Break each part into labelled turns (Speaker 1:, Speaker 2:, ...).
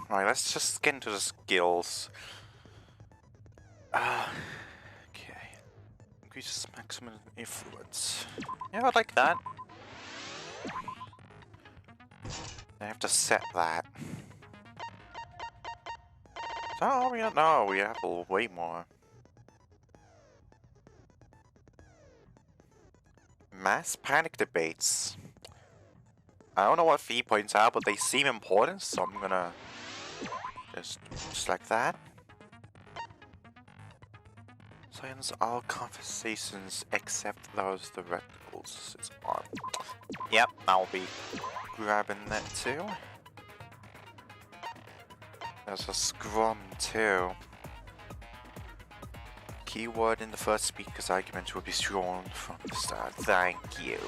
Speaker 1: Right, let's just get into the skills. Okay. Increases maximum influence. Yeah, I like that. I have to set that. Oh, no, we have way more. Mass panic debates. I don't know what fee points are, but they seem important, so I'm gonna just select that. Silence all conversations except those the reticles is on. Yep, I'll be grabbing that too. There's a scrum too. Keyword in the first speaker's argument will be shown from the start. Thank you.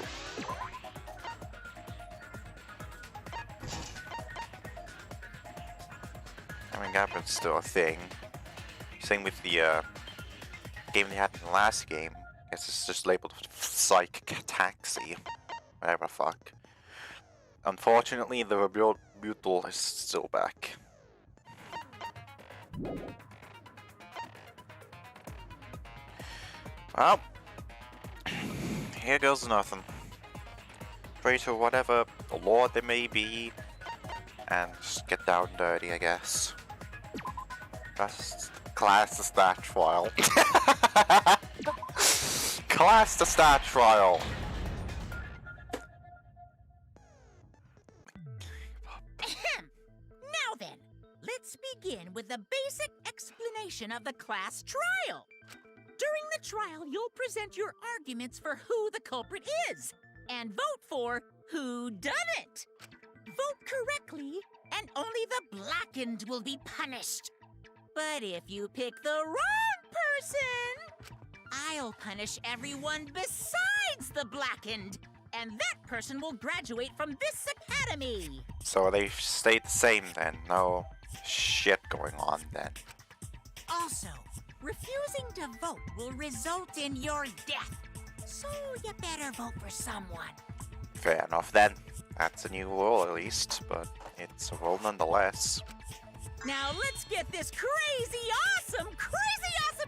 Speaker 1: I mean, Gabin's still a thing. Same with the game they had in the last game. I guess it's just labeled Psych Taxi. Whatever the fuck. Unfortunately, the rebuttal is still back. Well, here goes nothing. Pray to whatever lord there may be, and just get down dirty, I guess. Just class the stat trial. Class the stat trial.
Speaker 2: Now then, let's begin with the basic explanation of the class trial. During the trial, you'll present your arguments for who the culprit is, and vote for who done it. Vote correctly, and only the blackened will be punished. But if you pick the wrong person, I'll punish everyone besides the blackened, and that person will graduate from this academy.
Speaker 1: So they stayed the same then. No shit going on then.
Speaker 2: Also, refusing to vote will result in your death. So you better vote for someone.
Speaker 1: Fair enough then. That's a new rule at least, but it's a rule nonetheless.
Speaker 2: Now let's get this crazy awesome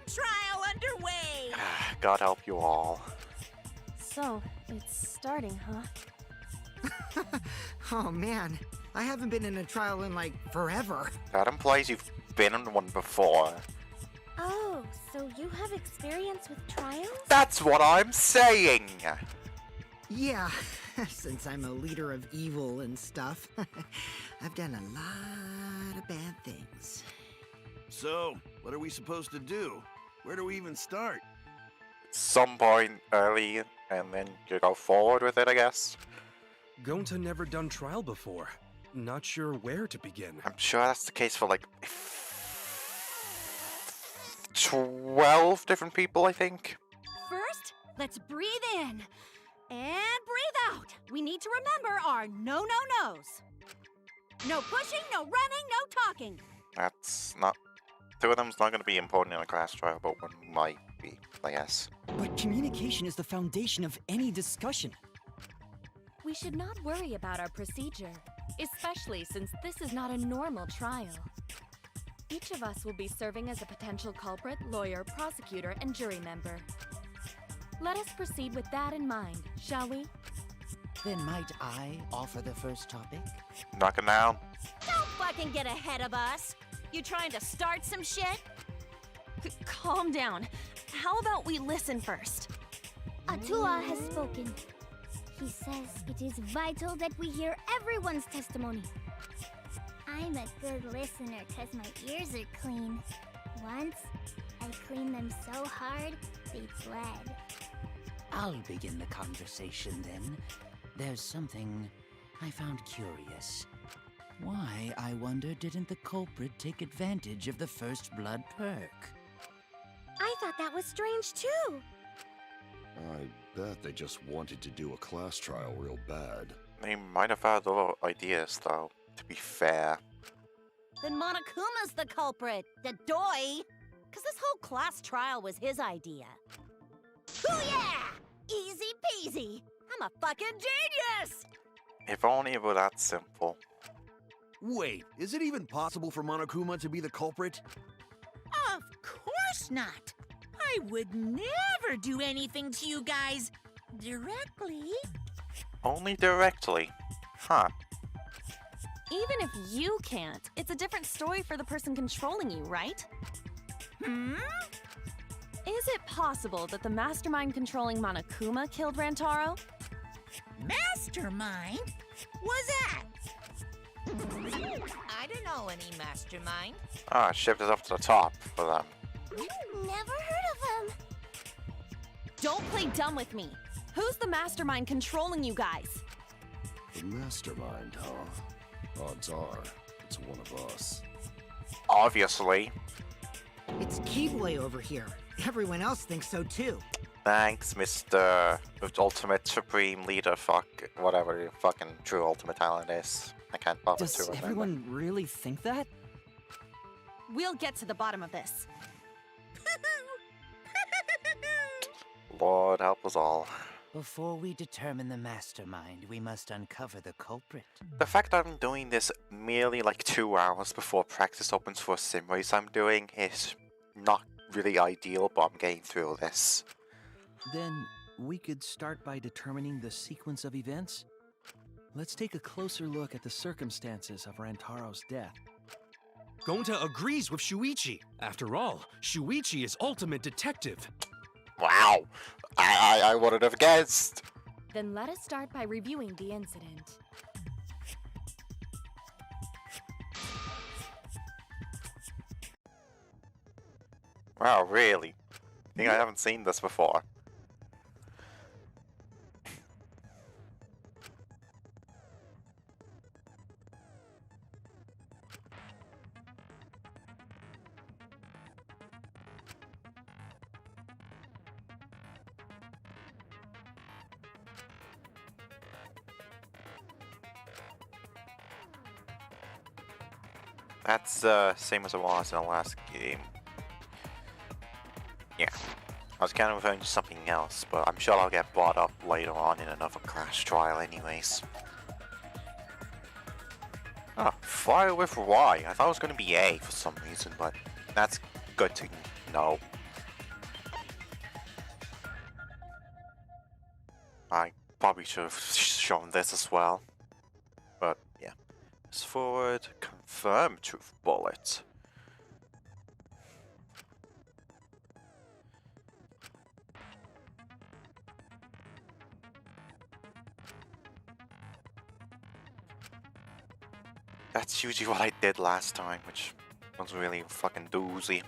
Speaker 2: trial underway!
Speaker 1: God help you all.
Speaker 3: So, it's starting, huh?
Speaker 4: Oh man, I haven't been in a trial in like forever.
Speaker 1: That implies you've been in one before.
Speaker 3: Oh, so you have experience with trials?
Speaker 1: That's what I'm saying!
Speaker 4: Yeah, since I'm a leader of evil and stuff, I've done a lot of bad things.
Speaker 5: So, what are we supposed to do? Where do we even start?
Speaker 1: Some point early, and then you go forward with it, I guess.
Speaker 6: Gonta never done trial before. Not sure where to begin.
Speaker 1: I'm sure that's the case for like 12 different people, I think.
Speaker 3: First, let's breathe in. And breathe out. We need to remember our no-no-nos. No pushing, no running, no talking.
Speaker 1: That's not... Two of them's not going to be important in a class trial, but one might be, I guess.
Speaker 7: But communication is the foundation of any discussion.
Speaker 3: We should not worry about our procedure, especially since this is not a normal trial. Each of us will be serving as a potential culprit, lawyer, prosecutor, and jury member. Let us proceed with that in mind, shall we?
Speaker 7: Then might I offer the first topic?
Speaker 1: Knock it down.
Speaker 3: Don't fucking get ahead of us! You trying to start some shit? Calm down. How about we listen first?
Speaker 8: Atua has spoken. He says it is vital that we hear everyone's testimony. I'm a good listener because my ears are clean. Once, I cleaned them so hard, they bled.
Speaker 7: I'll begin the conversation then. There's something I found curious. Why, I wonder, didn't the culprit take advantage of the first blood perk?
Speaker 8: I thought that was strange too.
Speaker 9: I bet they just wanted to do a class trial real bad.
Speaker 1: They might have had other ideas, though, to be fair.
Speaker 3: Then Monokuma's the culprit, the doy! Cause this whole class trial was his idea. Hoo-yeah! Easy peasy! I'm a fucking genius!
Speaker 1: If only it were that simple.
Speaker 5: Wait, is it even possible for Monokuma to be the culprit?
Speaker 2: Of course not. I would never do anything to you guys directly.
Speaker 1: Only directly. Huh.
Speaker 3: Even if you can't, it's a different story for the person controlling you, right?
Speaker 2: Hmm?
Speaker 3: Is it possible that the mastermind controlling Monokuma killed Rantaro?
Speaker 2: Mastermind? Was that?
Speaker 10: I don't know any mastermind.
Speaker 1: Ah, shift it up to the top for them.
Speaker 8: Never heard of him.
Speaker 3: Don't play dumb with me. Who's the mastermind controlling you guys?
Speaker 9: The mastermind, huh? Odds are, it's one of us.
Speaker 1: Obviously.
Speaker 4: It's Keyblade over here. Everyone else thinks so too.
Speaker 1: Thanks, Mr. Ultimate Supreme Leader, fuck, whatever your fucking true ultimate talent is. I can't bother to
Speaker 11: Does
Speaker 1: remember.
Speaker 11: everyone really think that?
Speaker 3: We'll get to the bottom of this.
Speaker 1: Lord help us all.
Speaker 7: Before we determine the mastermind, we must uncover the culprit.
Speaker 1: The fact that I'm doing this merely like 2 hours before practice opens for a sim race I'm doing is not really ideal, but I'm getting through this.
Speaker 11: Then we could start by determining the sequence of events. Let's take a closer look at the circumstances of Rantaro's death.
Speaker 6: Gonta agrees with Shuichi. After all, Shuichi is ultimate detective.
Speaker 1: Wow! I wouldn't have guessed!
Speaker 3: Then let us start by reviewing the incident.
Speaker 1: Wow, really? I think I haven't seen this before. That's same as it was in the last game. Yeah. I was kind of referring to something else, but I'm sure I'll get brought up later on in another Clash trial anyways. Oh, fire with Y. I thought it was going to be A for some reason, but that's good to know. I probably should have shown this as well. But yeah. Press forward, confirm truth bullet. That's usually what I did last time, which was really fucking doozy.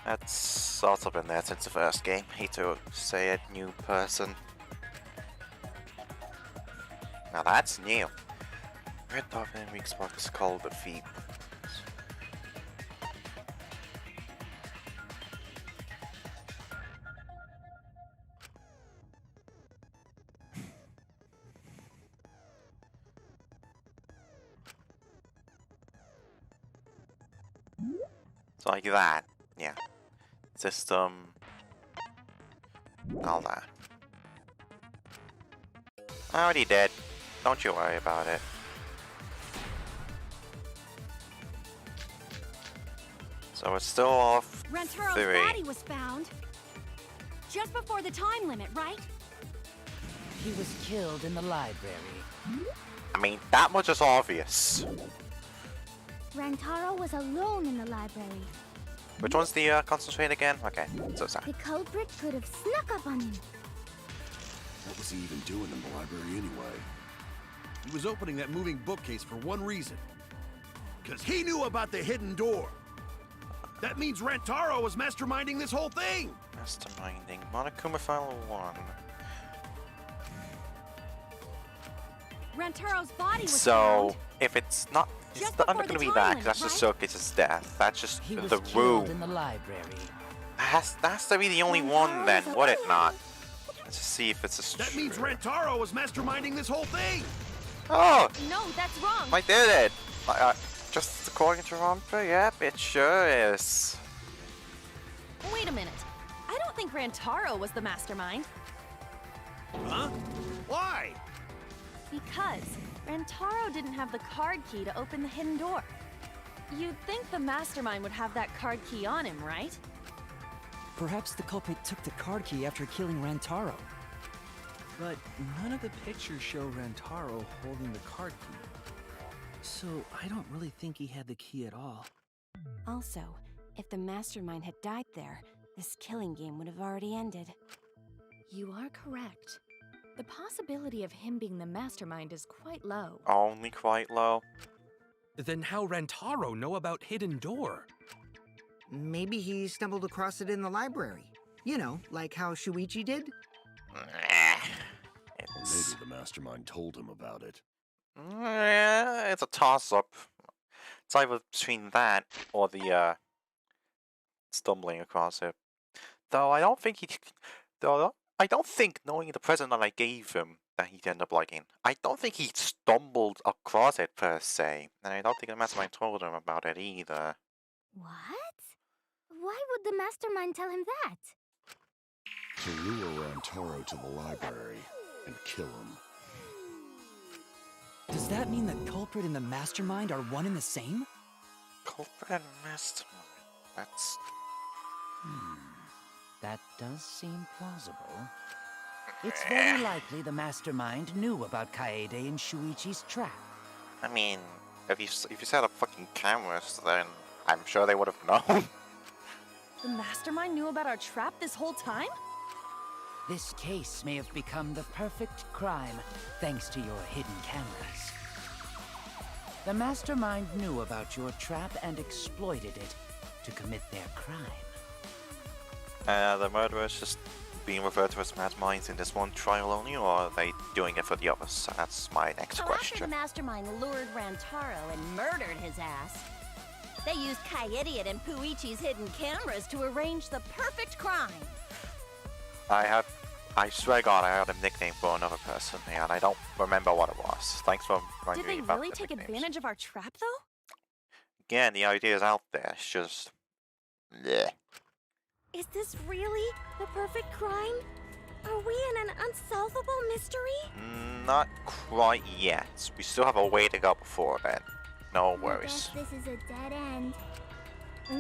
Speaker 1: That's also been there since the first game. Hate to say it, new person. Now that's new. Red dot in weak spots called the feet. So like that, yeah. System, all that. I already did. Don't you worry about it. So it's still off
Speaker 3: Rantaro's
Speaker 1: 3.
Speaker 3: body was found just before the time limit, right?
Speaker 7: He was killed in the library.
Speaker 1: I mean, that much is obvious.
Speaker 8: Rantaro was alone in the library.
Speaker 1: Which one's the concentrate again? Okay, so sorry.
Speaker 8: The culprit could have snuck up on him.
Speaker 9: What was he even doing in the library anyway?
Speaker 5: He was opening that moving bookcase for one reason. Because he knew about the hidden door. That means Rantaro was masterminding this whole thing!
Speaker 1: Masterminding. Monokuma Final 1.
Speaker 3: Rantaro's body was
Speaker 1: So,
Speaker 3: found
Speaker 1: if it's not... It's
Speaker 3: just
Speaker 1: not
Speaker 3: before
Speaker 1: going to
Speaker 3: the
Speaker 1: be
Speaker 3: time
Speaker 1: that,
Speaker 3: limit,
Speaker 1: that's just
Speaker 3: right?
Speaker 1: Circus' death. That's just
Speaker 7: He was
Speaker 1: the
Speaker 7: killed
Speaker 1: room.
Speaker 7: in the library.
Speaker 1: That's to be the only one then, would it not? Let's just see if it's a
Speaker 5: That means Rantaro was masterminding this whole thing!
Speaker 1: Oh!
Speaker 3: No, that's wrong.
Speaker 1: I did it! Just according to Romper, yep, it sure is.
Speaker 3: Wait a minute. I don't think Rantaro was the mastermind.
Speaker 5: Huh? Why?
Speaker 3: Because Rantaro didn't have the card key to open the hidden door. You'd think the mastermind would have that card key on him, right?
Speaker 12: Perhaps the culprit took the card key after killing Rantaro.
Speaker 11: But none of the pictures show Rantaro holding the card key. So I don't really think he had the key at all.
Speaker 13: Also, if the mastermind had died there, this killing game would have already ended.
Speaker 3: You are correct. The possibility of him being the mastermind is quite low.
Speaker 1: Only quite low.
Speaker 6: Then how Rantaro know about Hidden Door?
Speaker 4: Maybe he stumbled across it in the library. You know, like how Shuichi did?
Speaker 9: Or maybe the mastermind told him about it.
Speaker 1: It's a toss-up. It's either between that or the stumbling across it. Though I don't think I don't think, knowing the present that I gave him that he'd end up liking, I don't think he stumbled across it per se, and I don't think the mastermind told him about it either.
Speaker 8: What? Why would the mastermind tell him that?
Speaker 9: To lure Rantaro to the library and kill him.
Speaker 12: Does that mean the culprit and the mastermind are one and the same?
Speaker 1: Culprit and mastermind. That's...
Speaker 7: That does seem plausible. It's very likely the mastermind knew about Kaede and Shuichi's trap.
Speaker 1: I mean, if you set up fucking cameras, then I'm sure they would have known.
Speaker 3: The mastermind knew about our trap this whole time?
Speaker 7: This case may have become the perfect crime thanks to your hidden cameras. The mastermind knew about your trap and exploited it to commit their crime.
Speaker 1: The murderers just being referred to as masterminds in this one trial only, or are they doing it for the others? That's my next question.
Speaker 8: After the mastermind lured Rantaro and murdered his ass, they used Kaede and Puichi's hidden cameras to arrange the perfect crime.
Speaker 1: I swear to God, I had a nickname for another person, and I don't remember what it was. Thanks for reminding me about the
Speaker 3: Did they really take advantage of our trap, though?
Speaker 1: Again, the idea is out there. It's just... bleh.
Speaker 8: Is this really the perfect crime? Are we in an unsolvable mystery?
Speaker 1: Not quite yet. We still have a way to go before then. No worries.
Speaker 8: I guess this is a dead end.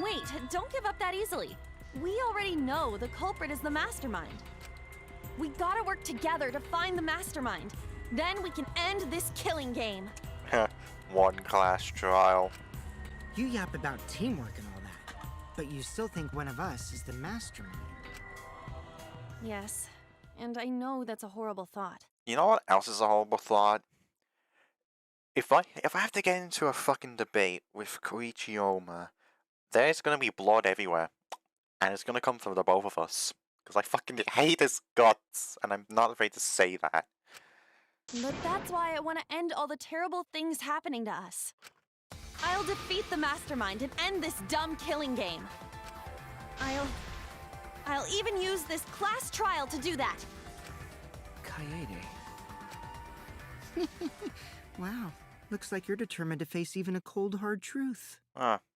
Speaker 3: Wait, don't give up that easily. We already know the culprit is the mastermind. We gotta work together to find the mastermind. Then we can end this killing game.
Speaker 1: One class trial.
Speaker 4: You yap about teamwork and all that, but you still think one of us is the mastermind.
Speaker 3: Yes, and I know that's a horrible thought.
Speaker 1: You know what else is a horrible thought? If I have to get into a fucking debate with Koichi Oma, there's gonna be blood everywhere. And it's gonna come from the both of us. Because I fucking hate his guts, and I'm not afraid to say that.
Speaker 3: But that's why I want to end all the terrible things happening to us. I'll defeat the mastermind and end this dumb killing game. I'll even use this class trial to do that.
Speaker 11: Kaede.
Speaker 4: Wow, looks like you're determined to face even a cold, hard truth.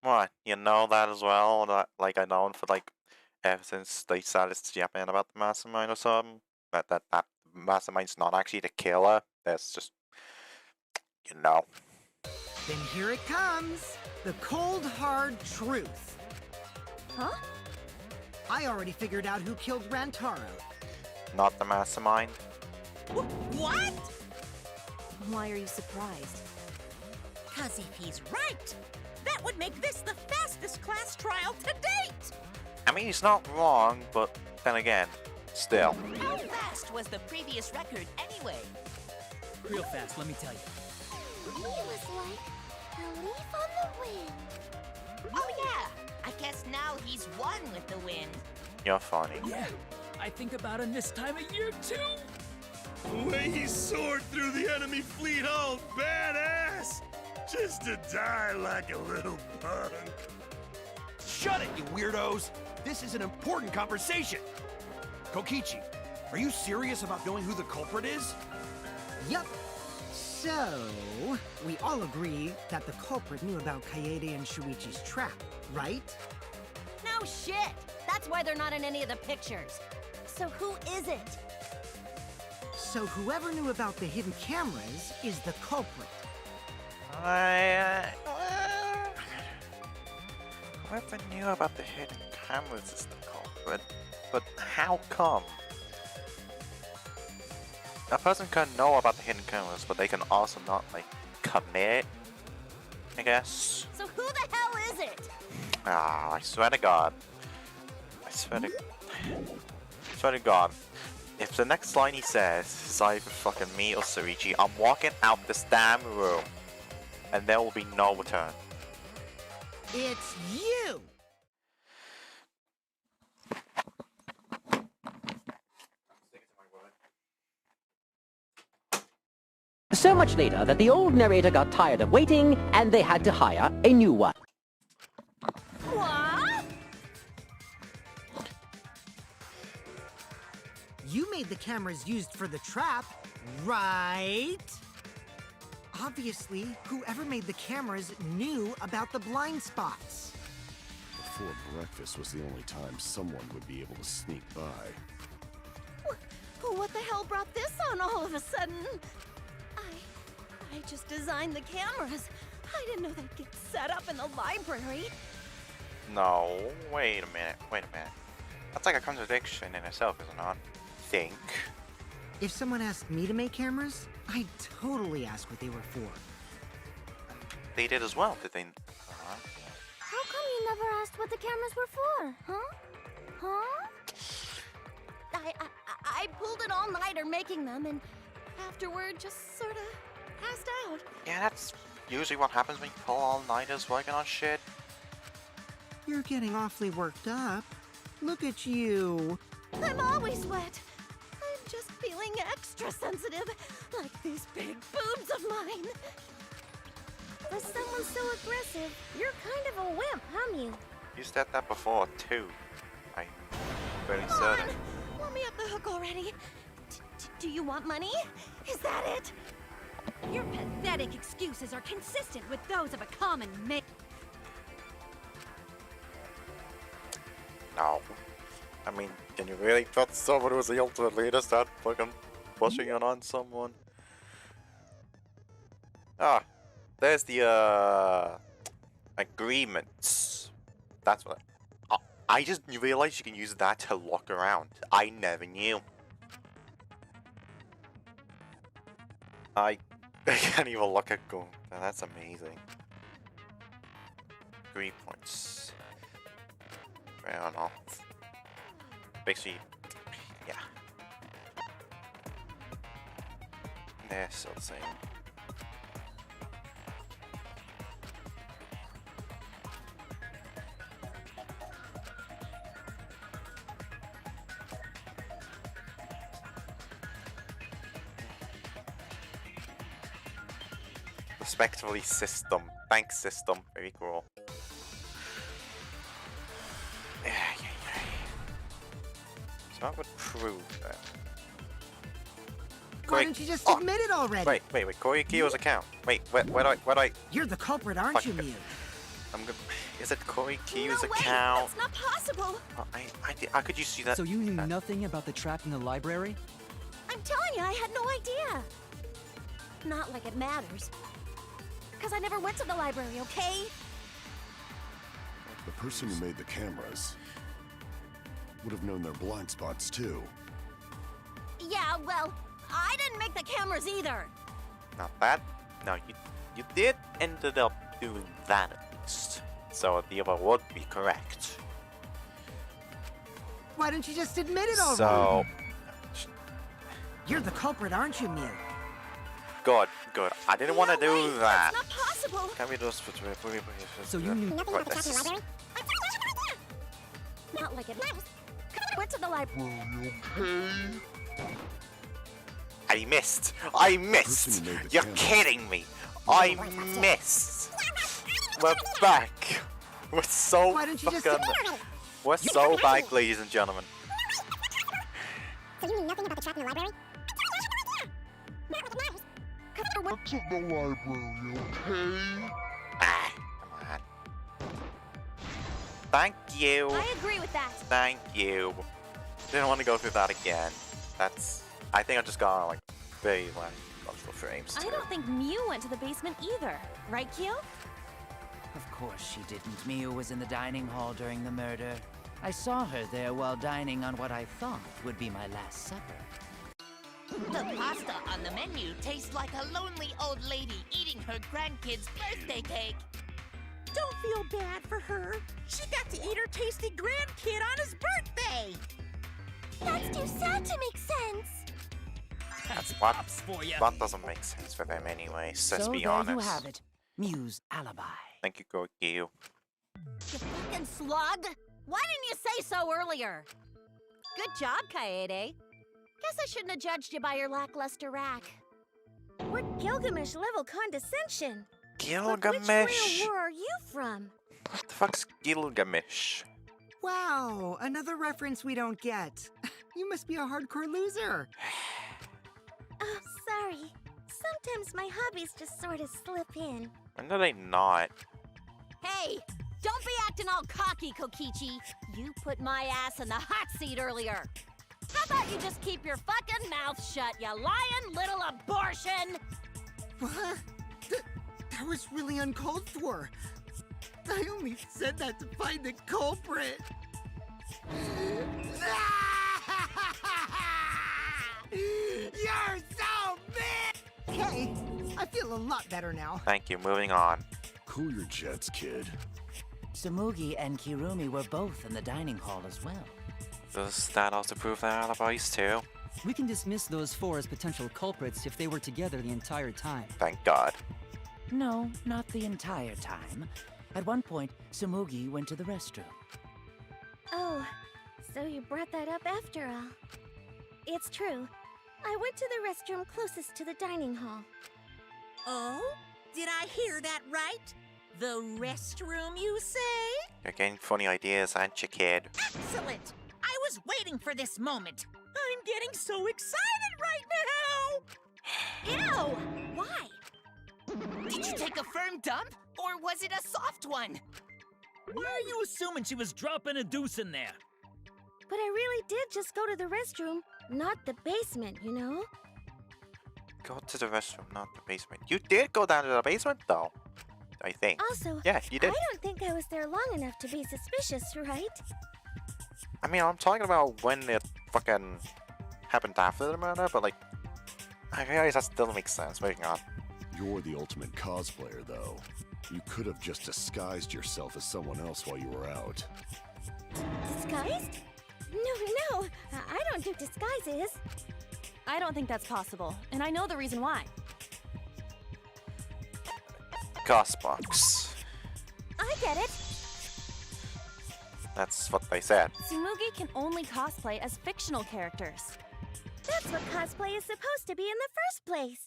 Speaker 1: What? You know that as well? That, like, I known for, like, ever since they started yapping about the mastermind or something? That mastermind's not actually the killer. That's just... you know.
Speaker 4: Then here it comes! The cold, hard truth.
Speaker 3: Huh?
Speaker 4: I already figured out who killed Rantaro.
Speaker 1: Not the mastermind?
Speaker 2: What?
Speaker 13: Why are you surprised?
Speaker 2: 'Cause if he's right, that would make this the fastest class trial to date!
Speaker 1: I mean, he's not wrong, but then again, still.
Speaker 10: How fast was the previous record anyway?
Speaker 12: Real fast, let me tell you.
Speaker 8: He was like a leaf on the wind.
Speaker 10: Oh yeah, I guess now he's one with the wind.
Speaker 1: You're funny.
Speaker 12: Yeah, I think about him this time of year too.
Speaker 5: The way he soared through the enemy fleet, all badass! Just to die like a little punk. Shut it, you weirdos! This is an important conversation! Kokichi, are you serious about knowing who the culprit is?
Speaker 4: Yup. So, we all agree that the culprit knew about Kaede and Shuichi's trap, right?
Speaker 8: No shit! That
Speaker 13: That's why they're not in any of the pictures.
Speaker 8: So who is it?
Speaker 4: So whoever knew about the hidden cameras is the culprit.
Speaker 1: Whoever knew about the hidden cameras is the culprit, but how come? A person can know about the hidden cameras, but they can also not, like, commit, I guess.
Speaker 8: So who the hell is it?
Speaker 1: Ah, I swear to God. I swear to God. If the next line he says is either fucking me or Shuichi, I'm walking out this damn room, and there will be no return.
Speaker 4: It's you!
Speaker 14: So much later that the old narrator got tired of waiting, and they had to hire a new one.
Speaker 8: What?
Speaker 4: You made the cameras used for the trap, right? Obviously, whoever made the cameras knew about the blind spots.
Speaker 9: Before breakfast was the only time someone would be able to sneak by.
Speaker 8: What the hell brought this on all of a sudden? I just designed the cameras. I didn't know they'd get set up in the library.
Speaker 1: No, wait a minute. That's like a contradiction in itself, is it not? Think.
Speaker 4: If someone asked me to make cameras, I'd totally ask what they were for.
Speaker 1: They did as well, did they?
Speaker 8: How come you never asked what the cameras were for, huh? Huh? I pulled an all-nighter making them, and afterward just sort of passed out.
Speaker 1: Yeah, that's usually what happens when you pull all-nighters working on shit.
Speaker 4: You're getting awfully worked up. Look at you.
Speaker 8: I'm always wet. I'm just feeling extra sensitive, like these big boobs of mine. For someone so aggressive, you're kind of a wimp, huh, Mew?
Speaker 1: You said that before, too. I'm very certain.
Speaker 8: Let me up the hook already. Do you want money? Is that it?
Speaker 3: Your pathetic excuses are consistent with those of a common man.
Speaker 1: No. I mean, can you really trust someone who's the ultimate leader start fucking pushing it on someone? Ah, there's the agreements. That's what I just realized you can use that to look around. I never knew. I can't even look at go. That's amazing. 3 points. I don't know. Basically, yeah. They're still the same. Respectively system. Bank system. Very cool. So that would prove that.
Speaker 4: Why don't you just admit it already?
Speaker 1: Wait. Korikyo's account. Wait, where do I?
Speaker 4: You're the culprit, aren't you, Mew?
Speaker 1: I'm good. Is it Korikyo's
Speaker 8: No way,
Speaker 1: account?
Speaker 8: that's not possible.
Speaker 1: Oh, I could you see that?
Speaker 12: So you knew nothing about the trap in the library?
Speaker 8: I'm telling you, I had no idea. Not like it matters. Because I never went to the library, okay?
Speaker 9: The person who made the cameras would have known their blind spots too.
Speaker 8: Yeah, well, I didn't make the cameras either.
Speaker 1: Not that. No, you did ended up doing that at least. So the other would be correct.
Speaker 4: Why don't you just admit it already?
Speaker 1: So
Speaker 4: You're the culprit, aren't you, Mew?
Speaker 1: good. I didn't want to do that.
Speaker 8: That's not possible.
Speaker 1: Can we just
Speaker 12: So you knew
Speaker 8: nothing about the trap in the library? Not like it matters. I went to the library.
Speaker 1: I missed. You're kidding me. I missed. We're back. We're so fucking. We're so back, ladies and gentlemen.
Speaker 8: So you knew nothing about the trap in the library? Not like it matters. I went
Speaker 9: to the library, okay?
Speaker 1: Ah, come on. Thank you.
Speaker 13: I agree with that.
Speaker 1: Thank you. Didn't want to go through that again. I think I just got like very multiple frames.
Speaker 3: I don't think Mew went to the basement either. Right, Kyo?
Speaker 7: Of course she didn't. Mew was in the dining hall during the murder. I saw her there while dining on what I thought would be my last supper.
Speaker 10: The pasta on the menu tastes like a lonely old lady eating her grandkid's birthday cake.
Speaker 2: Don't feel bad for her. She got to eat her tasty grandkid on his birthday.
Speaker 8: That's too sad to make sense.
Speaker 1: That's what for you. That doesn't make sense for them anyways, let's be honest.
Speaker 7: So there you have it. Mew's alibi.
Speaker 1: Thank you, Goku.
Speaker 15: You fucking slug! Why didn't you say so earlier? Good job, Kaede. Guess I shouldn't have judged you by your lackluster rack.
Speaker 8: What Gilgamesh-level condescension?
Speaker 1: Gilgamesh?
Speaker 8: But which real war are you from?
Speaker 1: What the fuck's Gilgamesh?
Speaker 4: Wow, another reference we don't get. You must be a hardcore loser.
Speaker 8: Oh, sorry. Sometimes my hobbies just sort of slip in.
Speaker 1: When do they not?
Speaker 15: Hey, don't be acting all cocky, Kokichi. You put my ass in the hot seat earlier. How about you just keep your fucking mouth shut, you lying little abortion?
Speaker 4: What? That was really uncalled for. I only said that to find the culprit. You're so big! Hey, I feel a lot better now.
Speaker 1: Thank you, moving on.
Speaker 9: Cool your jets, kid.
Speaker 7: Tsumugi and Kirumi were both in the dining hall as well.
Speaker 1: Does that also prove their alibis too?
Speaker 12: We can dismiss those four as potential culprits if they were together the entire time.
Speaker 1: Thank God.
Speaker 7: No, not the entire time. At one point, Tsumugi went to the restroom.
Speaker 8: Oh, so you brought that up after all. It's true. I went to the restroom closest to the dining hall.
Speaker 2: Oh? Did I hear that right? The restroom, you say?
Speaker 1: You're getting funny ideas, aren't you, kid?
Speaker 2: Excellent! I was waiting for this moment. I'm getting so excited right now!
Speaker 10: Ew! Why? Did you take a firm dump? Or was it a soft one?
Speaker 16: Why are you assuming she was dropping a deuce in there?
Speaker 8: But I really did just go to the restroom, not the basement, you know?
Speaker 1: Go to the restroom, not the basement. You did go down to the basement, though. I think.
Speaker 8: Also,
Speaker 1: yeah, you did.
Speaker 8: I don't think I was there long enough to be suspicious, right?
Speaker 1: I mean, I'm talking about when it fucking happened after the murder, but like, I realize that still makes sense. Moving on.
Speaker 9: You're the ultimate cosplayer, though. You could have just disguised yourself as someone else while you were out.
Speaker 8: Disguised? No, I don't do disguises.
Speaker 3: I don't think that's possible, and I know the reason why.
Speaker 1: Cosbox.
Speaker 8: I get it.
Speaker 1: That's what they said.
Speaker 3: Tsumugi can only cosplay as fictional characters.
Speaker 8: That's what cosplay is supposed to be in the first place.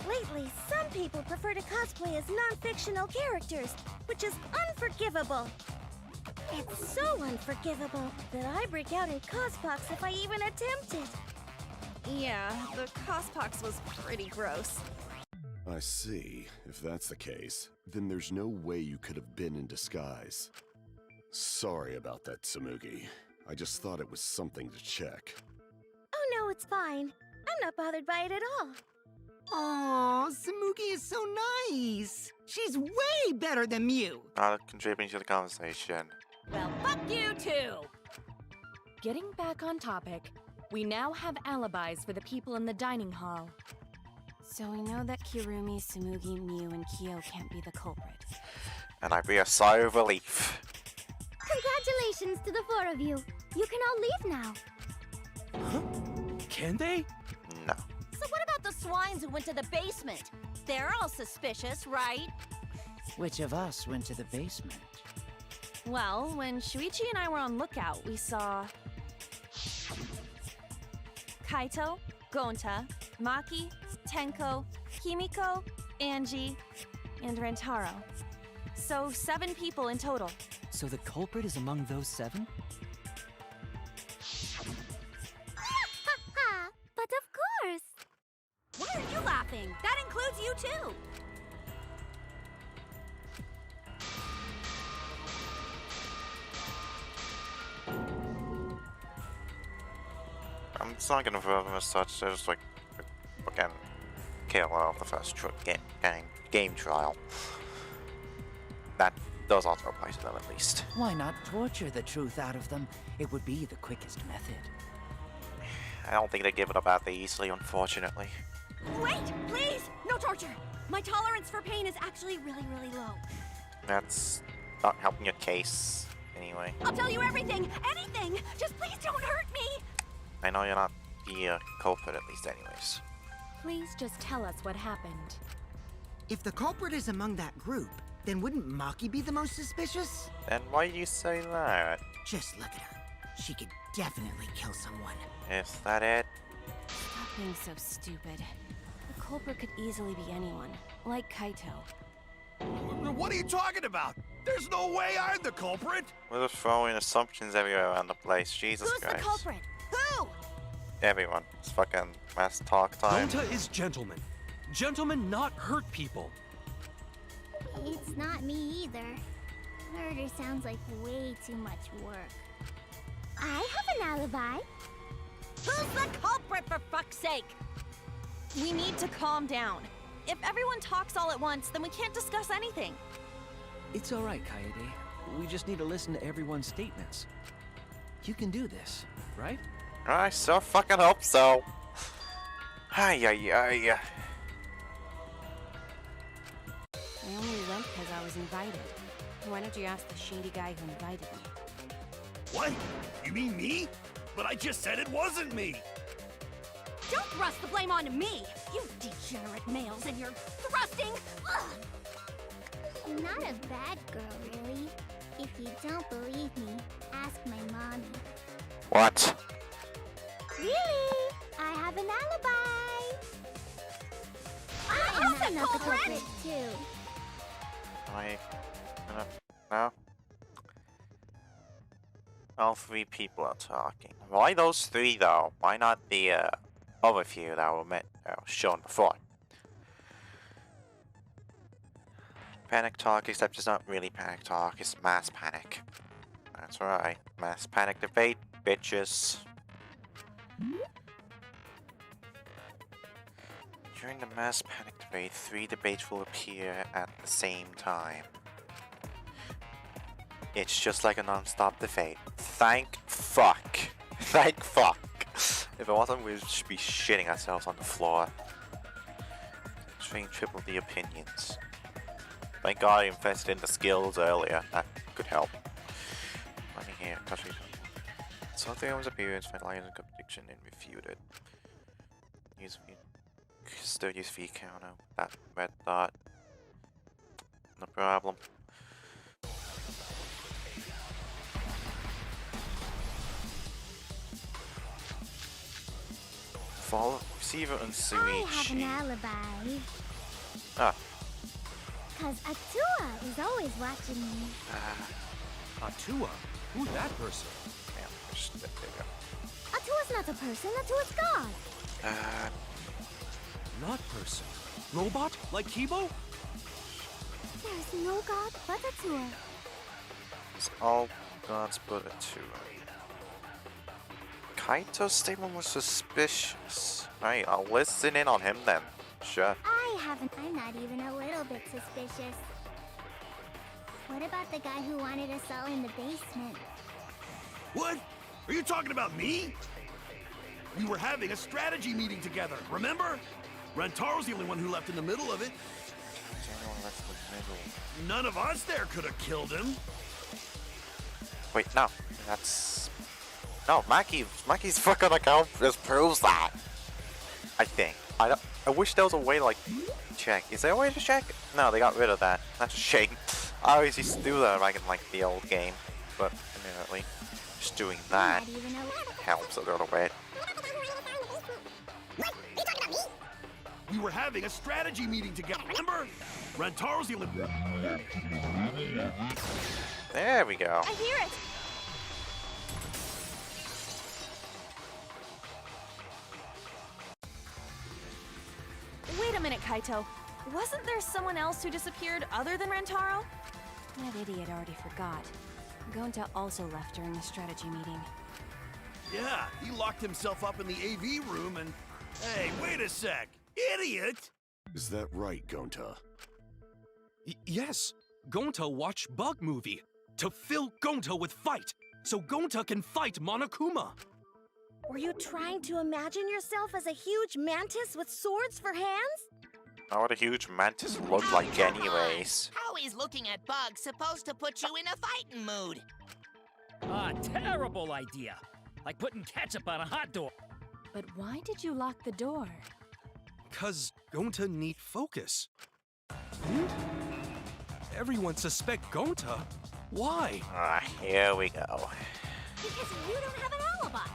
Speaker 8: Lately, some people prefer to cosplay as non-fictional characters, which is unforgivable. It's so unforgivable that I break out in cospox if I even attempt it.
Speaker 3: Yeah, the cospox was pretty gross.
Speaker 9: I see. If that's the case, then there's no way you could have been in disguise. Sorry about that, Tsumugi. I just thought it was something to check.
Speaker 8: Oh no, it's fine. I'm not bothered by it at all.
Speaker 4: Aw, Tsumugi is so nice. She's way better than Mew.
Speaker 1: Not contributing to the conversation.
Speaker 15: Well, fuck you too!
Speaker 3: Getting back on topic, we now have alibis for the people in the dining hall.
Speaker 13: So we know that Kirumi, Tsumugi, Mew, and Kyo can't be the culprit.
Speaker 1: And I breathe a sigh of relief.
Speaker 8: Congratulations to the four of you. You can all leave now.
Speaker 6: Huh? Can they?
Speaker 1: No.
Speaker 15: So what about the swines who went to the basement? They're all suspicious, right?
Speaker 7: Which of us went to the basement?
Speaker 3: Well, when Shuichi and I were on lookout, we saw Kaito, Gonta, Maki, Tenko, Himiko, Angie, and Rantaro. So 7 people in total.
Speaker 12: So the culprit is among those 7?
Speaker 8: But of course!
Speaker 15: Why are you laughing? That includes you too!
Speaker 1: I'm just not gonna vote them as such. They're just like fucking kill off the first game trial. That does also apply to them at least.
Speaker 7: Why not torture the truth out of them? It would be the quickest method.
Speaker 1: I don't think they give it up that easily, unfortunately.
Speaker 15: Wait, please! No torture! My tolerance for pain is actually really, really low.
Speaker 1: That's not helping your case, anyway.
Speaker 15: I'll tell you everything! Anything! Just please don't hurt me!
Speaker 1: I know you're not the culprit, at least anyways.
Speaker 3: Please just tell us what happened.
Speaker 4: If the culprit is among that group, then wouldn't Maki be the most suspicious?
Speaker 1: Then why do you say that?
Speaker 4: Just look at her. She could definitely kill someone.
Speaker 1: Is that it?
Speaker 13: Stop being so stupid. The culprit could easily be anyone, like Kaito.
Speaker 5: What are you talking about? There's no way I'm the culprit!
Speaker 1: We're just throwing assumptions everywhere around the place. Jesus
Speaker 15: Who's
Speaker 1: Christ.
Speaker 15: the culprit? Who?
Speaker 1: Everyone. It's fucking mass talk time.
Speaker 6: Gonta is gentleman. Gentlemen not hurt people.
Speaker 8: It's not me either. Murder sounds like way too much work. I have an alibi.
Speaker 15: Who's the culprit, for fuck's sake? We need to calm down. If everyone talks all at once, then we can't discuss anything.
Speaker 11: It's all right, Kaede. We just need to listen to everyone's statements. You can do this, right?
Speaker 1: I so fucking hope so. Ay.
Speaker 13: I only went because I was invited. Why don't you ask the shady guy who invited me?
Speaker 5: What? You mean me? But I just said it wasn't me!
Speaker 15: Don't thrust the blame on me! You degenerate males and your thrusting! Ugh.
Speaker 8: I'm not a bad girl, really. If you don't believe me, ask my mommy.
Speaker 1: What?
Speaker 8: Really? I have an alibi! I'm not the culprit, too.
Speaker 1: No? All three people are talking. Why those three, though? Why not the other few that were shown before? Panic talk, except it's not really panic talk, it's mass panic. That's right, mass panic debate, bitches. During the mass panic debate, 3 debates will appear at the same time. It's just like a non-stop debate. Thank fuck. Thank fuck. If it wasn't, we'd just be shitting ourselves on the floor. Train triple the opinions. Thank God I invested in the skills earlier. That could help. Let me hear. So Theorem's appearance, finalized in contradiction and refuted. Still use V counter. That red dot. No problem. Follow receiver and Suichi.
Speaker 8: I have an alibi.
Speaker 1: Ah.
Speaker 8: Cause Atua is always watching me.
Speaker 6: Atua? Who's that person?
Speaker 1: Yeah, there you go.
Speaker 8: Atua's not a person, Atua's God.
Speaker 6: Not person. Robot? Like Kibo?
Speaker 8: There's no God but Atua.
Speaker 1: It's all gods but Atua. Kaito's statement was suspicious. Right, I'll listen in on him then. Sure.
Speaker 8: I'm not even a little bit suspicious. What about the guy who wanted us all in the basement?
Speaker 5: What? Are you talking about me? We were having a strategy meeting together, remember? Rantaro's the only one who left in the middle of it. None of us there could have killed him.
Speaker 1: Wait, no. That's... No, Maki's fucking account just proves that. I think. I wish there was a way to, like, check. Is there a way to check? No, they got rid of that. That's a shame. I always used to do that back in, like, the old game. But, apparently, just doing that helps a little bit.
Speaker 5: We were having a strategy meeting together, remember? Rantaro's the only...
Speaker 1: There we go.
Speaker 15: I hear it! Wait a minute, Kaito. Wasn't there someone else who disappeared other than Rantaro?
Speaker 13: That idiot already forgot. Gonta also left during the strategy meeting.
Speaker 5: Yeah, he locked himself up in the AV room and... Hey, wait a sec! Idiot!
Speaker 9: Is that right, Gonta?
Speaker 6: Yes. Gonta watched Bug Movie to fill Gonta with fight, so Gonta can fight Monokuma.
Speaker 15: Were you trying to imagine yourself as a huge mantis with swords for hands?
Speaker 1: Not what a huge mantis look like anyways.
Speaker 10: How is looking at bugs supposed to put you in a fighting mood?
Speaker 16: Ah, terrible idea. Like putting ketchup on a hot dog.
Speaker 3: But why did you lock the door?
Speaker 6: 'Cause Gonta need focus. Everyone suspect Gonta? Why?
Speaker 1: Ah, here we go.
Speaker 15: Because you don't have an alibi.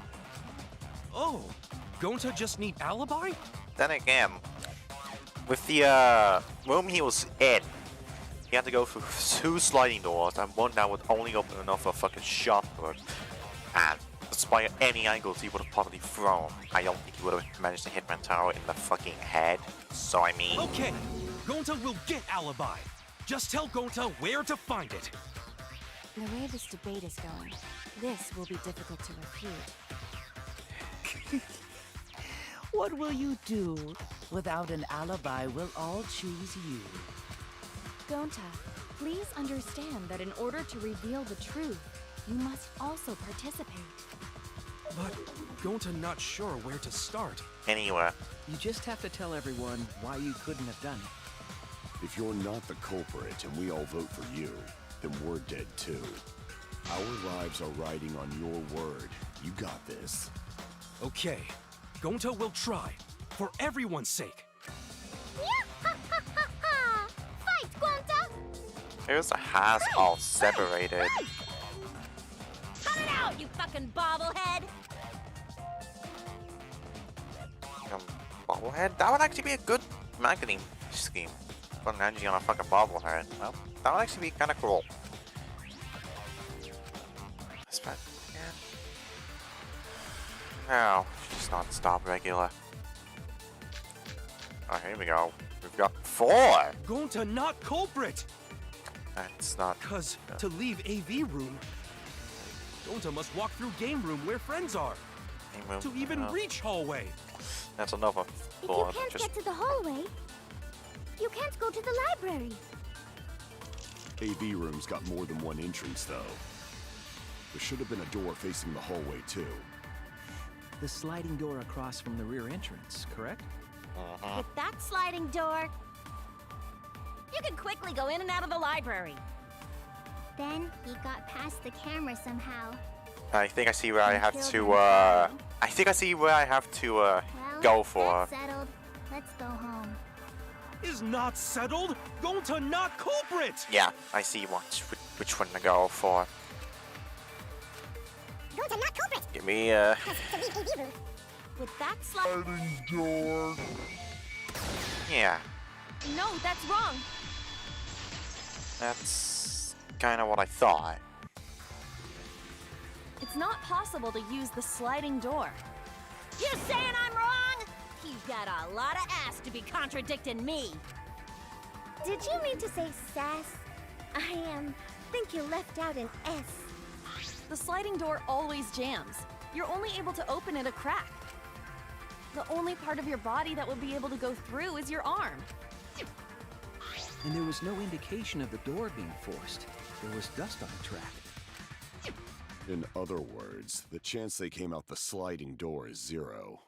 Speaker 6: Oh, Gonta just need alibi?
Speaker 1: Then again, with the room he was in, he had to go through 2 sliding doors and one that would only open enough for a fucking shotgun. And despite any angles he would have probably thrown, I don't think he would have managed to hit Rantaro in the fucking head. So I mean...
Speaker 6: Okay, Gonta will get alibi. Just tell Gonta where to find it.
Speaker 13: The way this debate is going, this will be difficult to refute.
Speaker 7: What will you do? Without an alibi, we'll all choose you.
Speaker 3: Gonta, please understand that in order to reveal the truth, you must also participate.
Speaker 6: But Gonta not sure where to start.
Speaker 1: Anywhere.
Speaker 11: You just have to tell everyone why you couldn't have done it.
Speaker 9: If you're not the culprit and we all vote for you, then we're dead too. Our lives are riding on your word. You got this.
Speaker 6: Okay, Gonta will try, for everyone's sake.
Speaker 8: Fight, Gonta!
Speaker 1: Here's a has all separated.
Speaker 15: Cut it out, you fucking bobblehead!
Speaker 1: Bobblehead? That would actually be a good marketing scheme. Putting energy on a fucking bobblehead. Well, that would actually be kind of cool. No, just non-stop regular. Oh, here we go. We've got 4!
Speaker 6: Gonta not culprit!
Speaker 1: That's not...
Speaker 6: 'Cause to leave AV room, Gonta must walk through game room where friends are. To even reach hallway.
Speaker 1: That's another
Speaker 8: If
Speaker 1: thought.
Speaker 8: you can't
Speaker 1: Just...
Speaker 8: get to the hallway, you can't go to the library.
Speaker 9: AV room's got more than one entrance, though. There should have been a door facing the hallway, too.
Speaker 11: The sliding door across from the rear entrance, correct?
Speaker 15: With that sliding door, you can quickly go in and out of the library.
Speaker 8: Then he got past the camera somehow.
Speaker 1: I think I see where I have to, I think I see where I have to,
Speaker 8: Well,
Speaker 1: go for.
Speaker 8: that's settled. Let's go home.
Speaker 6: Is not settled? Gonta not culprit!
Speaker 1: Yeah, I see which one to go for.
Speaker 8: Gonta not culprit!
Speaker 1: Give me,
Speaker 15: With that sliding
Speaker 1: door. Yeah,
Speaker 15: No, that's wrong.
Speaker 1: that's kind of what I thought.
Speaker 13: It's not possible to use the sliding door.
Speaker 15: You saying I'm wrong? You've got a lot of ass to be contradicting me.
Speaker 8: Did you mean to say sass? I think you left out an S.
Speaker 13: The sliding door always jams. You're only able to open it a crack. The only part of your body that will be able to go through is your arm.
Speaker 11: And there was no indication of the door being forced. There was dust on the track.
Speaker 9: In other words, the chance they came out the sliding door is 0.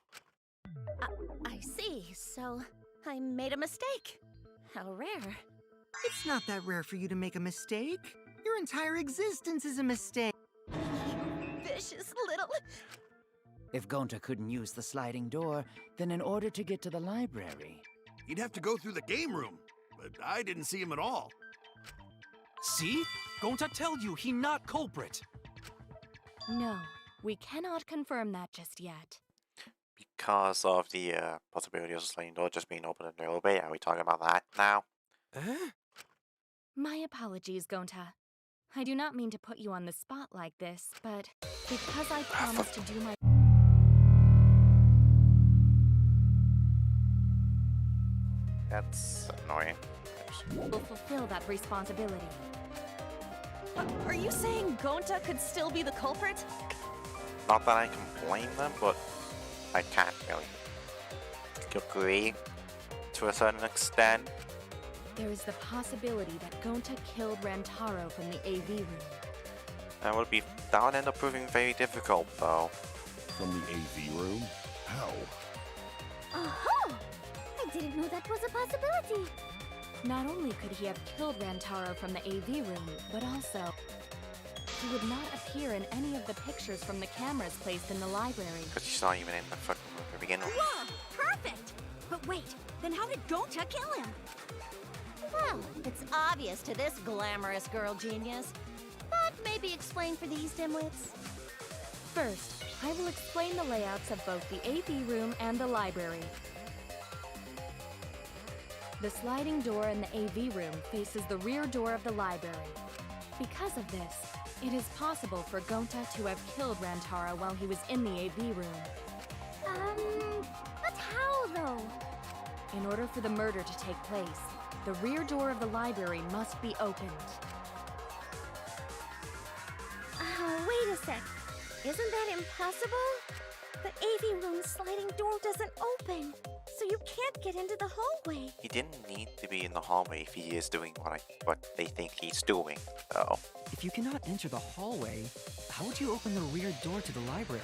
Speaker 15: I see. So I made a mistake. How rare.
Speaker 4: It's not that rare for you to make a mistake. Your entire existence is a mistake.
Speaker 15: Vicious little...
Speaker 7: If Gonta couldn't use the sliding door, then in order to get to the library...
Speaker 5: He'd have to go through the game room, but I didn't see him at all.
Speaker 6: See? Gonta tell you he not culprit.
Speaker 3: No, we cannot confirm that just yet.
Speaker 1: Because of the possibility of the sliding door just being open a little bit. Are we talking about that now?
Speaker 3: My apologies, Gonta. I do not mean to put you on the spot like this, but because I promised to do my...
Speaker 1: That's annoying.
Speaker 3: will fulfill that responsibility.
Speaker 13: Are you saying Gonta could still be the culprit?
Speaker 1: Not that I can blame them, but I can't really agree to a certain extent.
Speaker 3: There is the possibility that Gonta killed Rantaro from the AV room.
Speaker 1: That would end up proving very difficult, though.
Speaker 9: From the AV room? How?
Speaker 8: Aha! I didn't know that was a possibility.
Speaker 3: Not only could he have killed Rantaro from the AV room, but also he would not appear in any of the pictures from the cameras placed in the library.
Speaker 1: Because he's not even in the fucking room to begin with.
Speaker 15: Whoa! Perfect! But wait, then how did Gonta kill him? Well, it's obvious to this glamorous girl genius. But maybe explain for these dimwits.
Speaker 3: First, I will explain the layouts of both the AV room and the library. The sliding door in the AV room faces the rear door of the library. Because of this, it is possible for Gonta to have killed Rantaro while he was in the AV room.
Speaker 8: But how though?
Speaker 3: In order for the murder to take place, the rear door of the library must be opened.
Speaker 8: Wait a sec. Isn't that impossible? The AV room's sliding door doesn't open, so you can't get into the hallway.
Speaker 1: He didn't need to be in the hallway if he is doing what they think he's doing, though.
Speaker 12: If you cannot enter the hallway, how would you open the rear door to the library?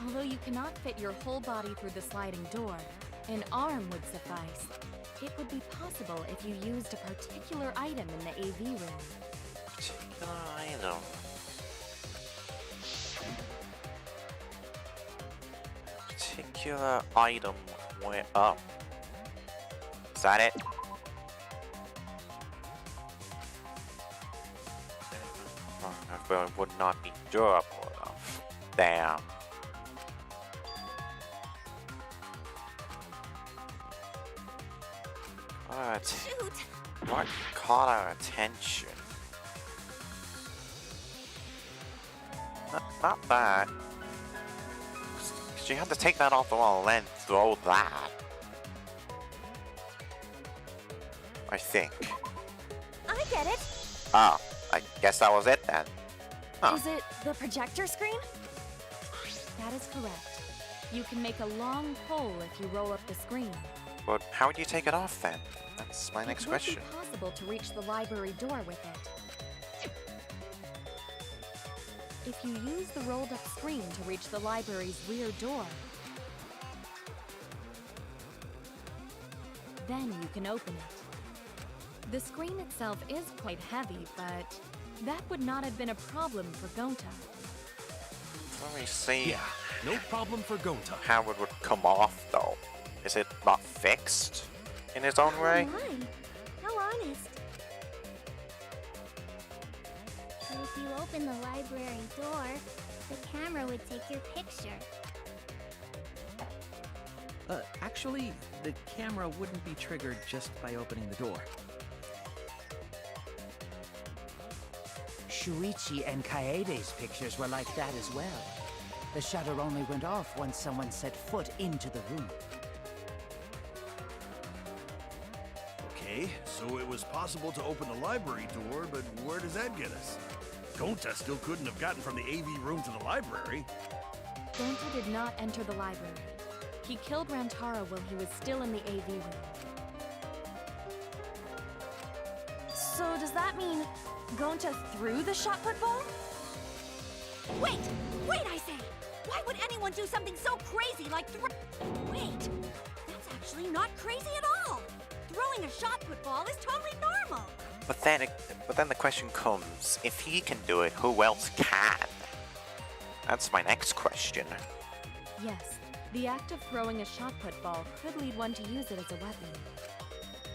Speaker 3: Although you cannot fit your whole body through the sliding door, an arm would suffice. It would be possible if you used a particular item in the AV room.
Speaker 1: Particular item? Particular item went up. Is that it? Well, it would not be durable enough. Damn.
Speaker 15: Shoot!
Speaker 1: What caught our attention? Not bad. Cause you had to take that off the wall and then throw that. I think.
Speaker 13: I get it.
Speaker 1: Oh, I guess that was it then. Huh.
Speaker 13: Is it the projector screen?
Speaker 3: That is correct. You can make a long pole if you roll up the screen.
Speaker 1: But how would you take it off then? That's my next question.
Speaker 3: It would be possible to reach the library door with it. If you use the rolled up screen to reach the library's rear door, then you can open it. The screen itself is quite heavy, but that would not have been a problem for Gonta.
Speaker 1: Let me see.
Speaker 6: Yeah, no problem for Gonta.
Speaker 1: How it would come off though. Is it not fixed in its own way?
Speaker 8: Mine. How honest. So if you open the library door, the camera would take your picture.
Speaker 11: Actually, the camera wouldn't be triggered just by opening the door.
Speaker 7: Shuichi and Kaede's pictures were like that as well. The shutter only went off once someone set foot into the room.
Speaker 5: Okay, so it was possible to open the library door, but where does that get us? Gonta still couldn't have gotten from the AV room to the library.
Speaker 3: Gonta did not enter the library. He killed Rantaro while he was still in the AV room.
Speaker 13: So does that mean Gonta threw the shot put ball?
Speaker 15: Wait! Wait, I say! Why would anyone do something so crazy like Wait! That's actually not crazy at all! Throwing a shot put ball is totally normal!
Speaker 1: But then the question comes, if he can do it, who else can? That's my next question.
Speaker 3: Yes, the act of throwing a shot put ball could lead one to use it as a weapon.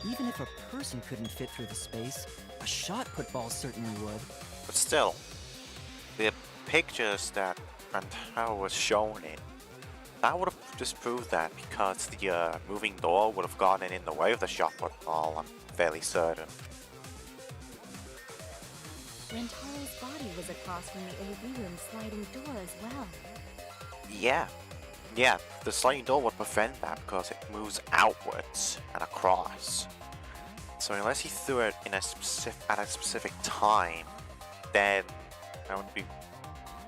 Speaker 12: Even if a person couldn't fit through the space, a shot put ball certainly would.
Speaker 1: But still, the pictures that Rantaro was shown in, that would have disproved that because the moving door would have gotten in the way of the shot put ball, I'm fairly certain.
Speaker 3: Rantaro's body was across from the AV room sliding door as well.
Speaker 1: Yeah, the sliding door would prevent that because it moves outwards and across. So unless he threw it in at a specific time, then that would be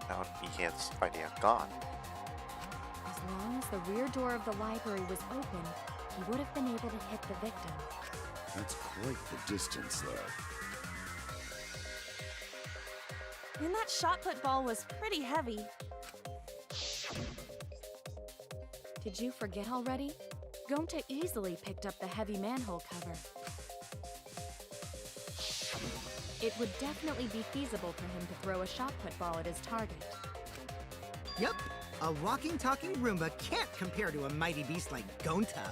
Speaker 1: that would be his idea gone.
Speaker 3: As long as the rear door of the library was open, he would have been able to hit the victim.
Speaker 9: That's quite the distance, though.
Speaker 13: And that shot put ball was pretty heavy.
Speaker 3: Did you forget already? Gonta easily picked up the heavy manhole cover. It would definitely be feasible for him to throw a shot put ball at his target.
Speaker 4: Yep, a walking, talking Roomba can't compare to a mighty beast like Gonta.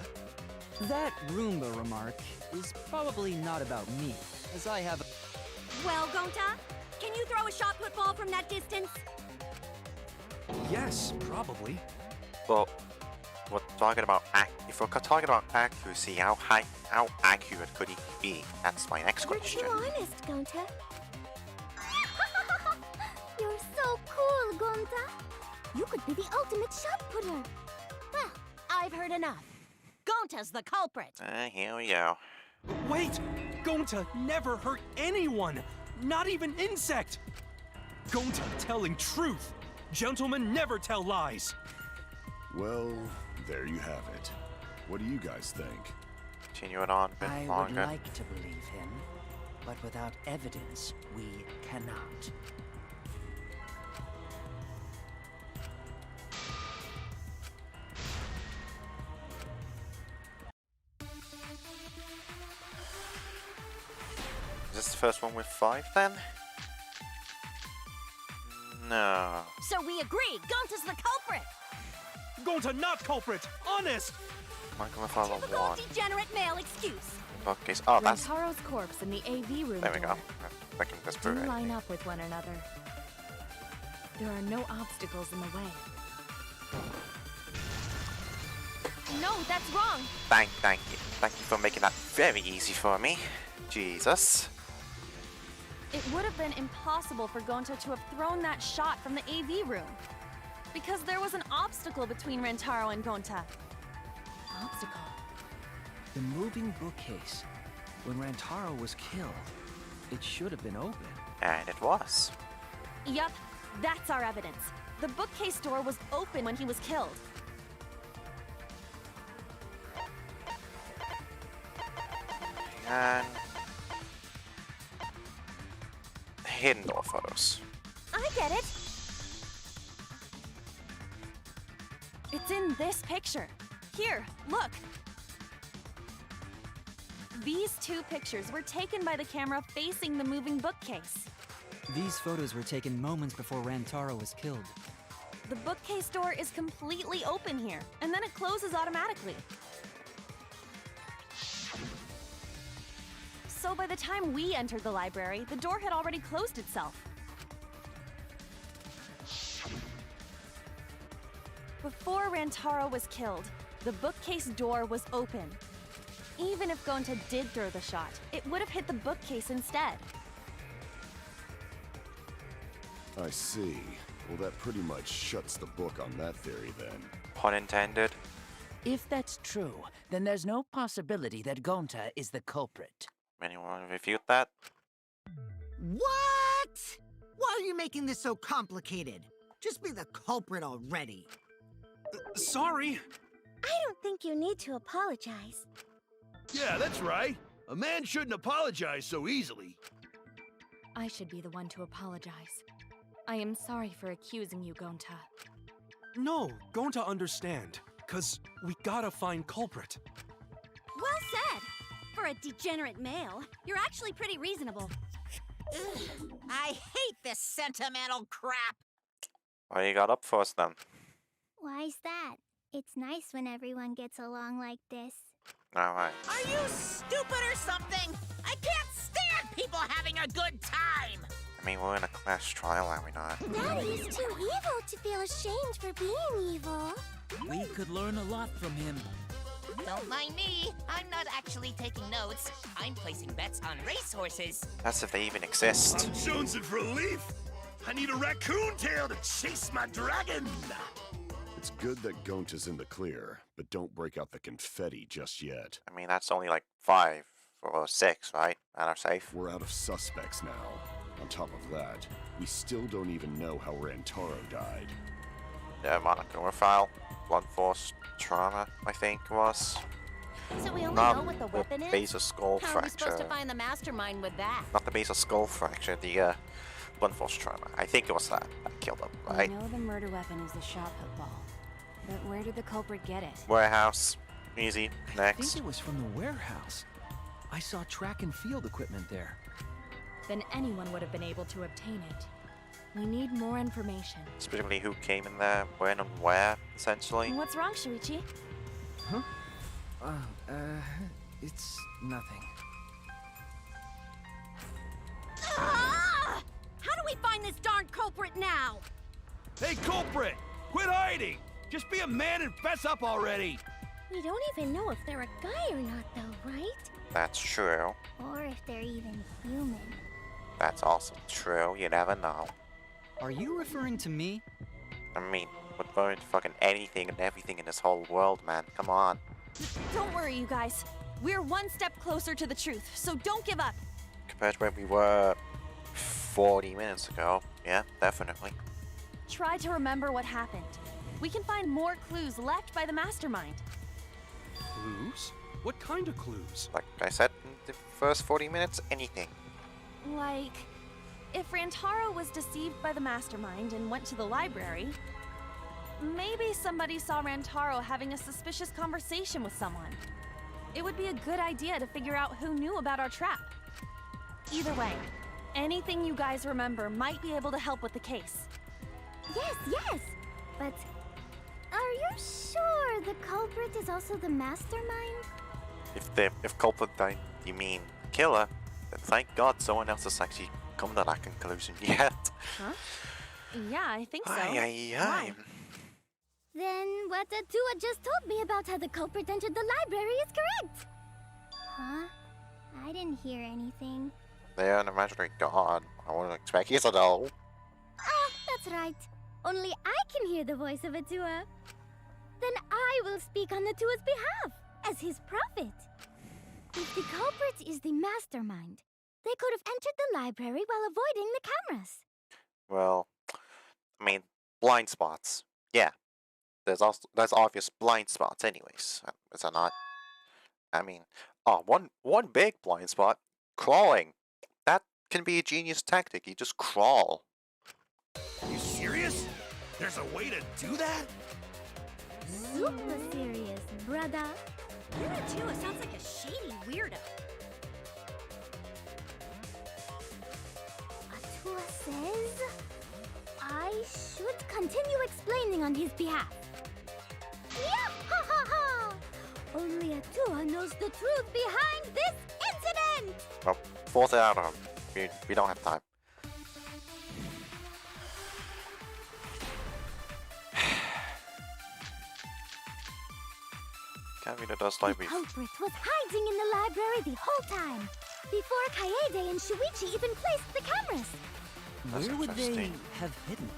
Speaker 12: That Roomba remark is probably not about me, as I have.
Speaker 15: Well, Gonta, can you throw a shot put ball from that distance?
Speaker 6: Yes, probably.
Speaker 1: Well, we're talking about if we're talking about accuracy, how accurate could he be? That's my next question.
Speaker 8: You're too honest, Gonta. You're so cool, Gonta. You could be the ultimate shot putter.
Speaker 15: Well, I've heard enough. Gonta's the culprit.
Speaker 1: Here we go.
Speaker 6: Wait! Gonta never hurt anyone! Not even insect! Gonta telling truth! Gentlemen never tell lies!
Speaker 9: Well, there you have it. What do you guys think?
Speaker 1: Continue it on a bit
Speaker 7: I
Speaker 1: longer.
Speaker 7: would like to believe him, but without evidence, we cannot.
Speaker 1: Is this the first one with 5 then? No.
Speaker 15: So we agree, Gonta's the culprit.
Speaker 6: Gonta not culprit! Honest!
Speaker 1: Michael Father
Speaker 15: Typical
Speaker 1: 1.
Speaker 15: degenerate male excuse.
Speaker 1: Okay, oh, that's.
Speaker 3: Rentaro's corpse in the AV room
Speaker 1: There we go.
Speaker 3: door
Speaker 1: I can just
Speaker 3: do
Speaker 1: prove it.
Speaker 3: line up with one another. There are no obstacles in the way.
Speaker 13: No, that's wrong.
Speaker 1: Thank you. Thank you for making that very easy for me. Jesus.
Speaker 13: It would have been impossible for Gonta to have thrown that shot from the AV room. Because there was an obstacle between Rentaro and Gonta.
Speaker 3: Obstacle?
Speaker 11: The moving bookcase. When Rantaro was killed, it should have been open.
Speaker 1: And it was.
Speaker 13: Yup, that's our evidence. The bookcase door was open when he was killed.
Speaker 1: And hidden door photos.
Speaker 13: I get it. It's in this picture. Here, look. These two pictures were taken by the camera facing the moving bookcase.
Speaker 12: These photos were taken moments before Rantaro was killed.
Speaker 13: The bookcase door is completely open here, and then it closes automatically. So by the time we entered the library, the door had already closed itself. Before Rantaro was killed, the bookcase door was open. Even if Gonta did throw the shot, it would have hit the bookcase instead.
Speaker 9: I see. Well, that pretty much shuts the book on that theory then.
Speaker 1: Pun intended.
Speaker 7: If that's true, then there's no possibility that Gonta is the culprit.
Speaker 1: Anyone refute that?
Speaker 4: What? Why are you making this so complicated? Just be the culprit already.
Speaker 6: Sorry.
Speaker 8: I don't think you need to apologize.
Speaker 5: Yeah, that's right. A man shouldn't apologize so easily.
Speaker 3: I should be the one to apologize. I am sorry for accusing you, Gonta.
Speaker 6: No, Gonta understand. Cause we gotta find culprit.
Speaker 15: Well said. For a degenerate male, you're actually pretty reasonable.
Speaker 2: Ugh, I hate this sentimental crap.
Speaker 1: What you got up for us then?
Speaker 8: Why's that? It's nice when everyone gets along like this.
Speaker 1: Alright.
Speaker 2: Are you stupid or something? I can't stand people having a good time.
Speaker 1: I mean, we're in a class trial, are we not?
Speaker 8: Daddy is too evil to feel ashamed for being evil.
Speaker 16: We could learn a lot from him.
Speaker 10: Don't mind me. I'm not actually taking notes. I'm placing bets on racehorses.
Speaker 1: That's if they even exist.
Speaker 5: I'm jonesing for a leaf. I need a raccoon tail to chase my dragon.
Speaker 9: It's good that Gonta's in the clear, but don't break out the confetti just yet.
Speaker 1: I mean, that's only like 5 or 6, right? And are safe.
Speaker 9: We're out of suspects now. On top of that, we still don't even know how Rantaro died.
Speaker 1: Yeah, Danganronpa, Blood Force Trauma, I think it was.
Speaker 15: So we only
Speaker 1: Not
Speaker 15: know what the weapon
Speaker 1: the
Speaker 15: is?
Speaker 1: base of skull
Speaker 15: How are we supposed to
Speaker 1: fracture.
Speaker 15: find the mastermind with that?
Speaker 1: Not the base of skull fracture, the Blood Force Trauma. I think it was that killed him, right?
Speaker 13: I know the murder weapon is the shot put ball, but where did the culprit get it?
Speaker 1: Warehouse. Easy.
Speaker 11: I
Speaker 1: Next.
Speaker 11: think it was from the warehouse. I saw track and field equipment there.
Speaker 3: Then anyone would have been able to obtain it. We need more information.
Speaker 1: Specifically who came in there, when and where, essentially.
Speaker 13: What's wrong, Shuichi?
Speaker 11: Huh? It's nothing.
Speaker 15: Ah! How do we find this darn culprit now?
Speaker 5: Hey, culprit! Quit hiding! Just be a man and fess up already!
Speaker 8: We don't even know if they're a guy or not, though, right?
Speaker 1: That's true.
Speaker 8: Or if they're even human.
Speaker 1: That's also true. You never know.
Speaker 12: Are you referring to me?
Speaker 1: I mean, we're going to fucking anything and everything in this whole world, man. Come on.
Speaker 13: Don't worry, you guys. We're one step closer to the truth, so don't give up.
Speaker 1: Compared to where we were 40 minutes ago. Yeah, definitely.
Speaker 13: Try to remember what happened. We can find more clues left by the mastermind.
Speaker 6: Clues? What kind of clues?
Speaker 1: Like I said in the first 40 minutes, anything.
Speaker 13: Like, if Rantaro was deceived by the mastermind and went to the library, maybe somebody saw Rantaro having a suspicious conversation with someone. It would be a good idea to figure out who knew about our trap. Either way, anything you guys remember might be able to help with the case.
Speaker 8: Yes, but are you sure the culprit is also the mastermind?
Speaker 1: If culprit died, you mean killer, then thank God someone else has actually come to that conclusion yet.
Speaker 13: Huh? Yeah, I think so.
Speaker 1: Aye.
Speaker 8: Then what Atua just told me about how the culprit entered the library is correct. Huh? I didn't hear anything.
Speaker 1: They're an imaginary god. I wouldn't expect you to know.
Speaker 8: Ah, that's right. Only I can hear the voice of Atua. Then I will speak on Atua's behalf, as his prophet. If the culprit is the mastermind, they could have entered the library while avoiding the cameras.
Speaker 1: Well, I mean, blind spots. Yeah. There's obvious blind spots anyways. Is that not? I mean, one big blind spot. Crawling. That can be a genius tactic. You just crawl.
Speaker 5: Are you serious? There's a way to do that?
Speaker 8: Super serious, brother.
Speaker 15: Your Atua sounds like a shady weirdo.
Speaker 8: Atua says I should continue explaining on his behalf. Yeah, ha ha ha! Only Atua knows the truth behind this incident!
Speaker 1: Well, force it out of him. We don't have time. Can't read the dust
Speaker 8: The
Speaker 1: library.
Speaker 8: culprit was hiding in the library the whole time, before Kaede and Shuichi even placed the cameras.
Speaker 1: That's
Speaker 12: Where would they
Speaker 1: interesting.
Speaker 12: have hidden?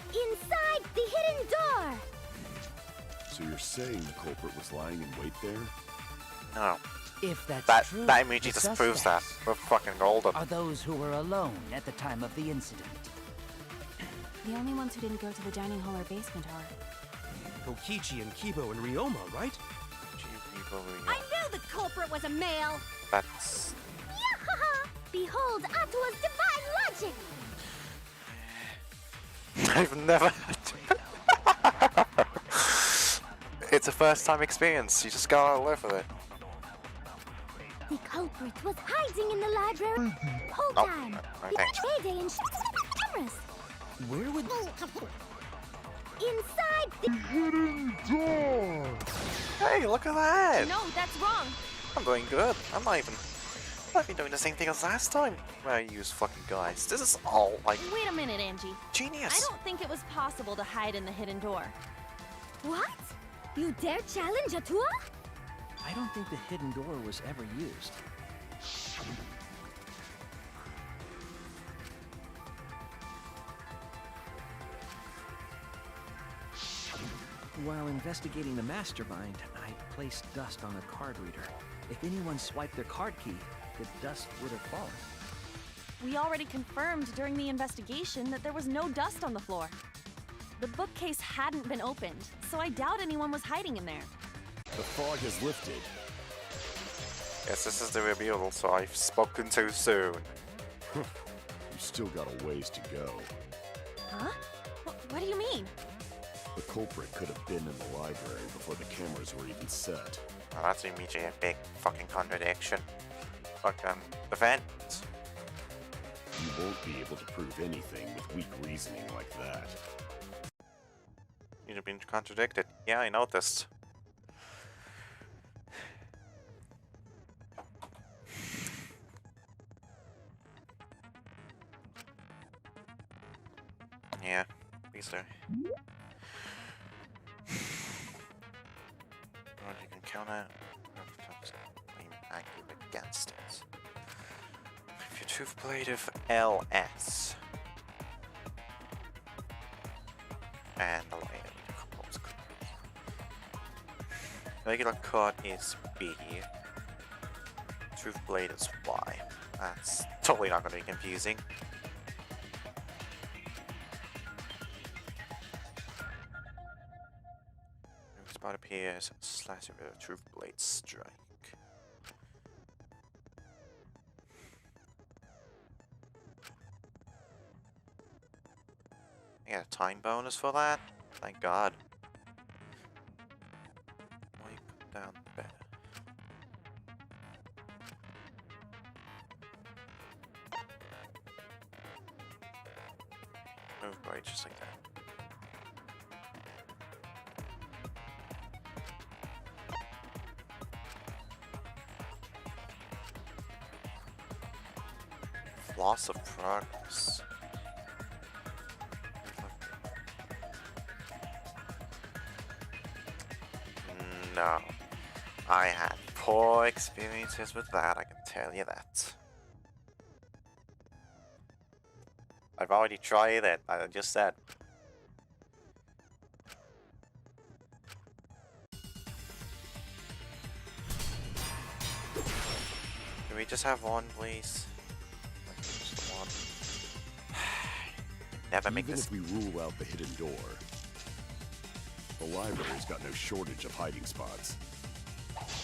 Speaker 8: Inside the hidden door!
Speaker 9: So you're saying the culprit was lying in wait there?
Speaker 1: No.
Speaker 7: If that's
Speaker 1: That
Speaker 7: true,
Speaker 1: immediately
Speaker 7: the
Speaker 1: just proves that.
Speaker 7: suspects
Speaker 1: We're fucking golden.
Speaker 7: are those who were alone at the time of the incident.
Speaker 13: The only ones who didn't go to the dining hall or basement are...
Speaker 6: Kokichi and Kibo and Ryoma, right?
Speaker 15: I knew the culprit was a male!
Speaker 1: That's...
Speaker 8: Yahaha! Behold Atua's divine logic!
Speaker 1: I've never... It's a first time experience. You just gotta live with it.
Speaker 8: The culprit was hiding in the library the whole
Speaker 1: Oh,
Speaker 8: time.
Speaker 1: okay.
Speaker 8: Kaede and cameras.
Speaker 12: Where would...
Speaker 8: Inside the
Speaker 1: hidden door! Hey, look at that!
Speaker 13: No, that's wrong!
Speaker 1: I'm doing good. I've been doing the same thing as last time where I used fucking guys. This is all, like,
Speaker 13: Wait a minute, Angie.
Speaker 1: genius.
Speaker 13: I don't think it was possible to hide in the hidden door.
Speaker 8: What? You dare challenge Atua?
Speaker 11: I don't think the hidden door was ever used. While investigating the mastermind, I placed dust on a card reader. If anyone swiped their card key, the dust would have fallen.
Speaker 13: We already confirmed during the investigation that there was no dust on the floor. The bookcase hadn't been opened, so I doubt anyone was hiding in there.
Speaker 9: The fog has lifted.
Speaker 1: Yes, this is the reveal, so I've spoken too soon.
Speaker 9: You still got a ways to go.
Speaker 13: Huh? What do you mean?
Speaker 9: The culprit could have been in the library before the cameras were even set.
Speaker 1: Well, that's immediately a big fucking contradiction. Fucking event.
Speaker 9: You won't be able to prove anything with weak reasoning like that.
Speaker 1: You've been contradicted. Yeah, I noticed. Yeah, these are. Well, you can count out. I'm active against it. If your truth blade of LS and the light composed regular card is B. Truth blade is Y. That's totally not going to be confusing. Spot appears, slash of a truth blade strike. I got a time bonus for that? Thank God. Why you put down better? Move right just like that. Loss of progress. No. I had poor experiences with that, I can tell you that. I've already tried it, I just said. Can we just have one, please? Just one. Never make
Speaker 9: Even
Speaker 1: this.
Speaker 9: if we rule out the hidden door, the library's got no shortage of hiding spots.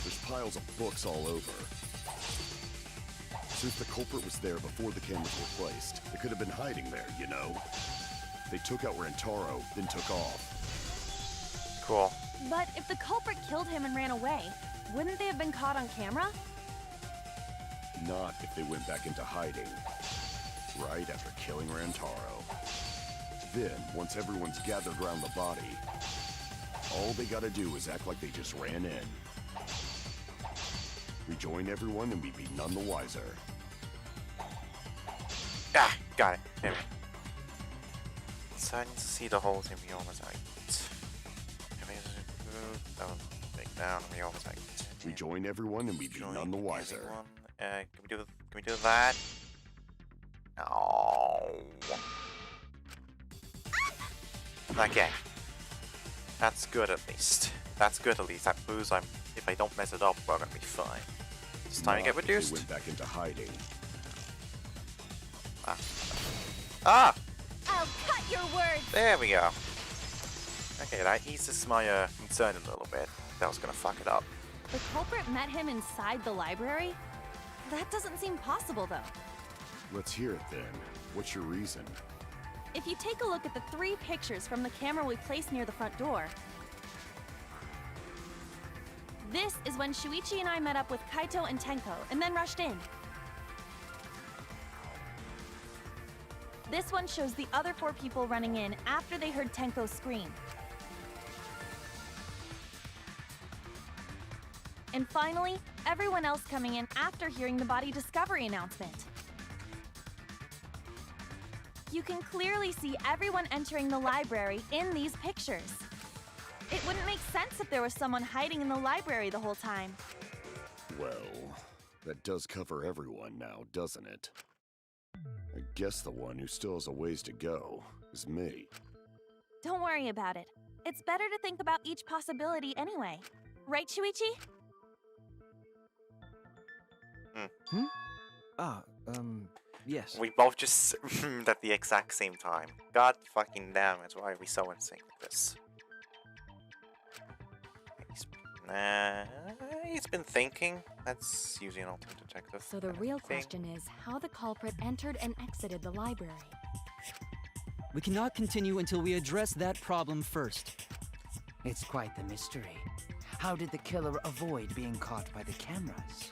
Speaker 9: There's piles of books all over. Since the culprit was there before the cameras were placed, they could have been hiding there, you know? They took out Rantaro, then took off.
Speaker 1: Cool.
Speaker 13: But if the culprit killed him and ran away, wouldn't they have been caught on camera?
Speaker 9: Not if they went back into hiding, right after killing Rantaro. Then, once everyone's gathered around the body, all they gotta do is act like they just ran in. Rejoin everyone and we'd be none the wiser.
Speaker 1: Ah, got it. There we go. Starting to see the holes in the oversight. Take down the oversight.
Speaker 9: Rejoin everyone and we'd be none the wiser.
Speaker 1: Can we do that? No. Okay. That's good at least. That's good at least. That proves if I don't mess it up, we're gonna be fine. It's time to get reduced.
Speaker 9: They went back into hiding.
Speaker 1: Ah!
Speaker 15: I'll cut your words.
Speaker 1: There we go. Okay, that eases my concern a little bit. That was gonna fuck it up.
Speaker 13: The culprit met him inside the library? That doesn't seem possible, though.
Speaker 9: Let's hear it then. What's your reason?
Speaker 13: If you take a look at the 3 pictures from the camera we placed near the front door, this is when Shuichi and I met up with Kaito and Tenko, and then rushed in. This one shows the other 4 people running in after they heard Tenko scream. And finally, everyone else coming in after hearing the body discovery announcement. You can clearly see everyone entering the library in these pictures. It wouldn't make sense if there was someone hiding in the library the whole time.
Speaker 9: Well, that does cover everyone now, doesn't it? I guess the one who still has a ways to go is me.
Speaker 13: Don't worry about it. It's better to think about each possibility anyway. Right, Shuichi?
Speaker 11: Yes.
Speaker 1: We both just at the exact same time. God fucking damn it, why are we so in sync with this? He's been thinking. That's usually an ultimate detective.
Speaker 3: So the real question is how the culprit entered and exited the library.
Speaker 12: We cannot continue until we address that problem first.
Speaker 7: It's quite the mystery. How did the killer avoid being caught by the cameras?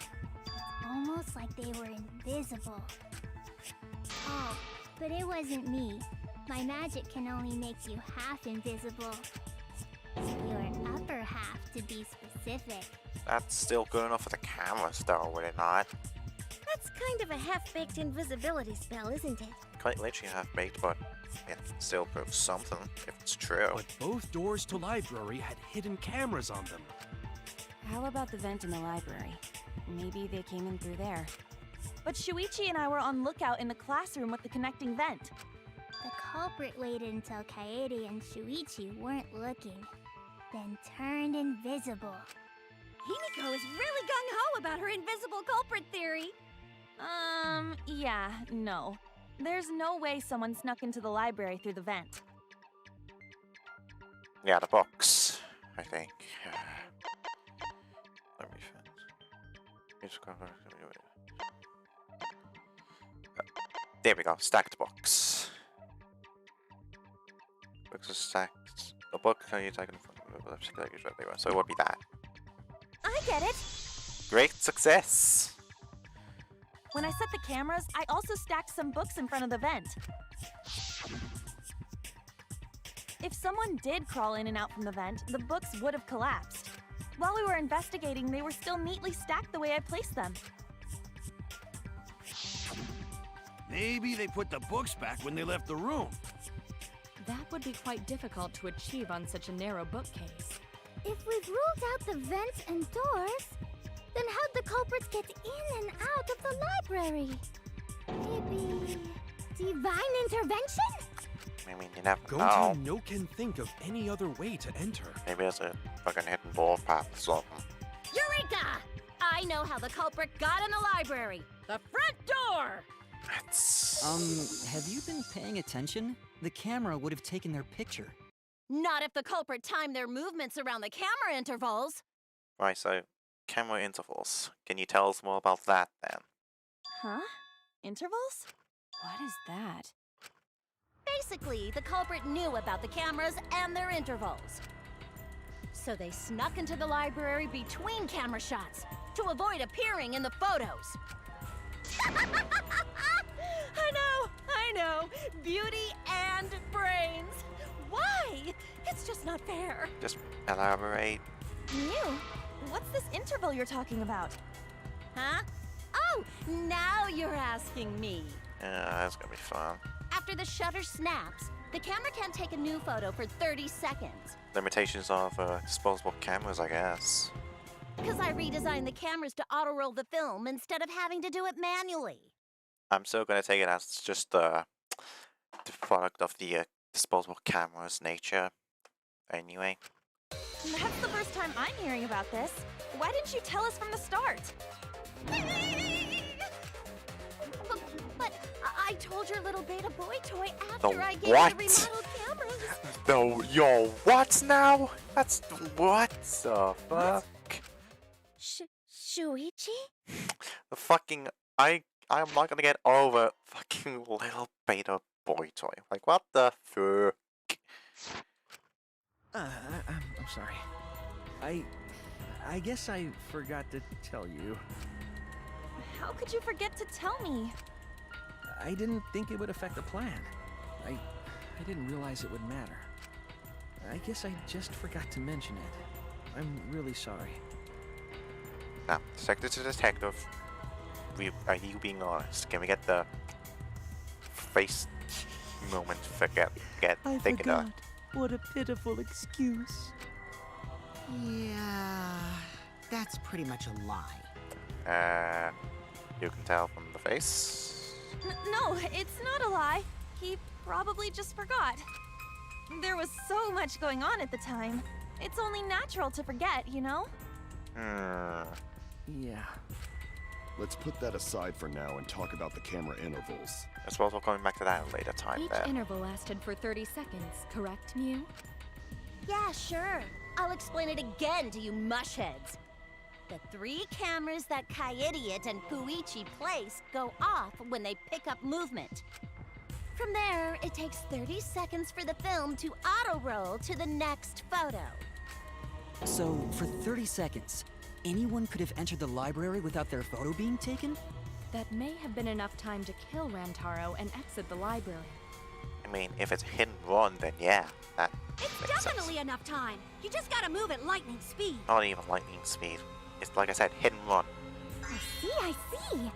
Speaker 8: Almost like they were invisible. Oh, but it wasn't me. My magic can only make you half invisible. Your upper half, to be specific.
Speaker 1: That's still good enough for the cameras, though, would it not?
Speaker 17: That's kind of a half-baked invisibility spell, isn't it?
Speaker 1: Quite literally half-baked, but it still proves something, if it's true.
Speaker 6: But both doors to library had hidden cameras on them.
Speaker 13: How about the vent in the library? Maybe they came in through there. But Shuichi and I were on lookout in the classroom with the connecting vent.
Speaker 8: The culprit waited until Kaede and Shuichi weren't looking, then turned invisible.
Speaker 17: Himiko is really gung-ho about her invisible culprit theory.
Speaker 13: Yeah, no. There's no way someone snuck into the library through the vent.
Speaker 1: Yeah, the books, I think. Let me there we go, stacked books. Books are stacked. A book can you take in front of the left, so it would be that.
Speaker 13: I get it!
Speaker 1: Great success!
Speaker 13: When I set the cameras, I also stacked some books in front of the vent. If someone did crawl in and out from the vent, the books would have collapsed. While we were investigating, they were still neatly stacked the way I placed them.
Speaker 5: Maybe they put the books back when they left the room.
Speaker 3: That would be quite difficult to achieve on such a narrow bookcase.
Speaker 8: If we've ruled out the vents and doors, then how'd the culprits get in and out of the library? Maybe divine intervention?
Speaker 1: I mean, you never know.
Speaker 6: Gonta no can think of any other way to enter.
Speaker 1: Maybe there's a fucking hidden door path or something.
Speaker 15: Eureka! I know how the culprit got in the library. The front door!
Speaker 12: Have you been paying attention? The camera would have taken their picture.
Speaker 15: Not if the culprit timed their movements around the camera intervals.
Speaker 1: Right, so camera intervals. Can you tell us more about that then?
Speaker 13: Huh? Intervals? What is that?
Speaker 15: Basically, the culprit knew about the cameras and their intervals. So they snuck into the library between camera shots to avoid appearing in the photos. I know. Beauty and brains. Why? It's just not fair.
Speaker 1: Just elaborate.
Speaker 13: Mew, what's this interval you're talking about?
Speaker 15: Huh? Oh, now you're asking me.
Speaker 1: Yeah, that's gonna be fun.
Speaker 15: After the shutter snaps, the camera can't take a new photo for 30 seconds.
Speaker 1: Limitations of disposable cameras, I guess.
Speaker 15: Because I redesigned the cameras to auto-roll the film instead of having to do it manually.
Speaker 1: I'm still gonna take it as just the product of the disposable camera's nature. Anyway.
Speaker 13: That's the first time I'm hearing about this. Why didn't you tell us from the start?
Speaker 15: But I told your little beta boy toy after
Speaker 1: The
Speaker 15: I gave
Speaker 1: what?
Speaker 15: you the remodeled cameras.
Speaker 1: No, yo, what now? That's what the fuck?
Speaker 17: Shuichi?
Speaker 1: The fucking I'm not gonna get over fucking little beta boy toy. Like what the fuck?
Speaker 11: I'm sorry. I guess I forgot to tell you.
Speaker 13: How could you forget to tell me?
Speaker 11: I didn't think it would affect the plan. I didn't realize it would matter. I guess I just forgot to mention it. I'm really sorry.
Speaker 1: Now, Detective to Detective. Are you being honest? Can we get the face moment?
Speaker 12: I forgot. What a pitiful excuse.
Speaker 4: Yeah, that's pretty much a lie.
Speaker 1: You can tell from the face.
Speaker 13: No, it's not a lie. He probably just forgot. There was so much going on at the time. It's only natural to forget, you know?
Speaker 11: Yeah.
Speaker 9: Let's put that aside for now and talk about the camera intervals.
Speaker 1: I suppose we're coming back to that at a later time
Speaker 3: Each
Speaker 1: there.
Speaker 3: interval lasted for 30 seconds, correct, Mew?
Speaker 15: Yeah, sure. I'll explain it again to you mushheads. The 3 cameras that Kaiidiot and Puichi place go off when they pick up movement. From there, it takes 30 seconds for the film to auto-roll to the next photo.
Speaker 12: So, for 30 seconds, anyone could have entered the library without their photo being taken?
Speaker 3: That may have been enough time to kill Rantaro and exit the library.
Speaker 1: I mean, if it's hit and run, then yeah, that
Speaker 17: It's
Speaker 1: makes
Speaker 17: definitely
Speaker 1: sense.
Speaker 17: enough time. You just gotta move at lightning speed.
Speaker 1: Not even lightning speed. It's like I said, hit and run.
Speaker 8: I see.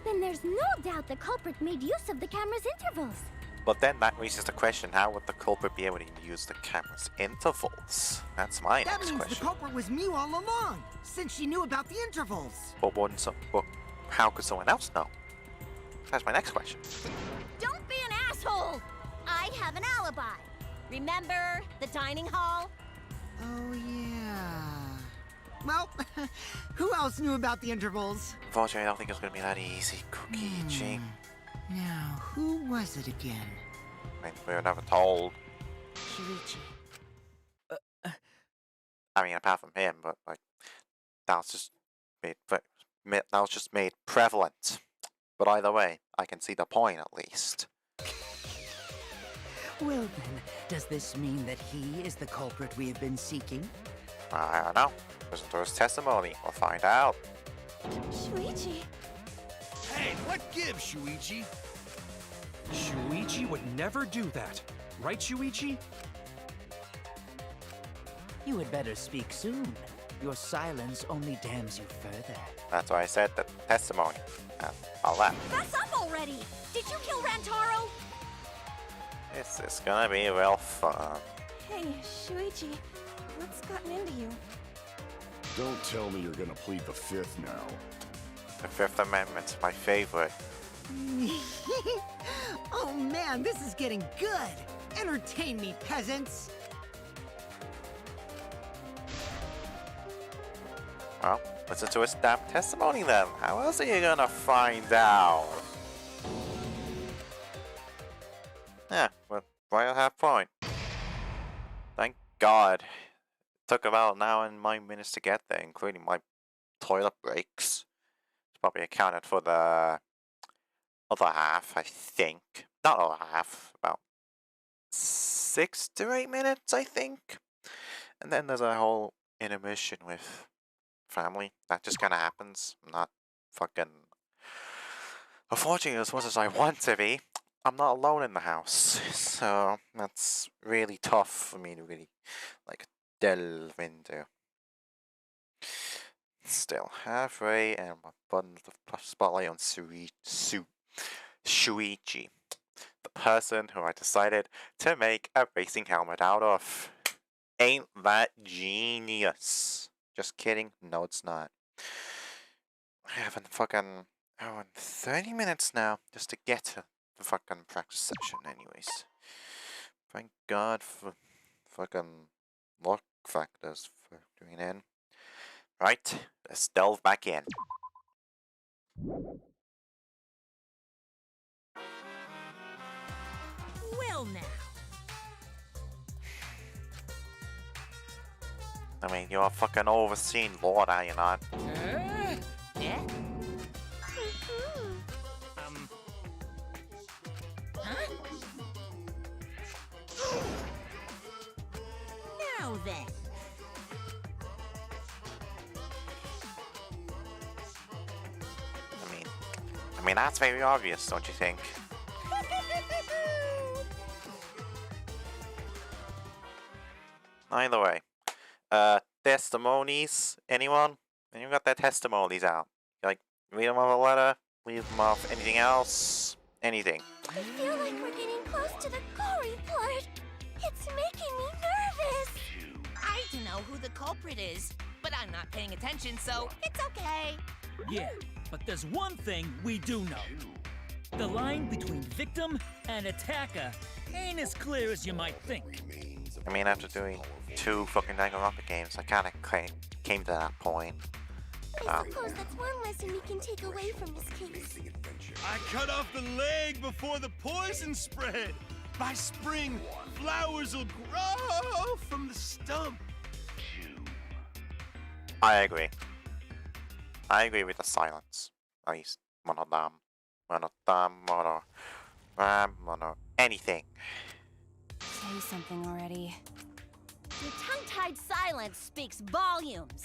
Speaker 8: Then there's no doubt the culprit made use of the camera's intervals.
Speaker 1: But then that raises the question, how would the culprit be able to use the camera's intervals? That's my
Speaker 4: That
Speaker 1: next
Speaker 4: means
Speaker 1: question.
Speaker 4: the culprit was Mew all along, since she knew about the intervals.
Speaker 1: But how could someone else know? That's my next question.
Speaker 15: Don't be an asshole! I have an alibi. Remember the dining hall?
Speaker 4: Oh, yeah. Well, who else knew about the intervals?
Speaker 1: Unfortunately, I don't think it's going to be that easy, Kokichi.
Speaker 4: Now, who was it again?
Speaker 1: I mean, we were never told.
Speaker 12: Shuichi.
Speaker 1: I mean, apart from him, but like, that was just made prevalent. But either way, I can see the point at least.
Speaker 7: Well then, does this mean that he is the culprit we have been seeking?
Speaker 1: I don't know. Listen to his testimony. We'll find out.
Speaker 17: Shuichi.
Speaker 5: Hey, what gives, Shuichi?
Speaker 6: Shuichi would never do that. Right, Shuichi?
Speaker 7: You had better speak soon. Your silence only damns you further.
Speaker 1: That's why I said the testimony. All that.
Speaker 17: Fess up already! Did you kill Rantaro?
Speaker 1: This is gonna be real fun.
Speaker 13: Hey, Shuichi, what's gotten into you?
Speaker 9: Don't tell me you're gonna plead the Fifth now.
Speaker 1: The Fifth Amendment's my favorite.
Speaker 4: Oh man, this is getting good! Entertain me, peasants!
Speaker 1: Well, listen to his damn testimony then. How else are you gonna find out? Yeah, well, right at half point. Thank God. It took about an hour and 9 minutes to get there, including my toilet breaks. It's probably accounted for the other half, I think. Not other half, about 6 to 8 minutes, I think. And then there's a whole intermission with family. That just kind of happens. I'm not fucking... Unfortunately, as much as I want to be, I'm not alone in the house. So, that's really tough for me to really, like, delve into. Still, halfway, and my button the spotlight on Shuichi, the person who I decided to make a racing helmet out of. Ain't that genius? Just kidding. No, it's not. I haven't fucking 30 minutes now just to get to the fucking practice session anyways. Thank God for fucking luck factors for doing it in. Right, let's delve back in.
Speaker 2: Well now.
Speaker 1: I mean, you're a fucking overseen lord, are you not?
Speaker 10: Yeah?
Speaker 2: Huh? Now then.
Speaker 1: I mean that's very obvious, don't you think? Either way, testimonies. Anyone? Anyone got their testimonies out? Like, read them off a letter, leave them off anything else, anything.
Speaker 8: I feel like we're getting close to the gory part. It's making me nervous.
Speaker 10: I don't know who the culprit is, but I'm not paying attention, so it's okay.
Speaker 16: Yeah, but there's one thing we do know. The line between victim and attacker ain't as clear as you might think.
Speaker 1: I mean, after doing 2 fucking Danganronpa games, I kinda came to that point.
Speaker 8: I suppose that's one lesson we can take away from this case.
Speaker 5: I cut off the leg before the poison spread. By spring, flowers will grow from the stump.
Speaker 1: I agree. I agree with the silence. At least one of them. Anything.
Speaker 13: Say something already.
Speaker 15: Your tongue-tied silence speaks volumes.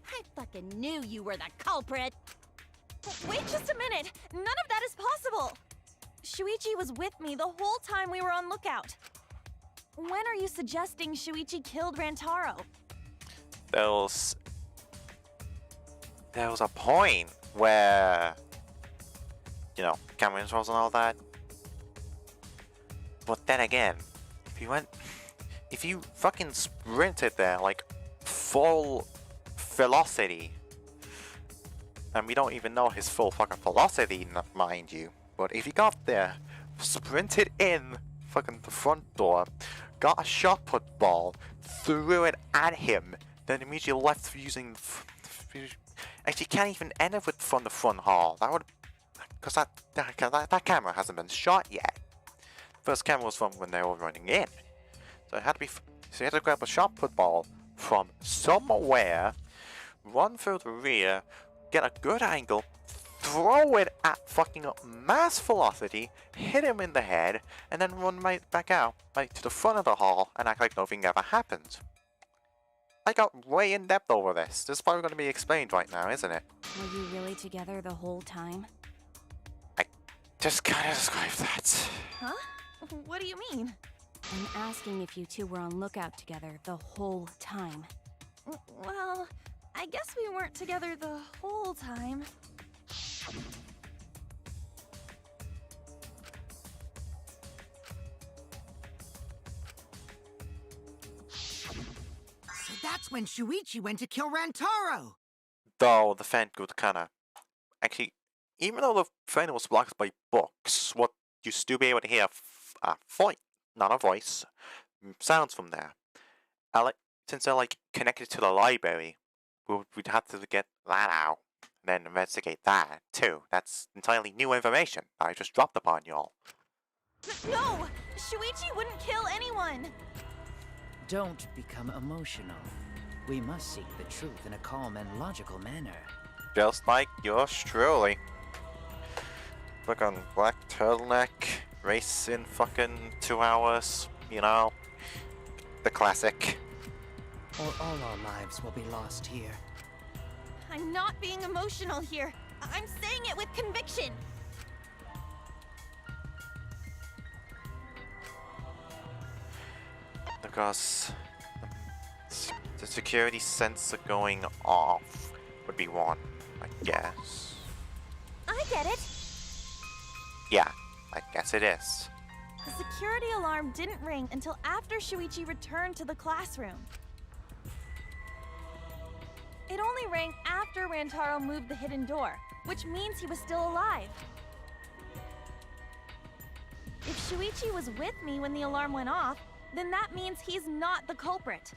Speaker 15: I fucking knew you were the culprit.
Speaker 13: Wait just a minute! None of that is possible! Shuichi was with me the whole time we were on lookout. When are you suggesting Shuichi killed Rantaro?
Speaker 1: There was a point where, you know, cameras and all that. But then again, if you fucking sprinted there like full velocity, and we don't even know his full fucking velocity, mind you, but if you got there, sprinted in fucking the front door, got a shot put ball, threw it at him, then immediately left using. Actually, you can't even end it with from the front hall. That would, because that camera hasn't been shot yet. First camera was from when they were running in, so it had to be. So you had to grab a shot put ball from somewhere, run through the rear, get a good angle, throw it at fucking mass velocity, hit him in the head, and then run right back out, right to the front of the hall, and act like nothing ever happened. I got way in depth over this. This is probably going to be explained right now, isn't it?
Speaker 13: Were you really together the whole time?
Speaker 1: I just kind of described that.
Speaker 13: Huh? What do you mean? I'm asking if you two were on lookout together the whole time. Well, I guess we weren't together the whole time.
Speaker 4: So that's when Shuichi went to kill Rantaro!
Speaker 1: Though the fan could kinda... Actually, even though the fan was blocked by books, what you still be able to hear a voice, not a voice, sounds from there. Since they're like connected to the library, we'd have to get that out, and then investigate that too. That's entirely new information I just dropped upon y'all.
Speaker 13: No! Shuichi wouldn't kill anyone!
Speaker 7: Don't become emotional. We must seek the truth in a calm and logical manner.
Speaker 1: Just like yours truly. Fucking black turtleneck, race in fucking 2 hours, you know? The classic.
Speaker 7: Or all our lives will be lost here.
Speaker 13: I'm not being emotional here. I'm saying it with conviction.
Speaker 1: Because the security sensor going off would be one, I guess.
Speaker 13: I get it.
Speaker 1: Yeah, I guess it is.
Speaker 13: The security alarm didn't ring until after Shuichi returned to the classroom. It only rang after Rantaro moved the hidden door, which means he was still alive. If Shuichi was with me when the alarm went off, then that means he's not the culprit.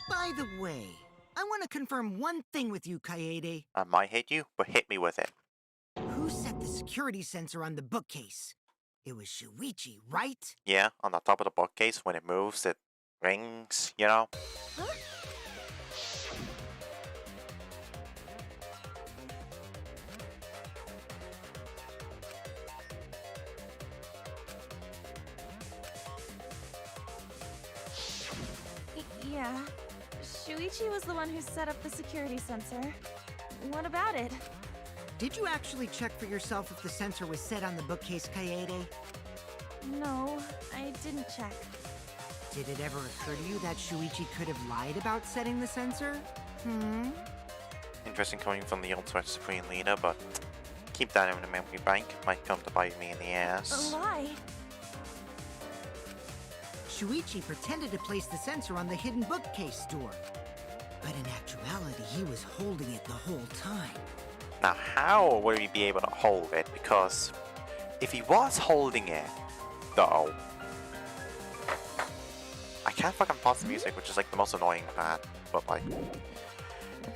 Speaker 4: By the way, I want to confirm one thing with you, Kaede.
Speaker 1: I might hit you, but hit me with it.
Speaker 4: Who set the security sensor on the bookcase? It was Shuichi, right?
Speaker 1: Yeah, on the top of the bookcase, when it moves, it rings, you know?
Speaker 13: Huh? Yeah. Shuichi was the one who set up the security sensor. What about it?
Speaker 4: Did you actually check for yourself if the sensor was set on the bookcase, Kaede?
Speaker 13: No, I didn't check.
Speaker 4: Did it ever occur to you that Shuichi could have lied about setting the sensor?
Speaker 1: Interesting coming from the Ultimate Supreme Leader, but keep that in the memory bank. Might come to bite me in the ass.
Speaker 13: A lie?
Speaker 4: Shuichi pretended to place the sensor on the hidden bookcase door. But in actuality, he was holding it the whole time.
Speaker 1: Now, how would he be able to hold it? Because if he was holding it, though, I can't fucking pause the music, which is like the most annoying part. But like,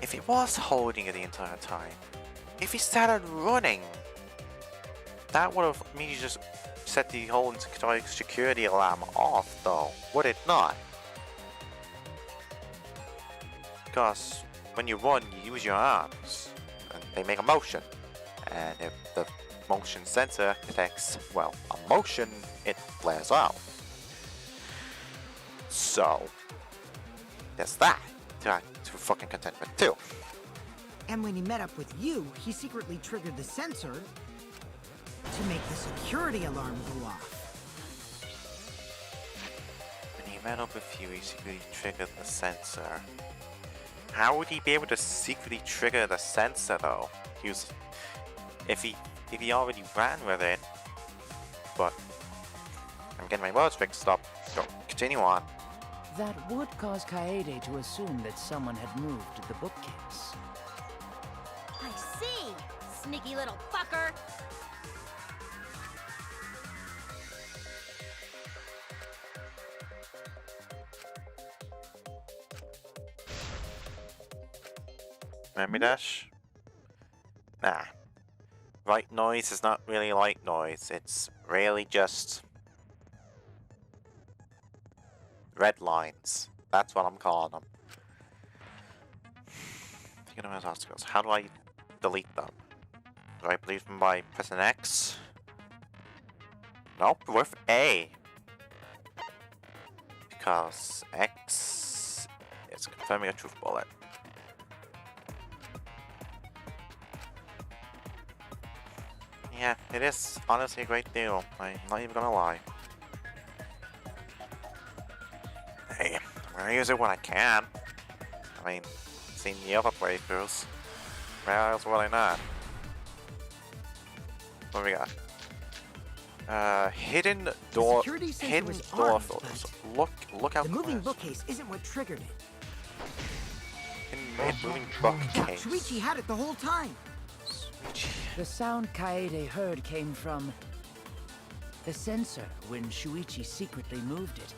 Speaker 1: if he was holding it the entire time, if he started running, that would have immediately just set the whole entire security alarm off, though, would it not? Because when you run, you use your arms, and they make a motion. And if the motion sensor detects, well, a motion, it flares out. So, there's that to fucking contend with too.
Speaker 4: And when he met up with you, he secretly triggered the sensor to make the security alarm go off.
Speaker 1: When he met up with you, he secretly triggered the sensor. How would he be able to secretly trigger the sensor though? If he already ran with it. But I'm getting my words mixed up. So continue on.
Speaker 7: That would cause Kaede to assume that someone had moved the bookcase.
Speaker 15: I see! Sneaky little fucker!
Speaker 1: Memory dash? Nah. White noise is not really white noise. It's really just red lines. That's what I'm calling them. Thinking of my obstacles. How do I delete them? Do I delete them by pressing X? Nope, with A. Because X is confirming a truth bullet. Yeah, it is honestly a great deal. I'm not even gonna lie. Hey, I'm gonna use it when I can. I mean, seen the other playthroughs. Where else would I not? What do we got? Hidden door photos. Look how
Speaker 4: the moving bookcase isn't what triggered it.
Speaker 1: Moving bookcase.
Speaker 4: Shuichi had it the whole time.
Speaker 7: The sound Kaede heard came from the sensor when Shuichi secretly moved it.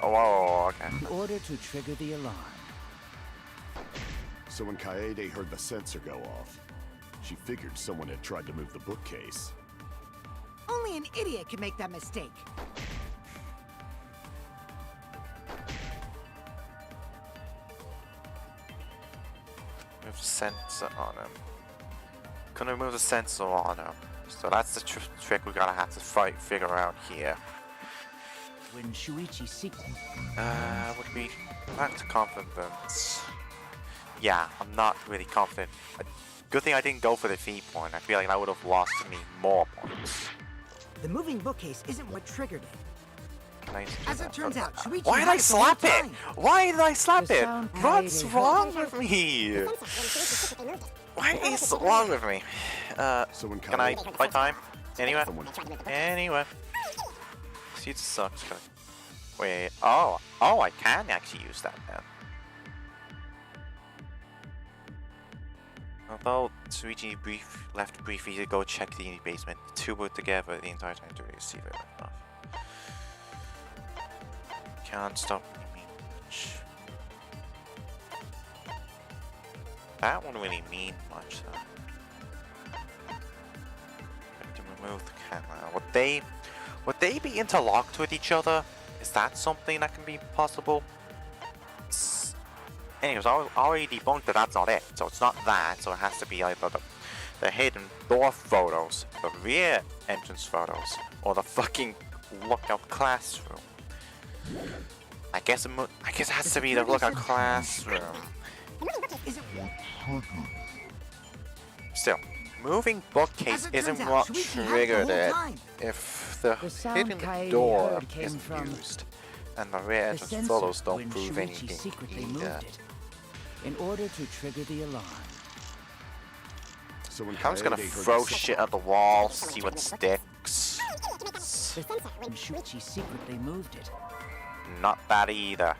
Speaker 1: Oh, okay.
Speaker 7: In order to trigger the alarm.
Speaker 9: So when Kaede heard the sensor go off, she figured someone had tried to move the bookcase.
Speaker 4: Only an idiot can make that mistake.
Speaker 1: Move the sensor on him. Couldn't move the sensor on him. So that's the trick we gotta have to figure out here.
Speaker 7: When Shuichi secretly...
Speaker 1: would be back to confidence. Yeah, I'm not really confident. Good thing I didn't go for the V point. I feel like I would have lost me more points.
Speaker 4: The moving bookcase isn't what triggered it. As it turns out, Shuichi
Speaker 1: Why did I slap it? Why did I slap it? What's wrong with me? What is wrong with me? Can I buy time? Anyway? Anyway. See, it sucks. Wait, oh, I can actually use that then. Although Shuichi left briefly to go check the basement, the two were together the entire time to receive it. Can't stop me much. That won't really mean much though. Have to remove the camera. Would they be interlocked with each other? Is that something that can be possible? Anyways, I already debunked that that's not it. So it's not that. So it has to be either the hidden door photos, the rear entrance photos, or the fucking lookout classroom. I guess it has to be the lookout classroom. Still, moving bookcase isn't what triggered it. If the hidden door isn't used, and the rear entrance photos don't prove anything either.
Speaker 7: In order to trigger the alarm.
Speaker 9: So when
Speaker 1: I'm just gonna throw shit at the wall, see what sticks.
Speaker 7: When Shuichi secretly moved it.
Speaker 1: Not bad either.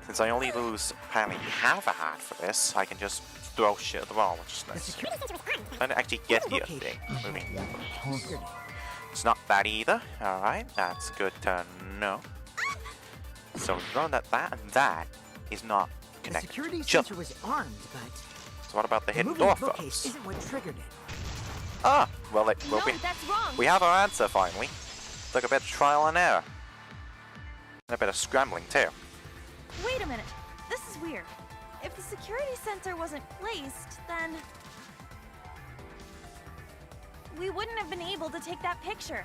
Speaker 1: Since I only lose apparently half a heart for this, I can just throw shit at the wall, which is nice. I don't actually get the thing moving. It's not bad either. Alright, that's good to know. So we've known that and that is not
Speaker 4: The
Speaker 1: connected
Speaker 4: security
Speaker 1: to each other.
Speaker 4: sensor was armed, but
Speaker 1: So what about the hidden
Speaker 4: removing
Speaker 1: door
Speaker 4: the bookcase
Speaker 1: phones?
Speaker 4: isn't what triggered it.
Speaker 1: Ah, well,
Speaker 13: No, that's wrong.
Speaker 1: we have our answer finally. Took a bit of trial and error. And a bit of scrambling too.
Speaker 13: Wait a minute. This is weird. If the security sensor wasn't placed, then we wouldn't have been able to take that picture.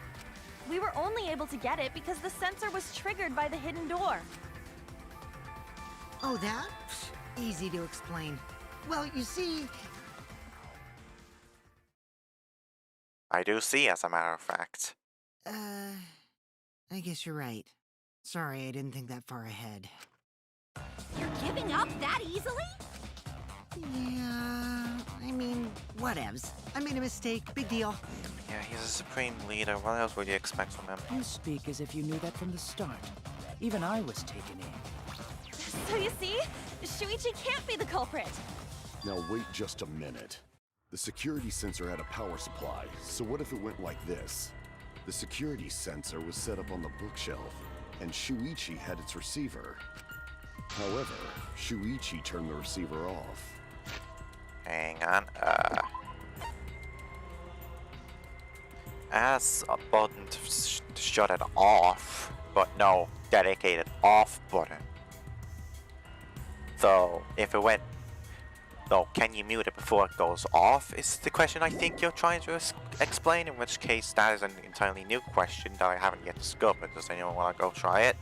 Speaker 13: We were only able to get it because the sensor was triggered by the hidden door.
Speaker 4: Oh, that? Easy to explain. Well, you see...
Speaker 1: I do see, as a matter of fact.
Speaker 4: I guess you're right. Sorry, I didn't think that far ahead.
Speaker 17: You're giving up that easily?
Speaker 4: Yeah, I mean, whatevs. I made a mistake, big deal.
Speaker 1: Yeah, he's a supreme leader. What else would you expect from him?
Speaker 7: You speak as if you knew that from the start. Even I was taken in.
Speaker 13: So you see, Shuichi can't be the culprit.
Speaker 9: Now wait just a minute. The security sensor had a power supply, so what if it went like this? The security sensor was set up on the bookshelf, and Shuichi had its receiver. However, Shuichi turned the receiver off.
Speaker 1: Hang on, as a button to shut it off, but no dedicated off button. So, if it went... Though, can you mute it before it goes off, is the question I think you're trying to explain, in which case that is an entirely new question that I haven't yet discovered. Does anyone want to go try it?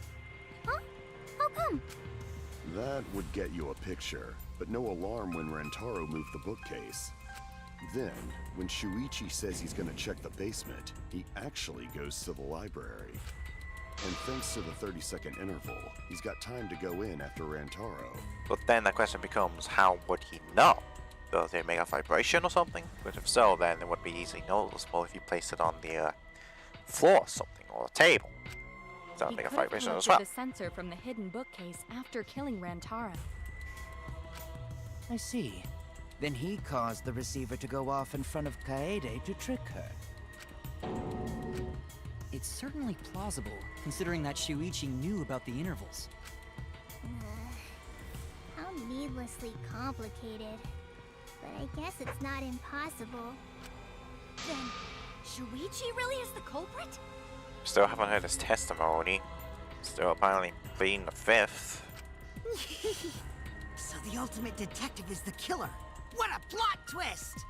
Speaker 8: Huh? How come?
Speaker 9: That would get you a picture, but no alarm when Rantaro moved the bookcase. Then, when Shuichi says he's gonna check the basement, he actually goes to the library. And thanks to the 30-second interval, he's got time to go in after Rantaro.
Speaker 1: But then the question becomes, how would he know? Does it make a vibration or something? But if so, then it would be easily noticeable if you placed it on the floor or something, or a table. That would make a vibration as well.
Speaker 3: The sensor from the hidden bookcase after killing Rantaro.
Speaker 7: I see. Then he caused the receiver to go off in front of Kaede to trick her.
Speaker 12: It's certainly plausible, considering that Shuichi knew about the intervals.
Speaker 8: How needlessly complicated. But I guess it's not impossible.
Speaker 17: Then, Shuichi really is the culprit?
Speaker 1: Still haven't heard his testimony. Still apparently pleading the fifth.
Speaker 4: So the ultimate detective is the killer. What a plot twist!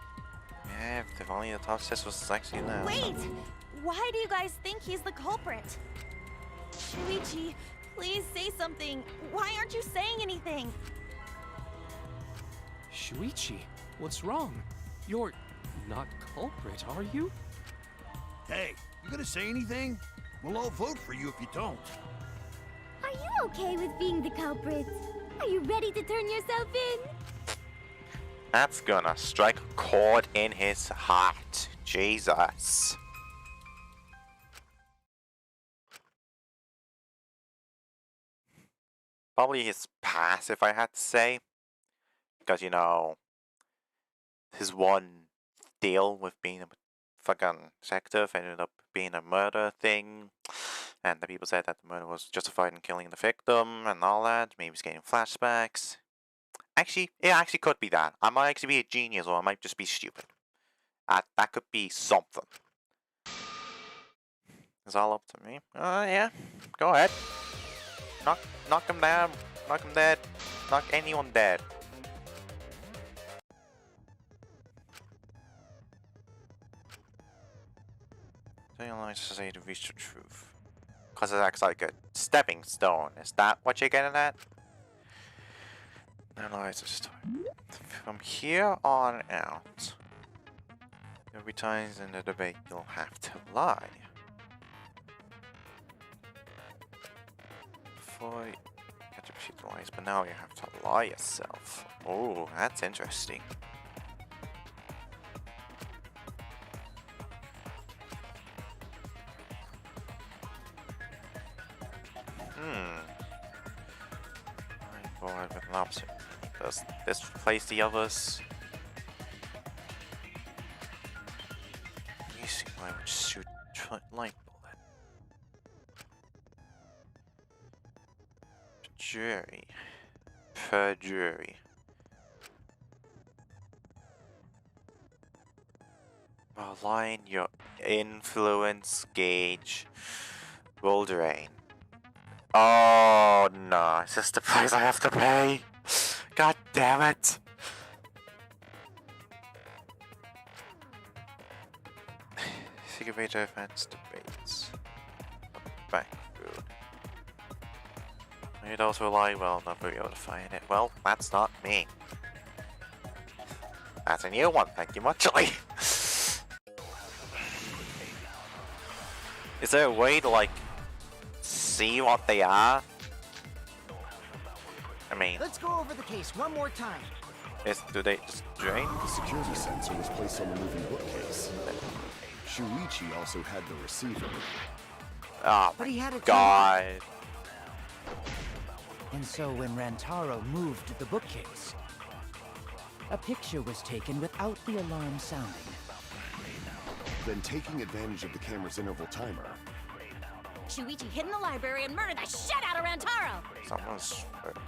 Speaker 1: Yeah, if only the top test was actually there.
Speaker 13: Wait! Why do you guys think he's the culprit? Shuichi, please say something. Why aren't you saying anything?
Speaker 6: Shuichi, what's wrong? You're not culprit, are you?
Speaker 5: Hey, you gonna say anything? We'll all vote for you if you don't.
Speaker 8: Are you okay with being the culprit? Are you ready to turn yourself in?
Speaker 1: That's gonna strike a chord in his heart. Jesus. Probably his past, if I had to say. Because, you know, his one deal with being a fucking detective ended up being a murder thing. And the people said that the murder was justified in killing the victim and all that. Maybe he's getting flashbacks. Actually, it actually could be that. I might actually be a genius, or I might just be stupid. That could be something. It's all up to me. Yeah. Go ahead. Knock him down. Knock him dead. Knock anyone dead. Realize to say to reach the truth. Cause it acts like a stepping stone. Is that what you're getting at? Analyze the story. From here on out, there'll be times in the debate you'll have to lie. Before you get to repeat the lies, but now you have to lie yourself. Oh, that's interesting. Board with an opposite. Does this replace the others? Using my would shoot light bullet. Jury. Perjury. Align your influence gauge. Boulderane. Oh no, is this the price I have to pay? God damn it. Secret major events debates. Back food. You'd also rely well enough to be able to find it. Well, that's not me. That's a new one, thank you muchly. Is there a way to like see what they are? I mean,
Speaker 4: Let's go over the case one more time.
Speaker 1: do they just drain?
Speaker 9: The security sensor was placed on the moving bookcase. Shuichi also had the receiver.
Speaker 1: Oh
Speaker 4: But he had
Speaker 1: my
Speaker 4: it
Speaker 1: god.
Speaker 7: And so when Rantaro moved the bookcase, a picture was taken without the alarm sounding.
Speaker 9: Then, taking advantage of the camera's interval timer,
Speaker 15: Shuichi hid in the library and murdered the shit out of Rantaro!
Speaker 1: Someone's.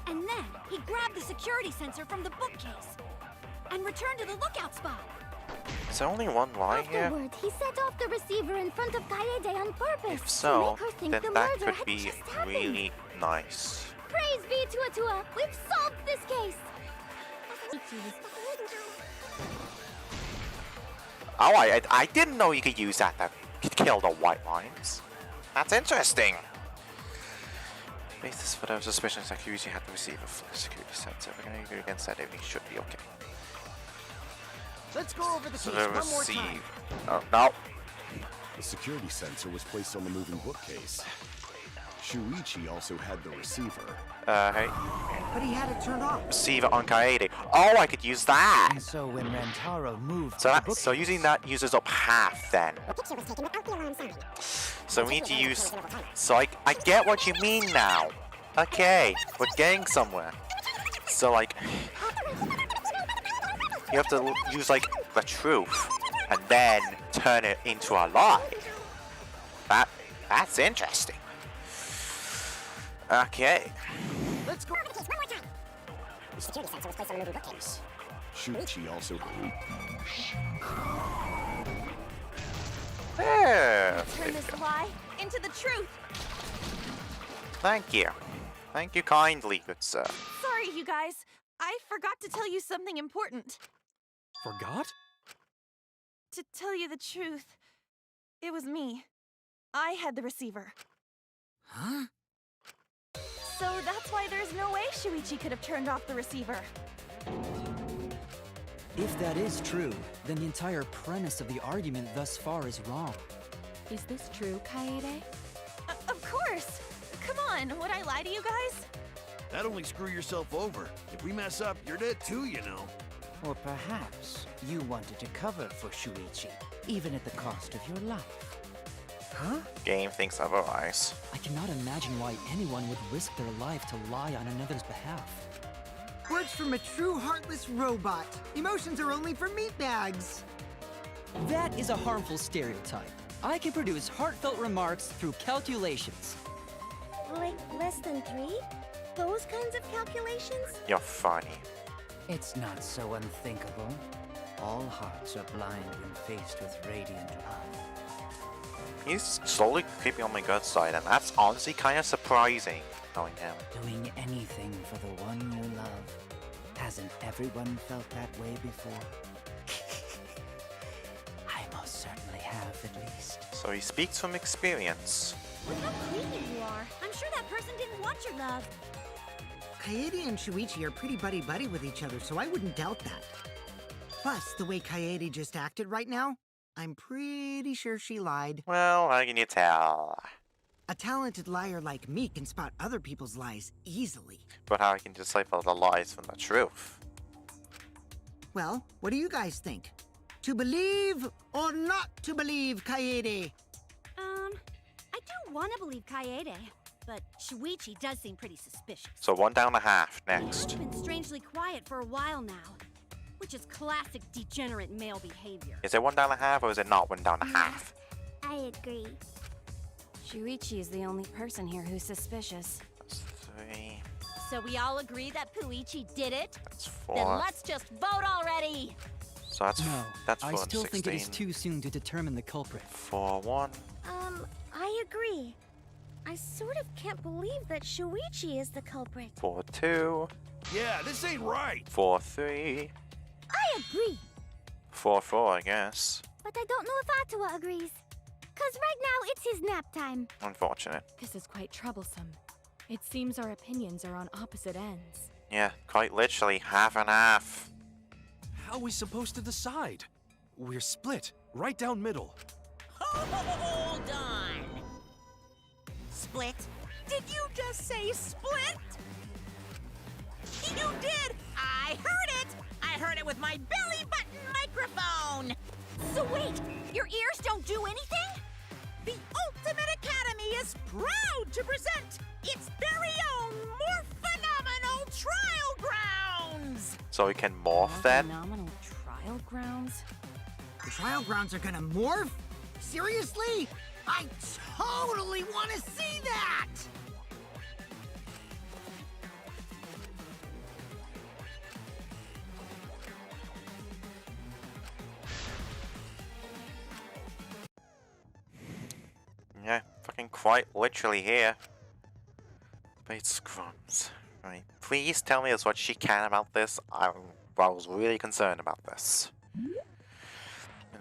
Speaker 17: And then he grabbed the security sensor from the bookcase and returned to the lookout spot.
Speaker 1: Is there only one lie here?
Speaker 8: Afterward, he set off the receiver in front of Kaede on purpose
Speaker 1: If so,
Speaker 8: to make her think
Speaker 1: then
Speaker 8: the
Speaker 1: that
Speaker 8: murder
Speaker 1: could
Speaker 8: had
Speaker 1: be
Speaker 8: just happened.
Speaker 1: really nice.
Speaker 8: Praise be Tua! We've solved this case!
Speaker 1: Oh, I didn't know you could use that to kill the white lines. That's interesting. Basis for those suspicions that Kyuji had the receiver from the security sensor. We're gonna go against that, everything should be okay.
Speaker 4: Let's go over the
Speaker 1: So
Speaker 4: case
Speaker 1: the
Speaker 4: one more time.
Speaker 1: receive. Oh, no.
Speaker 9: the security sensor was placed on the moving bookcase. Shuichi also had the receiver.
Speaker 1: Hey.
Speaker 4: But he had it turned off.
Speaker 1: Receiver on Kaede. Oh, I could use that.
Speaker 7: And so when Rantaro moved
Speaker 1: So
Speaker 7: the
Speaker 1: that,
Speaker 7: bookcase,
Speaker 1: so using that uses up half then.
Speaker 8: The picture was taken without the alarm sounding.
Speaker 1: So we need to use. So I get what you mean now. Okay, we're getting somewhere. So like, you have to use like the truth and then turn it into a lie. That's interesting. Okay.
Speaker 4: Let's go.
Speaker 8: Over the case one more time. The security sensor was placed on the moving bookcase.
Speaker 9: Shuichi also
Speaker 1: Yeah.
Speaker 13: Turn this lie into the truth.
Speaker 1: Thank you. Thank you kindly, good sir.
Speaker 13: Sorry, you guys. I forgot to tell you something important.
Speaker 6: Forgot?
Speaker 13: To tell you the truth, it was me. I had the receiver.
Speaker 4: Huh?
Speaker 13: So that's why there's no way Shuichi could have turned off the receiver.
Speaker 12: If that is true, then the entire premise of the argument thus far is wrong.
Speaker 3: Is this true, Kaede?
Speaker 13: Of course! Come on, would I lie to you guys?
Speaker 5: That'd only screw yourself over. If we mess up, you're dead too, you know.
Speaker 7: or perhaps you wanted to cover for Shuichi, even at the cost of your life.
Speaker 12: Huh?
Speaker 1: Game thinks otherwise.
Speaker 12: I cannot imagine why anyone would risk their life to lie on another's behalf.
Speaker 4: Words from a true heartless robot. Emotions are only for meatbags.
Speaker 12: That is a harmful stereotype. I can produce heartfelt remarks through calculations.
Speaker 8: Like less than 3? Those kinds of calculations?
Speaker 1: You're funny.
Speaker 7: It's not so unthinkable. All hearts are blind when faced with radiant love.
Speaker 1: He's slowly creeping on my good side, and that's honestly kind of surprising, knowing him.
Speaker 7: Doing anything for the one you love. Hasn't everyone felt that way before? I most certainly have, at least.
Speaker 1: So he speaks from experience.
Speaker 17: Look how clingy you are. I'm sure that person didn't want your love.
Speaker 4: Kaede and Shuichi are pretty buddy-buddy with each other, so I wouldn't doubt that. Plus, the way Kaede just acted right now, I'm pretty sure she lied.
Speaker 1: Well, how can you tell?
Speaker 4: A talented liar like me can spot other people's lies easily.
Speaker 1: But how can you decipher the lies from the truth?
Speaker 4: Well, what do you guys think? To believe or not to believe, Kaede?
Speaker 17: I do want to believe Kaede, but Shuichi does seem pretty suspicious.
Speaker 1: So 1.5 next.
Speaker 17: He's been strangely quiet for a while now, which is classic degenerate male behavior.
Speaker 1: Is it 1.5 or is it not 1.5?
Speaker 8: I agree.
Speaker 13: Shuichi is the only person here who's suspicious.
Speaker 1: That's 3.
Speaker 15: So we all agree that Puichi did it?
Speaker 1: That's
Speaker 15: Then
Speaker 1: 4.
Speaker 15: let's just vote already!
Speaker 1: So that's
Speaker 12: No,
Speaker 1: that's
Speaker 12: I
Speaker 1: 4
Speaker 12: still
Speaker 1: and
Speaker 12: think it is
Speaker 1: 16.
Speaker 12: too soon to determine the culprit.
Speaker 1: 4-1.
Speaker 17: I agree. I sort of can't believe that Shuichi is the culprit.
Speaker 1: 4-2.
Speaker 5: Yeah, this ain't right.
Speaker 1: 4-3.
Speaker 8: I agree,
Speaker 1: 4-4, I guess.
Speaker 8: but I don't know if Atua agrees. 'Cause right now it's his nap time.
Speaker 1: Unfortunate.
Speaker 3: This is quite troublesome. It seems our opinions are on opposite ends.
Speaker 1: Yeah, quite literally half and half.
Speaker 6: How are we supposed to decide? We're split, right down middle.
Speaker 2: Hold on. Split? Did you just say split? You did! I heard it! I heard it with my belly button microphone!
Speaker 15: So wait, your ears don't do anything?
Speaker 2: The Ultimate Academy is proud to present its very own more phenomenal trial grounds!
Speaker 1: So we can morph then?
Speaker 13: Phenomenal trial grounds?
Speaker 4: The trial grounds are gonna morph? Seriously? I totally want to see that!
Speaker 1: Yeah, fucking quite literally here. Bait scrums. Right. Please tell me that's what she can about this. I was really concerned about this. In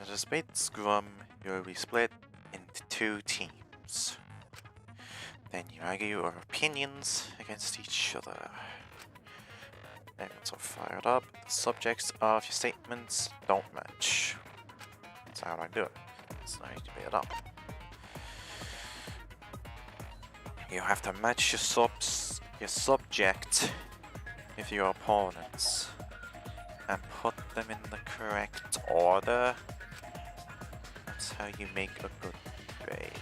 Speaker 1: a debate scrum, you'll be split into 2 teams. Then you argue your opinions against each other. Everyone's all fired up. The subjects of your statements don't match. That's how I do it. That's how you debate it up. You have to match your subject with your opponents and put them in the correct order. That's how you make a good debate.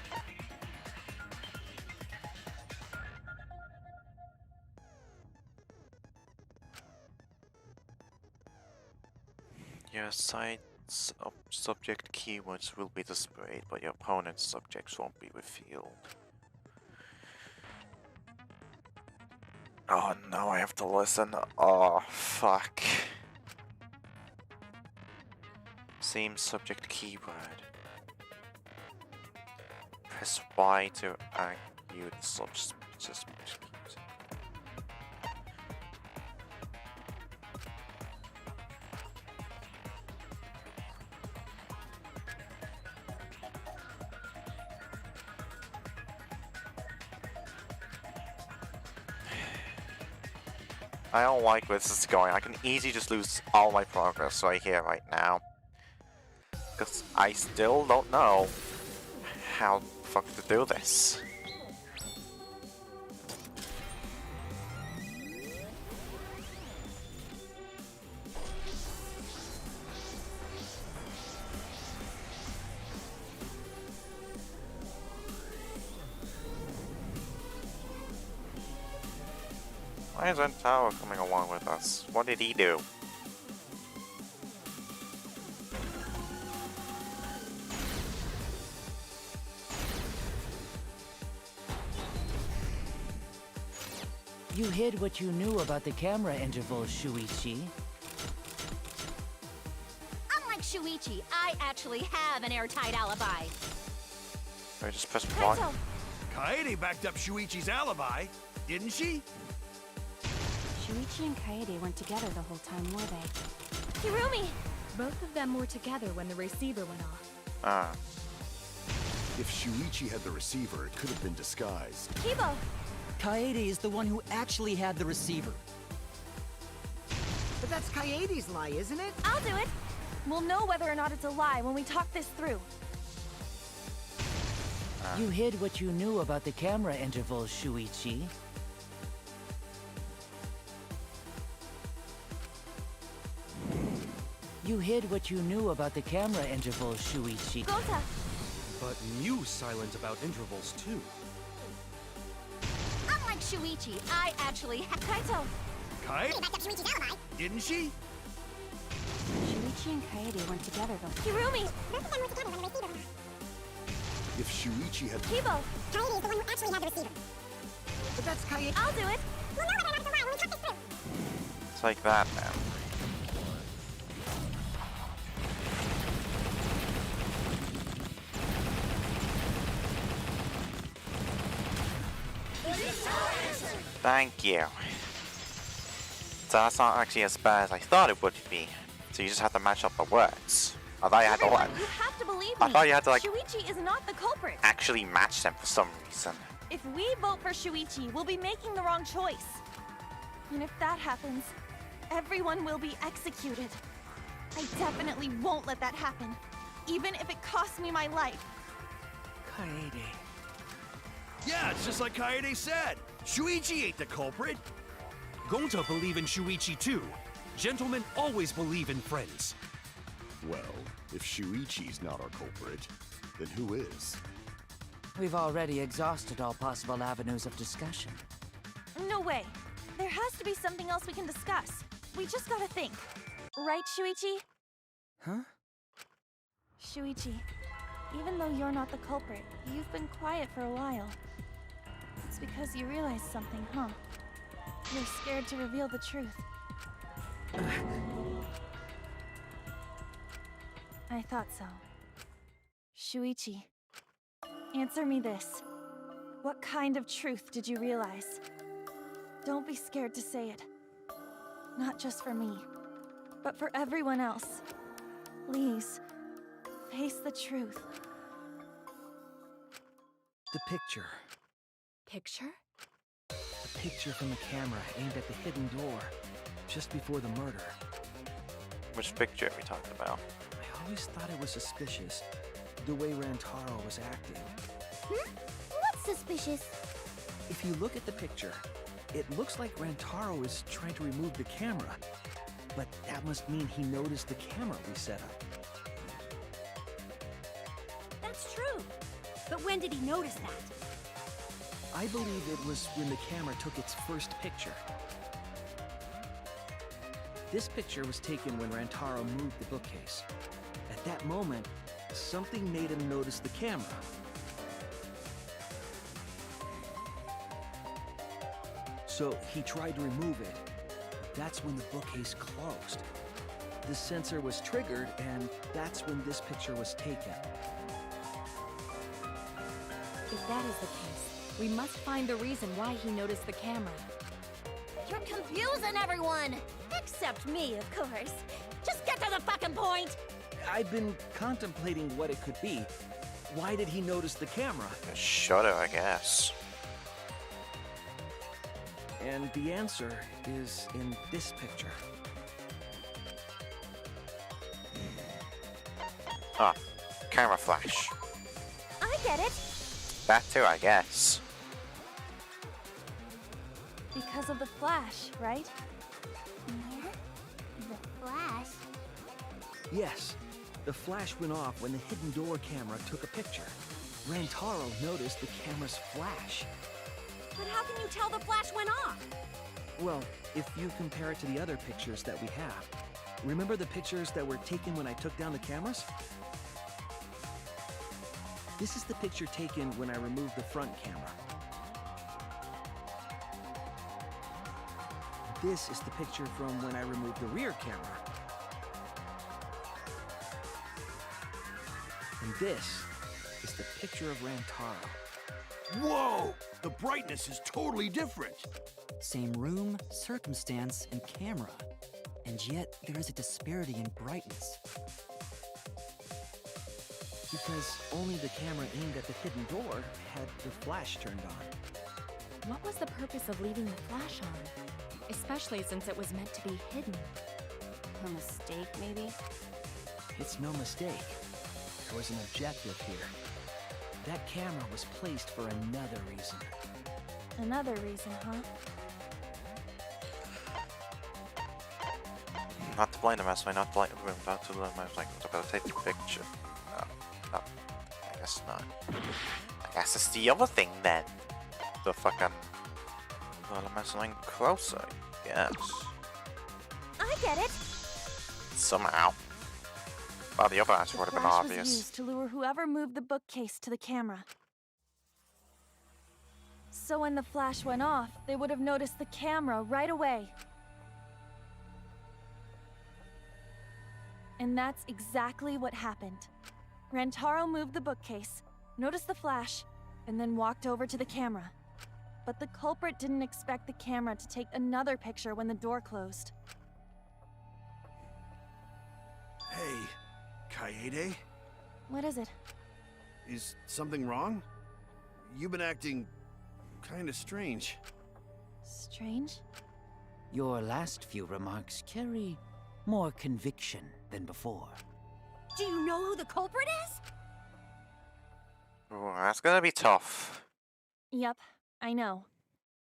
Speaker 1: Your side's subject keywords will be displayed, but your opponent's subjects won't be revealed. Oh no, I have to listen. Oh, fuck. Same subject keyword. Press Y to argue the subject. I don't like where this is going. I can easily just lose all my progress right here, right now. Because I still don't know how the fuck to do this. Why is Tower coming along with us? What did he do?
Speaker 7: You hid what you knew about the camera intervals, Shuichi.
Speaker 15: Unlike Shuichi, I actually have an airtight alibi.
Speaker 1: I just press Y.
Speaker 5: Kaede backed up Shuichi's alibi, didn't she?
Speaker 3: Shuichi and Kaede weren't together the whole time, were they?
Speaker 13: Hirumi!
Speaker 3: Both of them were together when the receiver went off.
Speaker 1: Ah.
Speaker 9: If Shuichi had the receiver, it could have been disguised.
Speaker 13: Kibo!
Speaker 12: Kaede is the one who actually had the receiver.
Speaker 4: But that's Kaede's lie, isn't it?
Speaker 13: I'll do it! We'll know whether or not it's a lie when we talk this through.
Speaker 7: You hid what you knew about the camera intervals, Shuichi. You hid what you knew about the camera intervals, Shuichi.
Speaker 13: Gota!
Speaker 6: But Mew's silent about intervals too.
Speaker 15: Unlike Shuichi, I actually have Kaito.
Speaker 5: Kaede
Speaker 15: backed up Shuichi's alibi.
Speaker 5: didn't she?
Speaker 3: Shuichi and Kaede weren't together though.
Speaker 13: Hirumi!
Speaker 8: Both of them were together when the receiver went off.
Speaker 9: If Shuichi had...
Speaker 13: Kibo!
Speaker 8: Kaede is the one who actually had the receiver.
Speaker 4: But that's Kaede.
Speaker 13: I'll do it!
Speaker 8: We'll know whether or not it's a lie
Speaker 1: It's like that now. Thank you. So that's not actually as bad as I thought it would be. So you just have to match up the words. I thought you had to what?
Speaker 13: You have to believe me.
Speaker 1: I thought you had to like
Speaker 13: Shuichi is not the culprit.
Speaker 1: actually match them for some reason.
Speaker 13: If we vote for Shuichi, we'll be making the wrong choice. And if that happens, everyone will be executed. I definitely won't let that happen, even if it costs me my life.
Speaker 11: Kaede.
Speaker 5: Yeah, it's just like Kaede said. Shuichi ain't the culprit.
Speaker 6: Gonta believe in Shuichi too. Gentlemen always believe in friends.
Speaker 9: Well, if Shuichi's not our culprit, then who is?
Speaker 7: We've already exhausted all possible avenues of discussion.
Speaker 13: No way. There has to be something else we can discuss. We just gotta think. Right, Shuichi?
Speaker 12: Huh?
Speaker 13: Shuichi, even though you're not the culprit, you've been quiet for a while. It's because you realized something, huh? You're scared to reveal the truth. I thought so. Shuichi, answer me this. What kind of truth did you realize? Don't be scared to say it. Not just for me, but for everyone else. Please, face the truth.
Speaker 11: The picture.
Speaker 3: Picture?
Speaker 11: The picture from the camera aimed at the hidden door, just before the murder.
Speaker 1: Which picture are we talking about?
Speaker 11: I always thought it was suspicious, the way Rantaro was acting.
Speaker 8: What's suspicious?
Speaker 11: If you look at the picture, it looks like Rantaro is trying to remove the camera. But that must mean he noticed the camera we set up.
Speaker 17: That's true. But when did he notice that?
Speaker 11: I believe it was when the camera took its first picture. This picture was taken when Rantaro moved the bookcase. At that moment, something made him notice the camera. So he tried to remove it. That's when the bookcase closed. The sensor was triggered, and that's when this picture was taken.
Speaker 3: If that is the case, we must find the reason why he noticed the camera.
Speaker 15: You're confusing everyone! Except me, of course. Just get to the fucking point!
Speaker 11: I've been contemplating what it could be. Why did he notice the camera?
Speaker 1: A shutter, I guess.
Speaker 11: And the answer is in this picture.
Speaker 1: Ah, camera flash.
Speaker 13: I get it.
Speaker 1: That too, I guess.
Speaker 13: Because of the flash, right?
Speaker 8: Yeah? The flash?
Speaker 11: Yes, the flash went off when the hidden door camera took a picture. Rantaro noticed the camera's flash.
Speaker 17: But how can you tell the flash went off?
Speaker 11: Well, if you compare it to the other pictures that we have. Remember the pictures that were taken when I took down the cameras? This is the picture taken when I removed the front camera. This is the picture from when I removed the rear camera. And this is the picture of Rantaro.
Speaker 5: Whoa! The brightness is totally different.
Speaker 12: Same room, circumstance, and camera. And yet, there is a disparity in brightness.
Speaker 11: Because only the camera aimed at the hidden door had the flash turned on.
Speaker 3: What was the purpose of leaving the flash on? Especially since it was meant to be hidden.
Speaker 17: A mistake, maybe?
Speaker 11: It's no mistake. There was an objective here. That camera was placed for another reason.
Speaker 13: Another reason, huh?
Speaker 1: Not to blame the mess, not to blame the room, not to blame my like, I'm gonna take the picture. Oh, I guess not. I guess it's the other thing then. The fucking... Well, I'm messing closer, I guess.
Speaker 13: I get it.
Speaker 1: Somehow. Well, the other answer would have been
Speaker 13: Flash was
Speaker 1: obvious.
Speaker 13: used to lure whoever moved the bookcase to the camera. So when the flash went off, they would have noticed the camera right away. And that's exactly what happened. Rantaro moved the bookcase, noticed the flash, and then walked over to the camera. But the culprit didn't expect the camera to take another picture when the door closed.
Speaker 5: Hey, Kaede?
Speaker 13: What is it?
Speaker 5: Is something wrong? You've been acting kinda strange.
Speaker 13: Strange?
Speaker 7: Your last few remarks carry more conviction than before.
Speaker 17: Do you know who the culprit is?
Speaker 1: Ooh, that's gonna be tough.
Speaker 13: Yep, I know.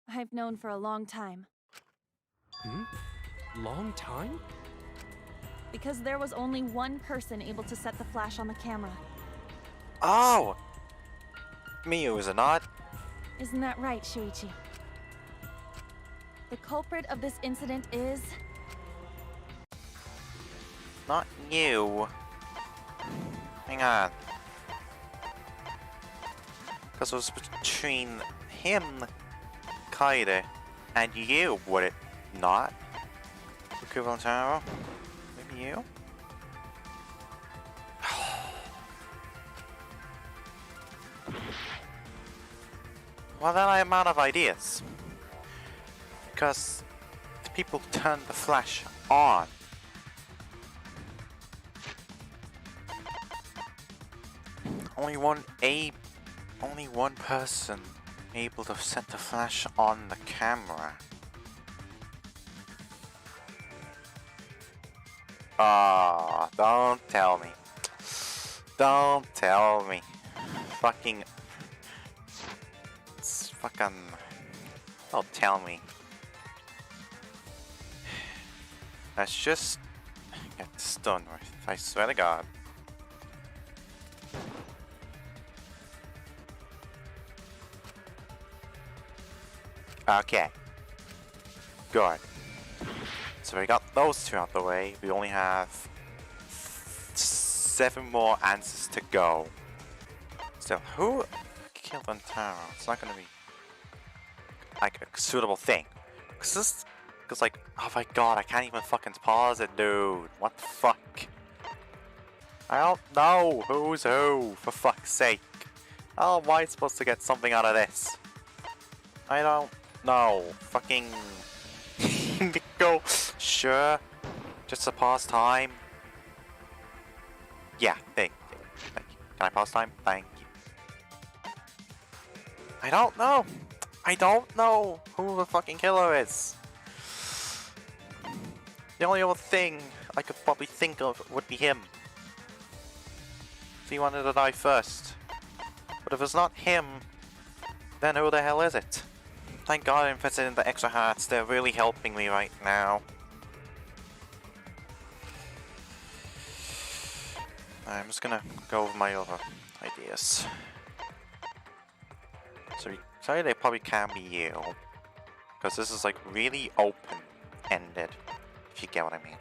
Speaker 13: I've known for a long time.
Speaker 6: Long time?
Speaker 13: Because there was only one person able to set the flash on the camera.
Speaker 1: Oh! Miyu, is it not?
Speaker 13: Isn't that right, Shuichi? The culprit of this incident is...
Speaker 1: Not you. Hang on. Because it was between him, Kaede, and you, would it not? Rantaro? Maybe you? Well, then I'm out of ideas. Because the people turned the flash on. Only one person able to set the flash on the camera. Ah, don't tell me. Don't tell me. Fucking. It's fucking. Don't tell me. Let's just get this done with. I swear to God. Okay. Good. So we got those two out the way. We only have 7 more answers to go. So who killed Rantaro? It's not gonna be like a suitable thing. Cause like, oh my god, I can't even fucking pause it, dude. What the fuck? I don't know who's who, for fuck's sake. How am I supposed to get something out of this? I don't know. Fucking go. Sure. Just to pass time. Yeah, thank you. Can I pause time? Thank you. I don't know. I don't know who the fucking killer is. The only other thing I could probably think of would be him. If he wanted to die first. But if it's not him, then who the hell is it? Thank God I invested in the extra hearts. They're really helping me right now. I'm just gonna go over my other ideas. So you say they probably can be you. Because this is like really open-ended, if you get what I mean.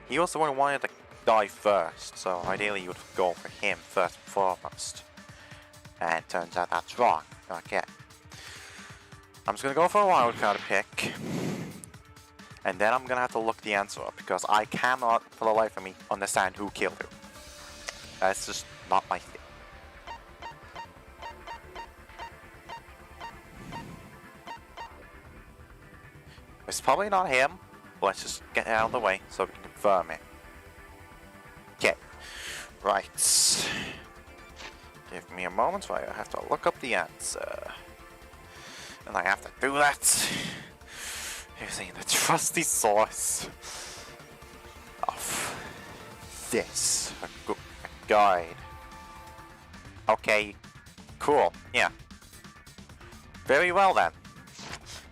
Speaker 1: He was the one who wanted to die first, so ideally you would go for him first and foremost. And it turns out that's wrong. Okay. I'm just gonna go for a wildcard pick. And then I'm gonna have to look the answer up, because I cannot, for the life of me, understand who killed who. That's just not my thing. It's probably not him, but let's just get it out of the way so we can confirm it. Okay. Right. Give me a moment while I have to look up the answer. And I have to do that using the trusty source of this guide. Okay, cool, yeah. Very well then.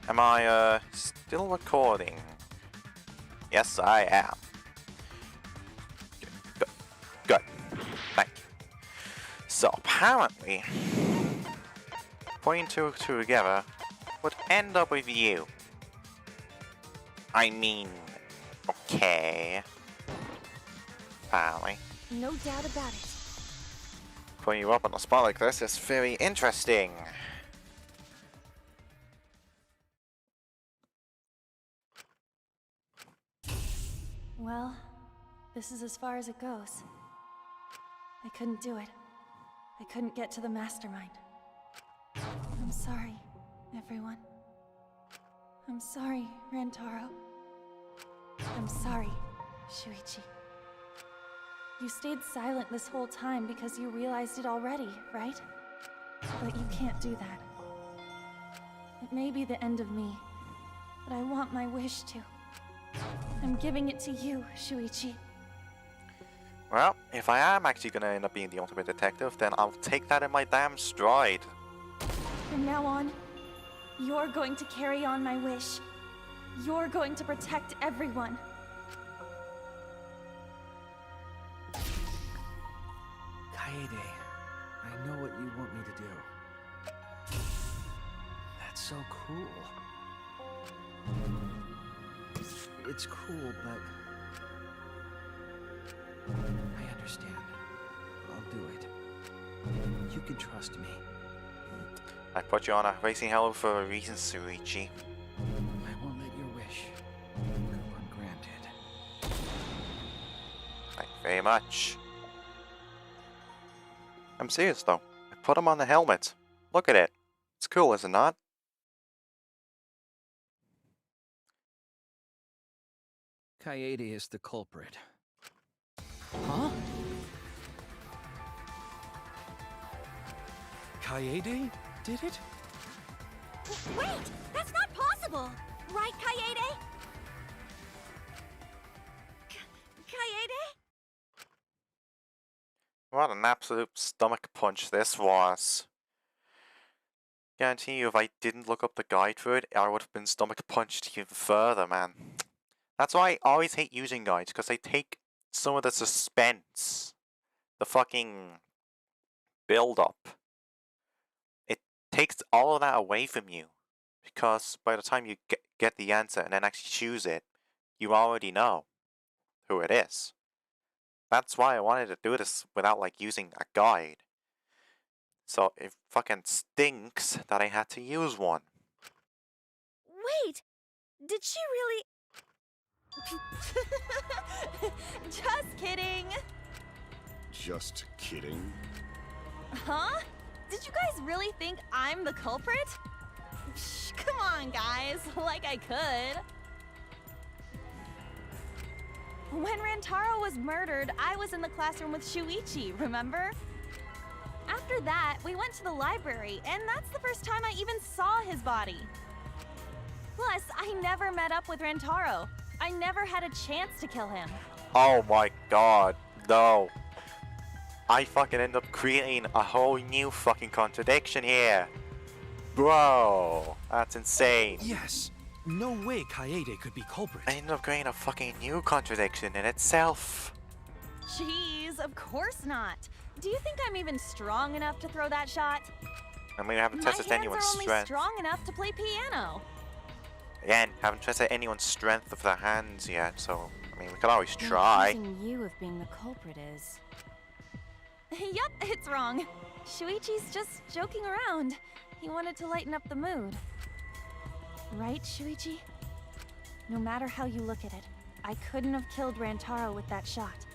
Speaker 1: Am I still recording? Yes, I am. Good. Thank you. So apparently, putting two and two together would end up with you. I mean, okay. Apparently.
Speaker 13: No doubt about it.
Speaker 1: Putting you up on the spot like this is very interesting.
Speaker 13: Well, This is as far as it goes. I couldn't do it. I couldn't get to the mastermind. I'm sorry, everyone. I'm sorry, Rantaro. I'm sorry, Shuichi. You stayed silent this whole time because you realized it already, right? But you can't do that. It may be the end of me, but I want my wish to. I'm giving it to you, Shuichi.
Speaker 1: Well, if I am actually gonna end up being the ultimate detective, then I'll take that in my damn stride.
Speaker 13: From now on, you're going to carry on my wish. You're going to protect everyone.
Speaker 11: Kaede, I know what you want me to do. That's so cool. It's cool, but I understand. I'll do it. You can trust me.
Speaker 1: I put you on a racing hell for a reason, Shuichi.
Speaker 11: I won't let your wish go ungranted.
Speaker 1: Thank you very much. I'm serious though. I put him on the helmet. Look at it. It's cool, is it not?
Speaker 11: Kaede is the culprit. Huh? Kaede did it?
Speaker 17: Wait! That's not possible! Right, Kaede? Kaede?
Speaker 1: What an absolute stomach punch this was. Guarantee you if I didn't look up the guide for it, I would have been stomach punched even further, man. That's why I always hate using guides, because they take some of the suspense, the fucking build-up. It takes all of that away from you, because by the time you get the answer and then actually choose it, you already know who it is. That's why I wanted to do this without like using a guide. So it fucking stinks that I had to use one.
Speaker 13: Wait! Did she really... Just kidding!
Speaker 9: Just kidding.
Speaker 13: Huh? Did you guys really think I'm the culprit? Shh, come on, guys. Like I could. When Rantaro was murdered, I was in the classroom with Shuichi, remember? After that, we went to the library, and that's the first time I even saw his body. Plus, I never met up with Rantaro. I never had a chance to kill him.
Speaker 1: Oh my god, no. I fucking end up creating a whole new fucking contradiction here. Bro, that's insane.
Speaker 6: Yes. No way Kaede could be culprit.
Speaker 1: I ended up creating a fucking new contradiction in itself.
Speaker 13: Jeez, of course not. Do you think I'm even strong enough to throw that shot?
Speaker 1: I mean, I haven't tested anyone's
Speaker 13: My hands are only
Speaker 1: strength.
Speaker 13: strong enough to play piano.
Speaker 1: Again, haven't tested anyone's strength of their hands yet, so, I mean, we could always try.
Speaker 3: Accusing you of being the culprit is...
Speaker 13: Yup, it's wrong. Shuichi's just joking around. He wanted to lighten up the mood. Right, Shuichi? No matter how you look at it, I couldn't have killed Rantaro with that shot.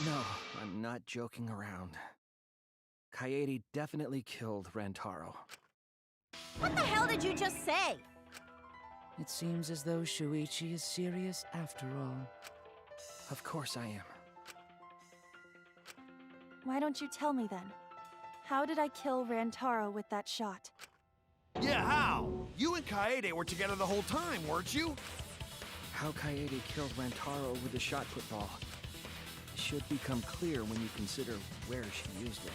Speaker 11: No, I'm not joking around. Kaede definitely killed Rantaro.
Speaker 15: What the hell did you just say?
Speaker 7: It seems as though Shuichi is serious after all.
Speaker 11: Of course I am.
Speaker 13: Why don't you tell me then? How did I kill Rantaro with that shot?
Speaker 5: Yeah, how? You and Kaede were together the whole time, weren't you?
Speaker 11: How Kaede killed Rantaro with the shot put ball should become clear when you consider where she used it.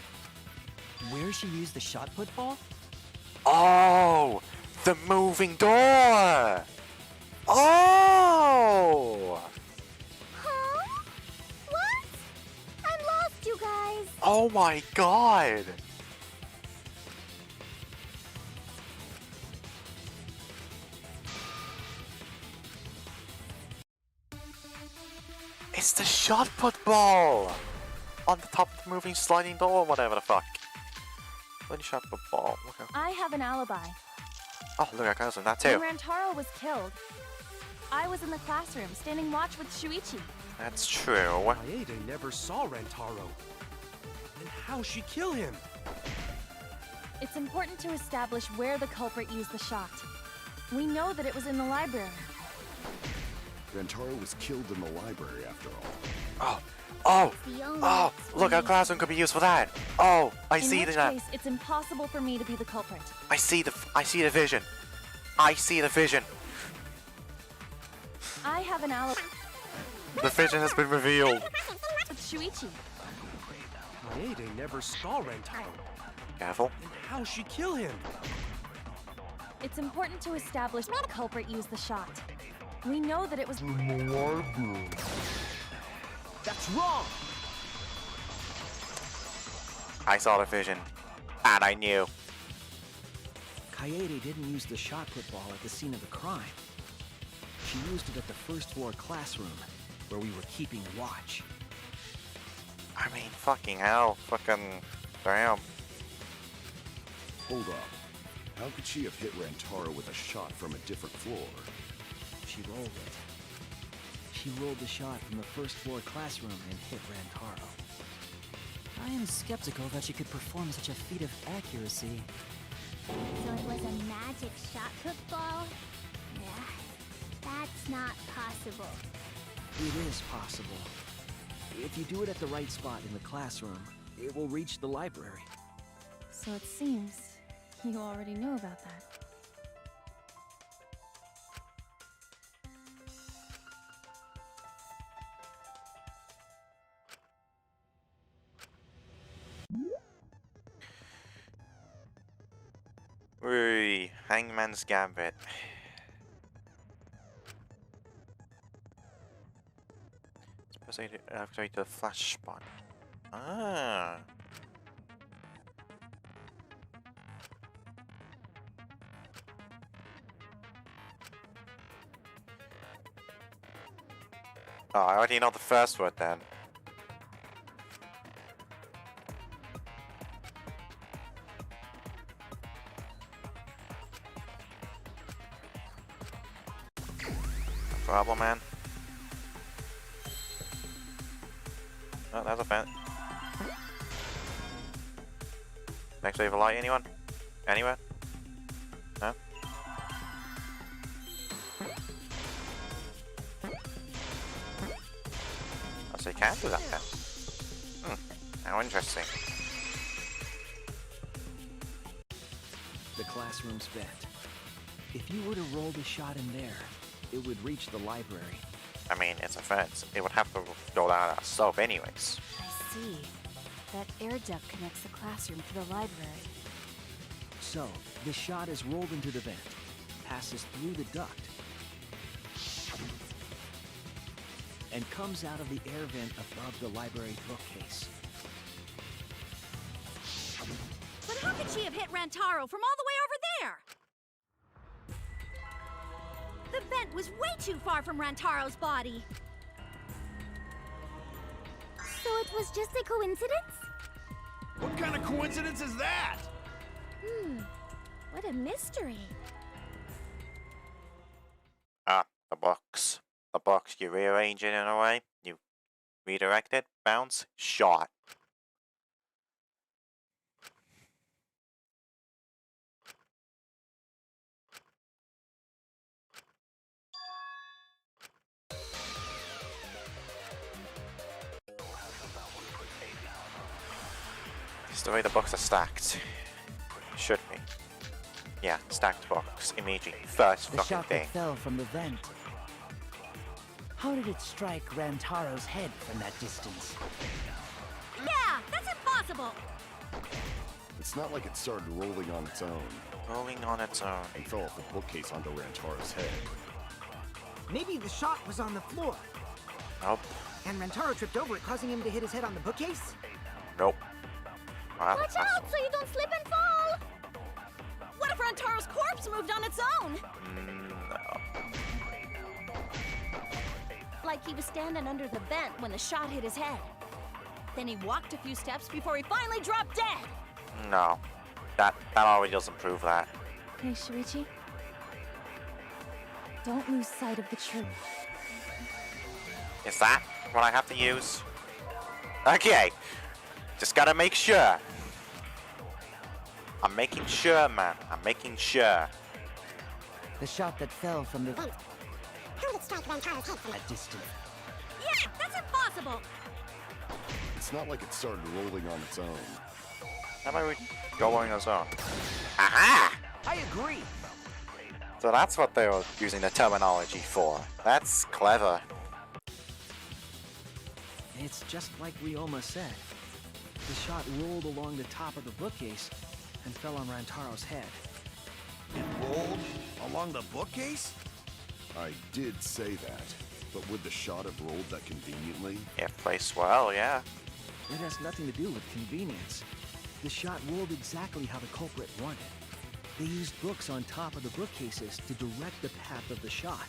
Speaker 12: Where she used the shot put ball?
Speaker 1: Oh! The moving door! Oh! Oh my god! It's the shot put ball! On the top of the moving sliding door, whatever the fuck. Bloody shot put ball. Okay.
Speaker 13: I have an alibi.
Speaker 1: Oh, look, I got that too.
Speaker 13: When Rantaro was killed, I was in the classroom, standing watch with Shuichi.
Speaker 1: That's true.
Speaker 6: Kaede never saw Rantaro. Then how'd she kill him?
Speaker 13: It's important to establish where the culprit used the shot. We know that it was in the library.
Speaker 9: Rantaro was killed in the library after all.
Speaker 1: Look, our classroom could be used for that. Oh, I see
Speaker 13: In which
Speaker 1: that.
Speaker 13: case, it's impossible for me to be the culprit.
Speaker 1: I see the vision. I see the vision.
Speaker 13: I have an alibi
Speaker 1: The vision has been revealed.
Speaker 13: with Shuichi.
Speaker 6: Kaede never saw Rantaro.
Speaker 1: Careful.
Speaker 6: Then how'd she kill him?
Speaker 13: It's important to establish where the culprit used the shot. We know that it was
Speaker 9: In the library.
Speaker 6: That's wrong!
Speaker 1: I saw the vision. And I knew.
Speaker 12: Kaede didn't use the shot put ball at the scene of the crime. She used it at the first floor classroom, where we were keeping watch.
Speaker 1: I mean, fucking hell. Fucking damn.
Speaker 9: Hold up. How could she have hit Rantaro with a shot from a different floor?
Speaker 12: She rolled it. She rolled the shot from the first floor classroom and hit Rantaro. I am skeptical that she could perform such a feat of accuracy.
Speaker 8: So it was a magic shot put ball? Yeah, that's not possible.
Speaker 12: It is possible. If you do it at the right spot in the classroom, it will reach the library.
Speaker 13: So it seems you already know about that.
Speaker 1: Hangman's Gambit. Suppose I activate the flash spot. Ah. Oh, I already know the first word then. Problem, man. Oh, that's a vent. Next wave of light, anyone? Anywhere? No? Oh, so you can do that then. How interesting.
Speaker 12: The classroom's bent. If you were to roll the shot in there, it would reach the library.
Speaker 1: I mean, it's a fence. It would have to go down itself anyways.
Speaker 17: I see. That air duct connects the classroom to the library.
Speaker 12: So, the shot is rolled into the vent, passes through the duct, and comes out of the air vent above the library bookcase.
Speaker 17: But how could she have hit Rantaro from all the way over there? The vent was way too far from Rantaro's body.
Speaker 8: So it was just a coincidence?
Speaker 5: What kind of coincidence is that?
Speaker 8: What a mystery.
Speaker 1: Ah, the box. The box, you rearrange it in a way. You redirect it, bounce, shot. It's the way the books are stacked. Should be. Yeah, stacked box. Immediately. First
Speaker 7: The
Speaker 1: fucking
Speaker 7: shot
Speaker 1: thing.
Speaker 7: that fell from the vent. How did it strike Rantaro's head from that distance?
Speaker 17: Yeah, that's impossible.
Speaker 9: It's not like it started rolling on its own.
Speaker 1: Rolling on its own.
Speaker 9: And fell off the bookcase onto Rantaro's head.
Speaker 4: Maybe the shot was on the floor.
Speaker 1: Nope.
Speaker 4: And Rantaro tripped over it, causing him to hit his head on the bookcase?
Speaker 1: Nope. Wow,
Speaker 15: Watch out so you don't slip and fall!
Speaker 13: What if Rantaro's corpse moved on its own? Like he was standing under the vent when the shot hit his head. Then he walked a few steps before he finally dropped dead.
Speaker 1: No. That already doesn't prove that.
Speaker 13: Hey, Shuichi. Don't lose sight of the truth.
Speaker 1: Is that what I have to use? Okay. Just gotta make sure. I'm making sure, man. I'm making sure.
Speaker 7: The shot that fell from the...
Speaker 8: How would it strike Rantaro's head from
Speaker 7: a distance.
Speaker 17: Yeah, that's impossible!
Speaker 9: It's not like it started rolling on its own.
Speaker 1: How about we go on its own? Aha!
Speaker 12: I agree.
Speaker 1: So that's what they were using the terminology for. That's clever.
Speaker 12: It's just like Ryoma said. The shot rolled along the top of the bookcase and fell on Rantaro's head.
Speaker 5: It rolled along the bookcase?
Speaker 9: I did say that, but would the shot have rolled that conveniently?
Speaker 1: If placed well, yeah.
Speaker 12: It has nothing to do with convenience. The shot rolled exactly how the culprit wanted. They used books on top of the bookcases to direct the path of the shot.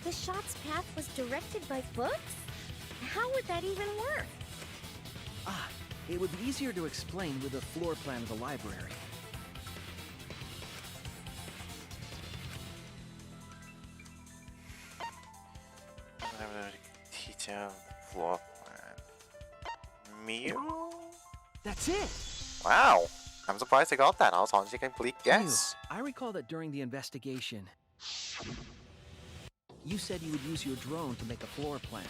Speaker 8: The shot's path was directed by books? How would that even work?
Speaker 12: Ah, it would be easier to explain with the floor plan of the library.
Speaker 1: Detailed floor plan. Mew?
Speaker 12: That's it!
Speaker 1: Wow! I'm surprised I got that. I was honestly a complete guess.
Speaker 12: I recall that during the investigation, you said you would use your drone to make a floor plan.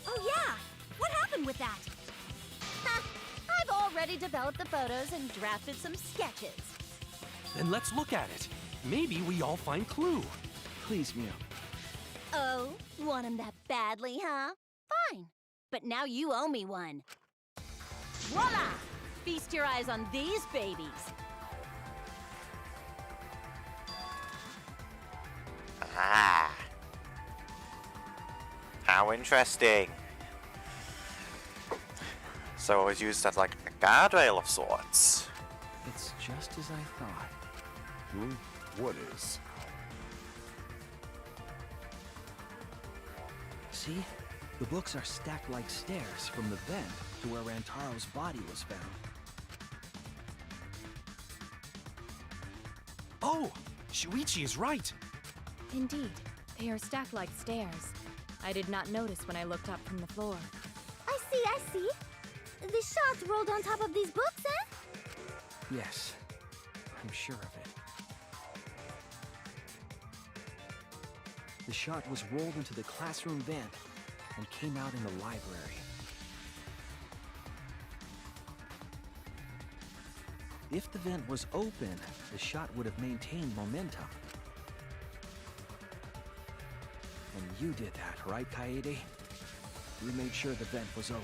Speaker 17: Oh yeah! What happened with that?
Speaker 15: I've already developed the photos and drafted some sketches.
Speaker 6: Then let's look at it. Maybe we all find clue.
Speaker 12: Please, Mew.
Speaker 15: Oh, want him that badly, huh? Fine. But now you owe me one. Voila! Feast your eyes on these babies.
Speaker 1: Ah. How interesting. So it was used as like a guardrail of sorts.
Speaker 12: It's just as I thought.
Speaker 9: What is?
Speaker 12: See? The books are stacked like stairs from the vent to where Rantaro's body was found.
Speaker 6: Oh! Shuichi is right!
Speaker 3: Indeed, they are stacked like stairs. I did not notice when I looked up from the floor.
Speaker 8: I see. The shot rolled on top of these books, eh?
Speaker 12: Yes, I'm sure of it. The shot was rolled into the classroom vent and came out in the library. If the vent was open, the shot would have maintained momentum. And you did that, right, Kaede? You made sure the vent was open.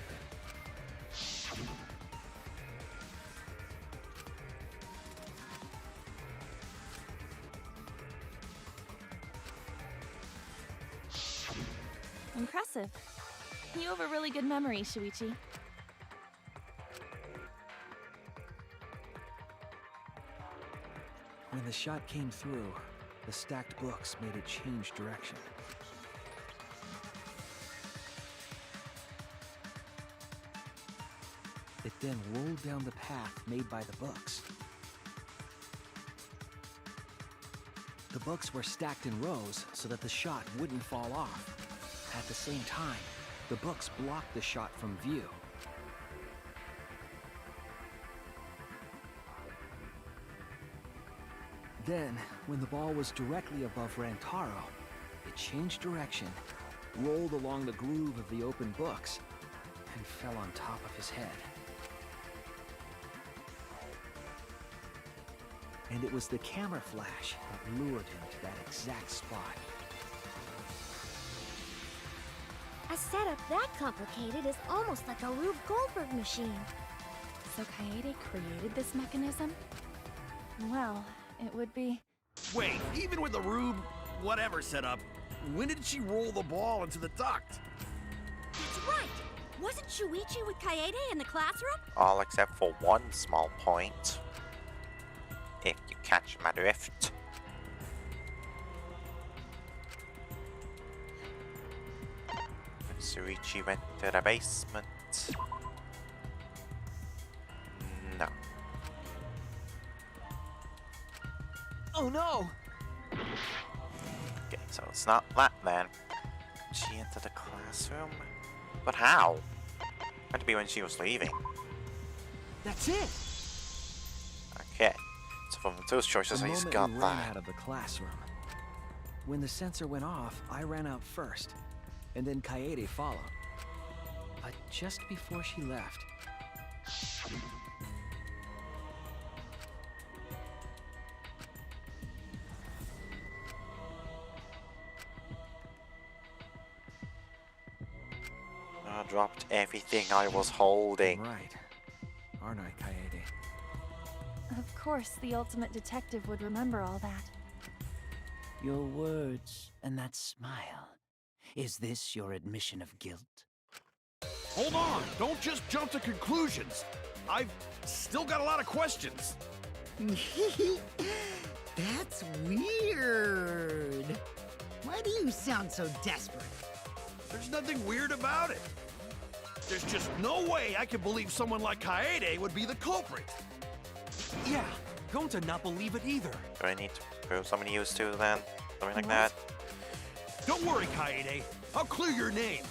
Speaker 13: Impressive. You have a really good memory, Shuichi.
Speaker 12: When the shot came through, the stacked books made it change direction. It then rolled down the path made by the books. The books were stacked in rows so that the shot wouldn't fall off. At the same time, the books blocked the shot from view. Then, when the ball was directly above Rantaro, it changed direction, rolled along the groove of the open books, and fell on top of his head. And it was the camera flash that lured him to that exact spot.
Speaker 8: A setup that complicated is almost like a Rube Goldberg machine.
Speaker 3: So Kaede created this mechanism?
Speaker 13: Well, it would be...
Speaker 5: Wait, even with the Rube whatever setup, when did she roll the ball into the duct?
Speaker 2: That's right!
Speaker 17: Wasn't Shuichi with Kaede in the classroom?
Speaker 1: All except for one small point. If you catch my drift. Shuichi went to the basement. No.
Speaker 11: Oh no!
Speaker 1: Okay, so it's not that then. She entered the classroom? But how? Had to be when she was leaving.
Speaker 11: That's it!
Speaker 1: Okay. So from the two choices,
Speaker 11: The
Speaker 1: I just
Speaker 11: moment
Speaker 1: got
Speaker 11: we ran
Speaker 1: that.
Speaker 11: out of the classroom. When the sensor went off, I ran out first, and then Kaede followed. But just before she left,
Speaker 1: I dropped everything I was holding.
Speaker 11: right, aren't I, Kaede?
Speaker 13: Of course, the ultimate detective would remember all that.
Speaker 7: Your words and that smile. Is this your admission of guilt?
Speaker 5: Hold on! Don't just jump to conclusions! I've still got a lot of questions.
Speaker 4: That's weird. Why do you sound so desperate?
Speaker 5: There's nothing weird about it. There's just no way I can believe someone like Kaede would be the culprit.
Speaker 6: Yeah, going to not believe it either.
Speaker 1: Do I need to prove somebody used to then? Something like that?
Speaker 5: Don't worry, Kaede. I'll clear your name.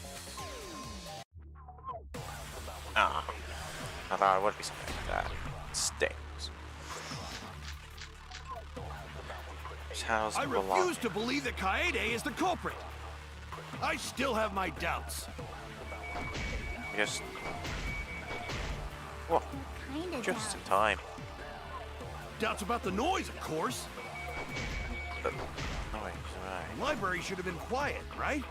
Speaker 1: Ah. I thought it would be something like that. Stings.
Speaker 5: I refuse to believe that Kaede is the culprit. I still have my doubts.
Speaker 1: Just... Whoa. Just in time.
Speaker 5: Doubts about the noise, of course.
Speaker 1: The noise, right.
Speaker 5: The library should have been quiet, right?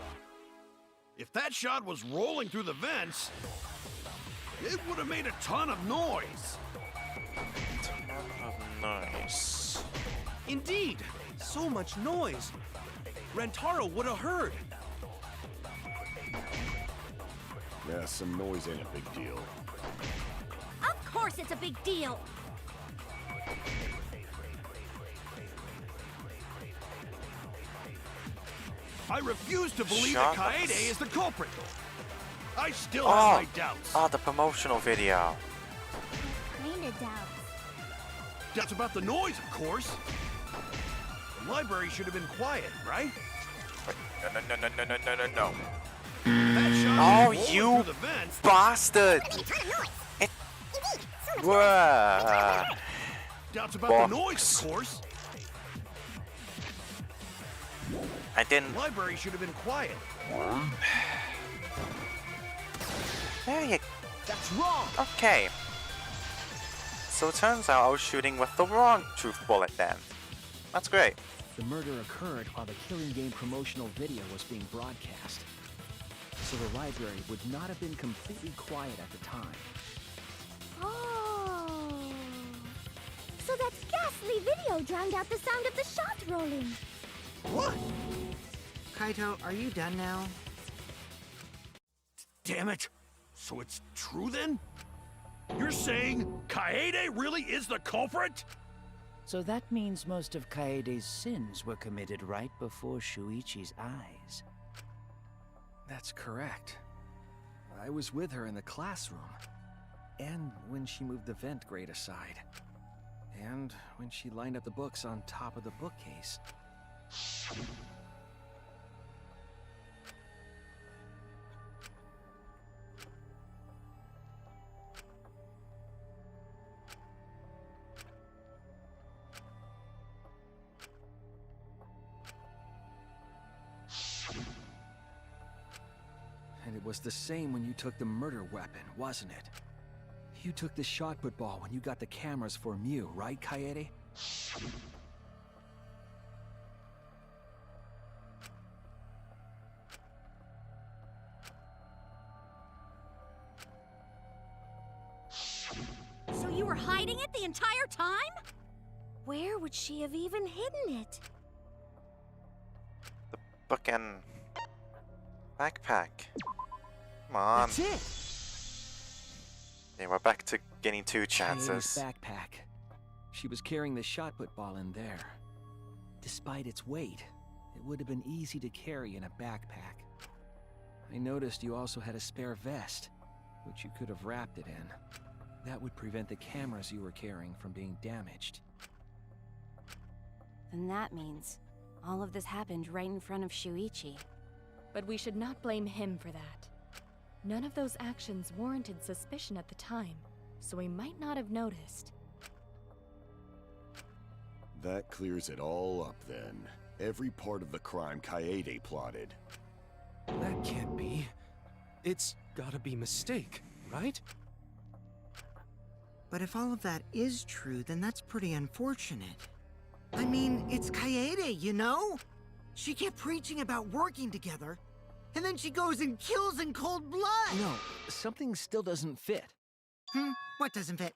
Speaker 5: If that shot was rolling through the vents, it would have made a ton of noise.
Speaker 1: Nice.
Speaker 6: Indeed, so much noise. Rentaro would have heard.
Speaker 9: Yeah, some noise ain't a big deal.
Speaker 17: Of course it's a big deal.
Speaker 5: I refuse to believe
Speaker 1: Shut
Speaker 5: that
Speaker 1: up.
Speaker 5: Kaede is the culprit. I still have my doubts.
Speaker 1: Oh, the promotional video.
Speaker 8: Kinda doubts.
Speaker 5: Doubts about the noise, of course. The library should have been quiet, right?
Speaker 1: Wait, no.
Speaker 5: That shot
Speaker 1: Oh,
Speaker 5: was rolling
Speaker 1: you
Speaker 5: through the vents.
Speaker 1: bastard! Bruh.
Speaker 5: Doubts about the noise, of course.
Speaker 1: I didn't.
Speaker 5: The library should have been quiet.
Speaker 1: There you.
Speaker 5: That's wrong.
Speaker 1: Okay. So it turns out I was shooting with the wrong truth bullet then. That's great.
Speaker 11: The murder occurred while the Killing Game promotional video was being broadcast. So the library would not have been completely quiet at the time.
Speaker 8: Oh. So that ghastly video drowned out the sound of the shot rolling.
Speaker 5: What?
Speaker 4: Kaito, are you done now?
Speaker 5: Damn it. So it's true then? You're saying Kaede really is the culprit?
Speaker 7: So that means most of Kaede's sins were committed right before Shuichi's eyes.
Speaker 11: That's correct. I was with her in the classroom. And when she moved the vent grate aside. And when she lined up the books on top of the bookcase. And it was the same when you took the murder weapon, wasn't it? You took the shot put ball when you got the cameras for Mew, right, Kaede?
Speaker 17: So you were hiding it the entire time?
Speaker 8: Where would she have even hidden it?
Speaker 1: Book and backpack. Come on.
Speaker 11: That's it!
Speaker 1: Yeah, we're back to getting 2
Speaker 11: Kaede's
Speaker 1: chances.
Speaker 11: backpack. She was carrying the shot put ball in there. Despite its weight, it would have been easy to carry in a backpack. I noticed you also had a spare vest, which you could have wrapped it in. That would prevent the cameras you were carrying from being damaged.
Speaker 17: Then that means all of this happened right in front of Shuichi.
Speaker 3: But we should not blame him for that. None of those actions warranted suspicion at the time, so he might not have noticed.
Speaker 9: That clears it all up then. Every part of the crime Kaede plotted.
Speaker 6: That can't be. It's gotta be mistake, right?
Speaker 4: But if all of that is true, then that's pretty unfortunate. I mean, it's Kaede, you know? She kept preaching about working together, and then she goes and kills in cold blood!
Speaker 11: No, something still doesn't fit.
Speaker 4: What doesn't fit?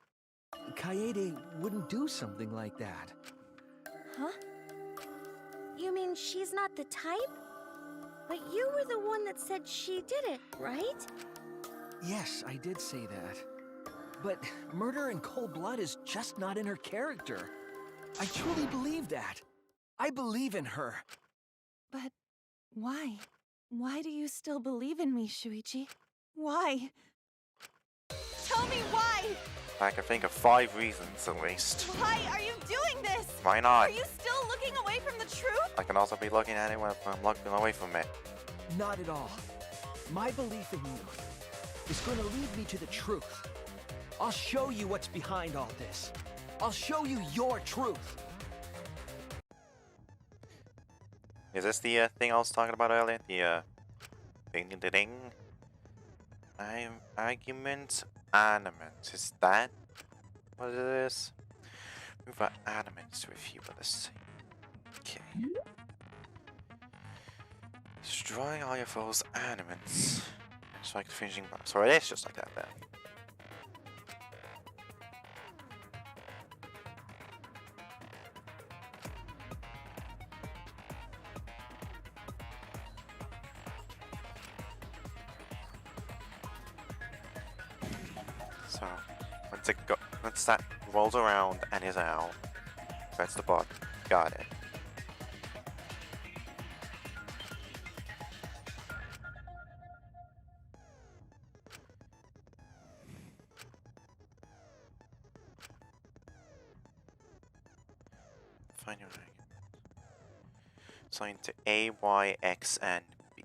Speaker 11: Kaede wouldn't do something like that.
Speaker 17: Huh? You mean she's not the type? But you were the one that said she did it, right?
Speaker 11: Yes, I did say that. But murder in cold blood is just not in her character. I truly believe that. I believe in her.
Speaker 13: But why? Why do you still believe in me, Shuichi? Why? Tell me why!
Speaker 1: I can think of 5 reasons at least.
Speaker 13: Why are you doing this?
Speaker 1: Why not?
Speaker 13: Are you still looking away from the truth?
Speaker 1: I can also be looking at it when I'm looking away from it.
Speaker 11: Not at all. My belief in you is going to lead me to the truth. I'll show you what's behind all this. I'll show you your truth.
Speaker 1: Is this the thing I was talking about earlier? The ding. Argument animate. Is that what it is? Move our animates to review what this. Okay. Destroy all your foes' animates. Strike the finishing bar. So it is just like that then. So once that rolls around and is out, that's the bot. Got it. Find your ring. Sign to A, Y, X, and B.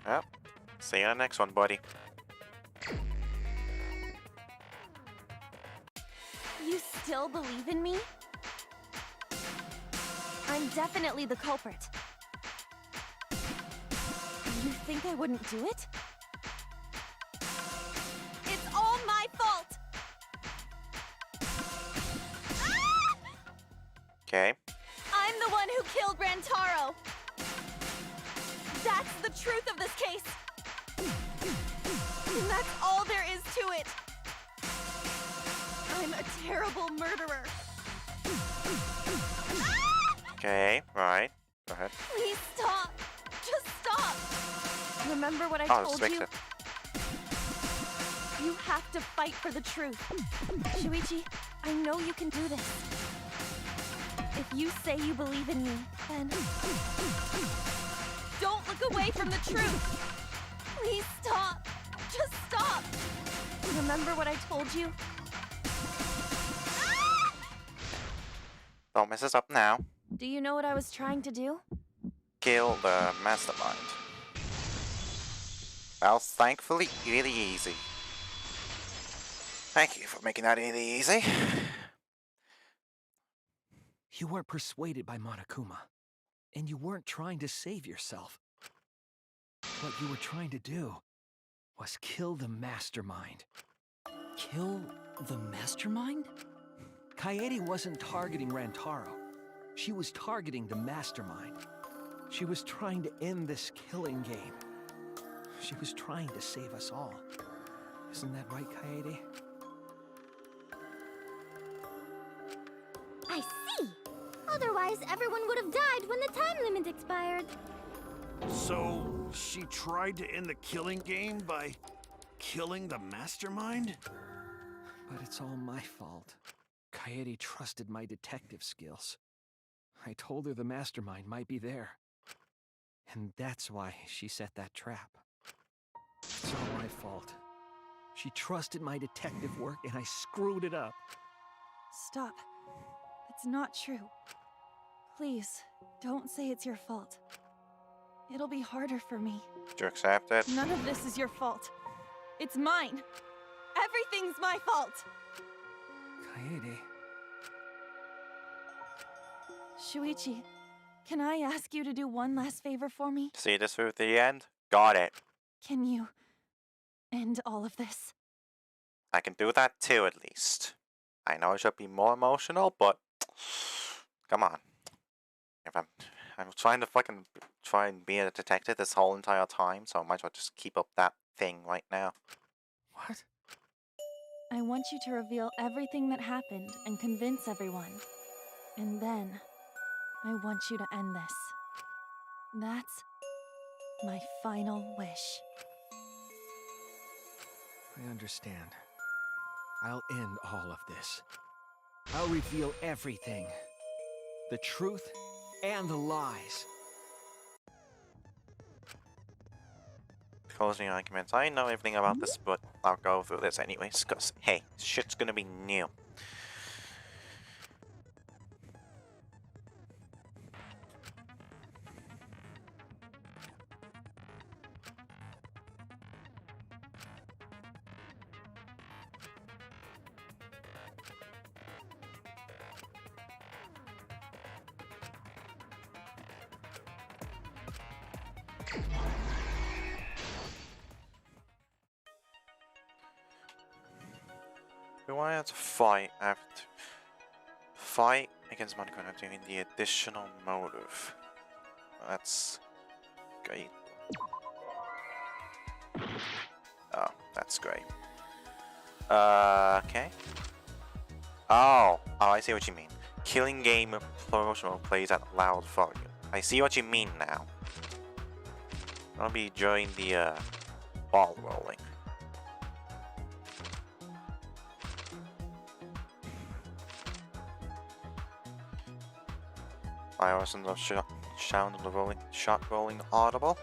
Speaker 1: Well, see you on the next one, buddy.
Speaker 13: You still believe in me? I'm definitely the culprit. You think I wouldn't do it? It's all my fault!
Speaker 1: Okay.
Speaker 13: I'm the one who killed Rantaro! That's the truth of this case! And that's all there is to it! I'm a terrible murderer!
Speaker 1: Okay, right. Go ahead.
Speaker 13: Please stop! Just stop! Remember what I
Speaker 1: Oh,
Speaker 13: told
Speaker 1: fix
Speaker 13: you?
Speaker 1: it.
Speaker 13: You have to fight for the truth. Shuichi, I know you can do this. If you say you believe in me, then don't look away from the truth. Please stop. Just stop. Remember what I told you?
Speaker 1: Don't mess us up now.
Speaker 13: Do you know what I was trying to do?
Speaker 1: Kill the mastermind. Well, thankfully, really easy. Thank you for making that really easy.
Speaker 11: You weren't persuaded by Monokuma, and you weren't trying to save yourself. What you were trying to do was kill the mastermind.
Speaker 12: Kill the mastermind?
Speaker 11: Kaede wasn't targeting Rantaro. She was targeting the mastermind. She was trying to end this killing game. She was trying to save us all. Isn't that right, Kaede?
Speaker 8: I see! Otherwise, everyone would have died when the time limit expired.
Speaker 5: So, she tried to end the killing game by killing the mastermind?
Speaker 11: But it's all my fault. Kaede trusted my detective skills. I told her the mastermind might be there. And that's why she set that trap. It's all my fault. She trusted my detective work and I screwed it up.
Speaker 13: Stop. It's not true. Please, don't say it's your fault. It'll be harder for me.
Speaker 1: Do you accept it?
Speaker 13: None of this is your fault. It's mine. Everything's my fault.
Speaker 11: Kaede.
Speaker 13: Shuichi, can I ask you to do one last favor for me?
Speaker 1: See this through to the end? Got it.
Speaker 13: Can you end all of this?
Speaker 1: I can do that too, at least. I know it should be more emotional, but come on. If I'm trying to fucking try and be a detective this whole entire time, so I might as well just keep up that thing right now.
Speaker 11: What?
Speaker 13: I want you to reveal everything that happened and convince everyone. And then, I want you to end this. That's my final wish.
Speaker 11: I understand. I'll end all of this. I'll reveal everything. The truth and the lies.
Speaker 1: Closing arguments. I know everything about this, but I'll go through this anyways, because, hey, shit's gonna be new. We wanted to fight against Monaco doing the additional motive. That's great. Oh, that's great. Okay. Oh, I see what you mean. Killing game promotional plays at loud volume. I see what you mean now. I'll be during the ball rolling. I also love sound of the shot rolling audible.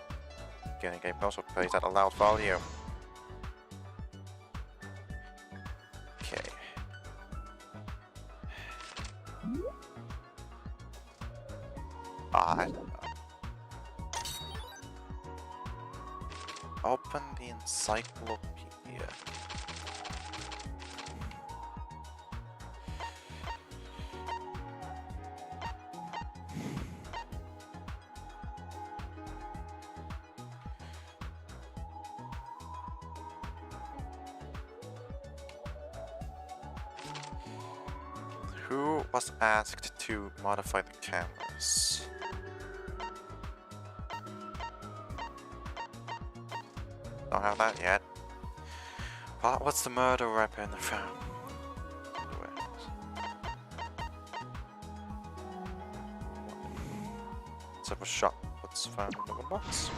Speaker 1: Getting game also plays at a loud volume. Okay. Open the encyclopedia. Who was asked to modify the cameras? Don't have that yet. What's the murder weapon in the phone? What's shot? What's found in the gun box?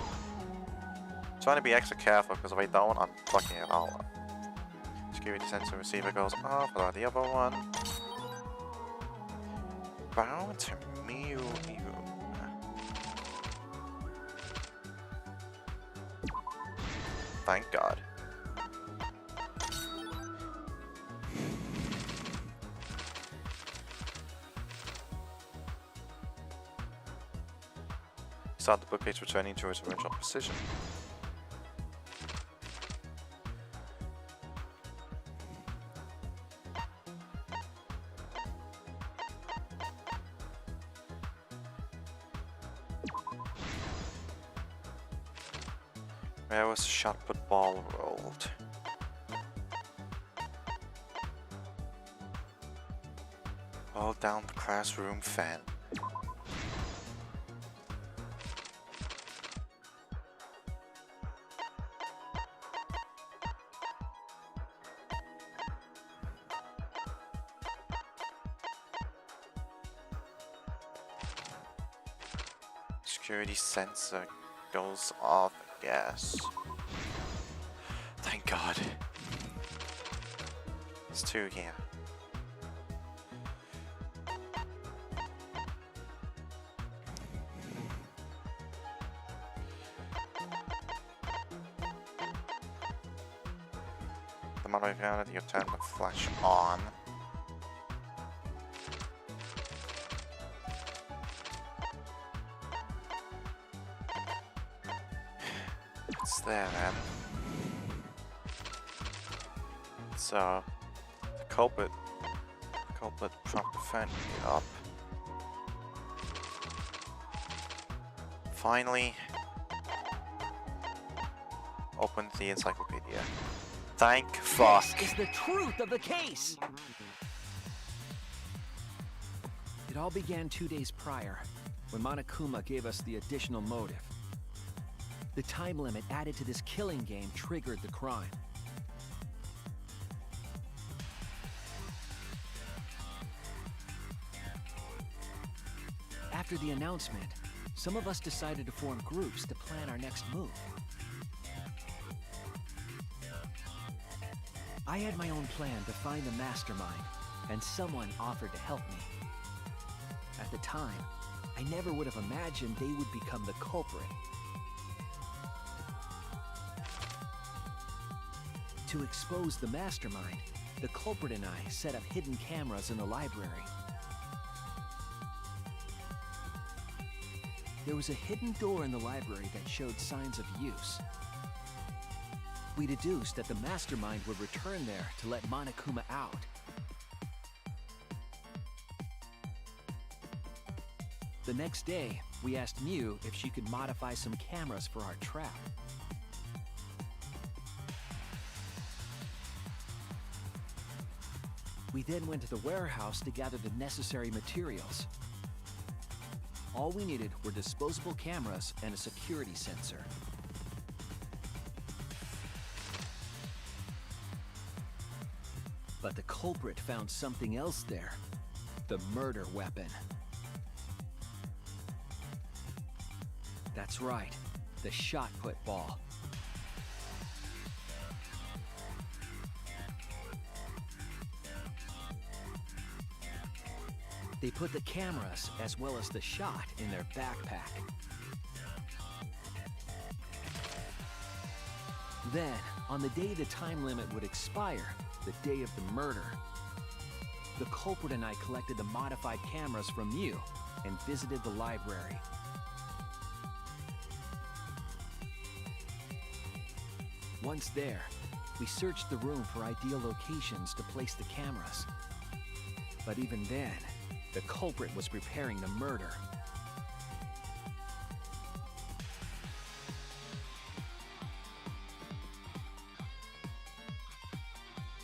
Speaker 1: Trying to be extra careful because if I don't, I'm fucking it all up. Security sensor receiver goes off, but the other one. Bow to Mew. Thank God. Start the bookcase returning to its original position. Where was the shot put ball rolled? All down the classroom fan. security sensor goes off, I guess. Thank God. There's two here. The moment you turn the flash on. It's there then. So the culprit from the phone it up. Finally opened the encyclopedia. Thank fuck.
Speaker 12: This is the truth of the case! It all began 2 days prior, when Monokuma gave us the additional motive. The time limit added to this killing game triggered the crime. After the announcement, some of us decided to form groups to plan our next move. I had my own plan to find the mastermind, and someone offered to help me. At the time, I never would have imagined they would become the culprit. To expose the mastermind, the culprit and I set up hidden cameras in the library. There was a hidden door in the library that showed signs of use. We deduced that the mastermind would return there to let Monokuma out. The next day, we asked Mew if she could modify some cameras for our trap. We then went to the warehouse to gather the necessary materials. All we needed were disposable cameras and a security sensor. But the culprit found something else there. The murder weapon. That's right, the shot put ball. They put the cameras as well as the shot in their backpack. Then, on the day the time limit would expire, the day of the murder, the culprit and I collected the modified cameras from Mew and visited the library. Once there, we searched the room for ideal locations to place the cameras. But even then, the culprit was preparing the murder.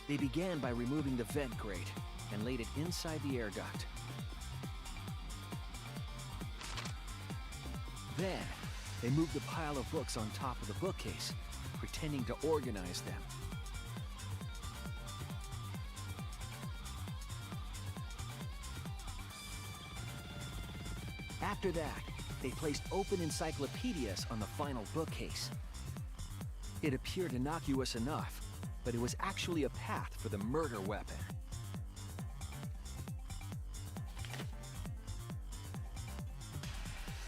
Speaker 12: They began by removing the vent grate and laid it inside the air duct. Then, they moved the pile of books on top of the bookcase, pretending to organize them. After that, they placed open encyclopedias on the final bookcase. It appeared innocuous enough, but it was actually a path for the murder weapon.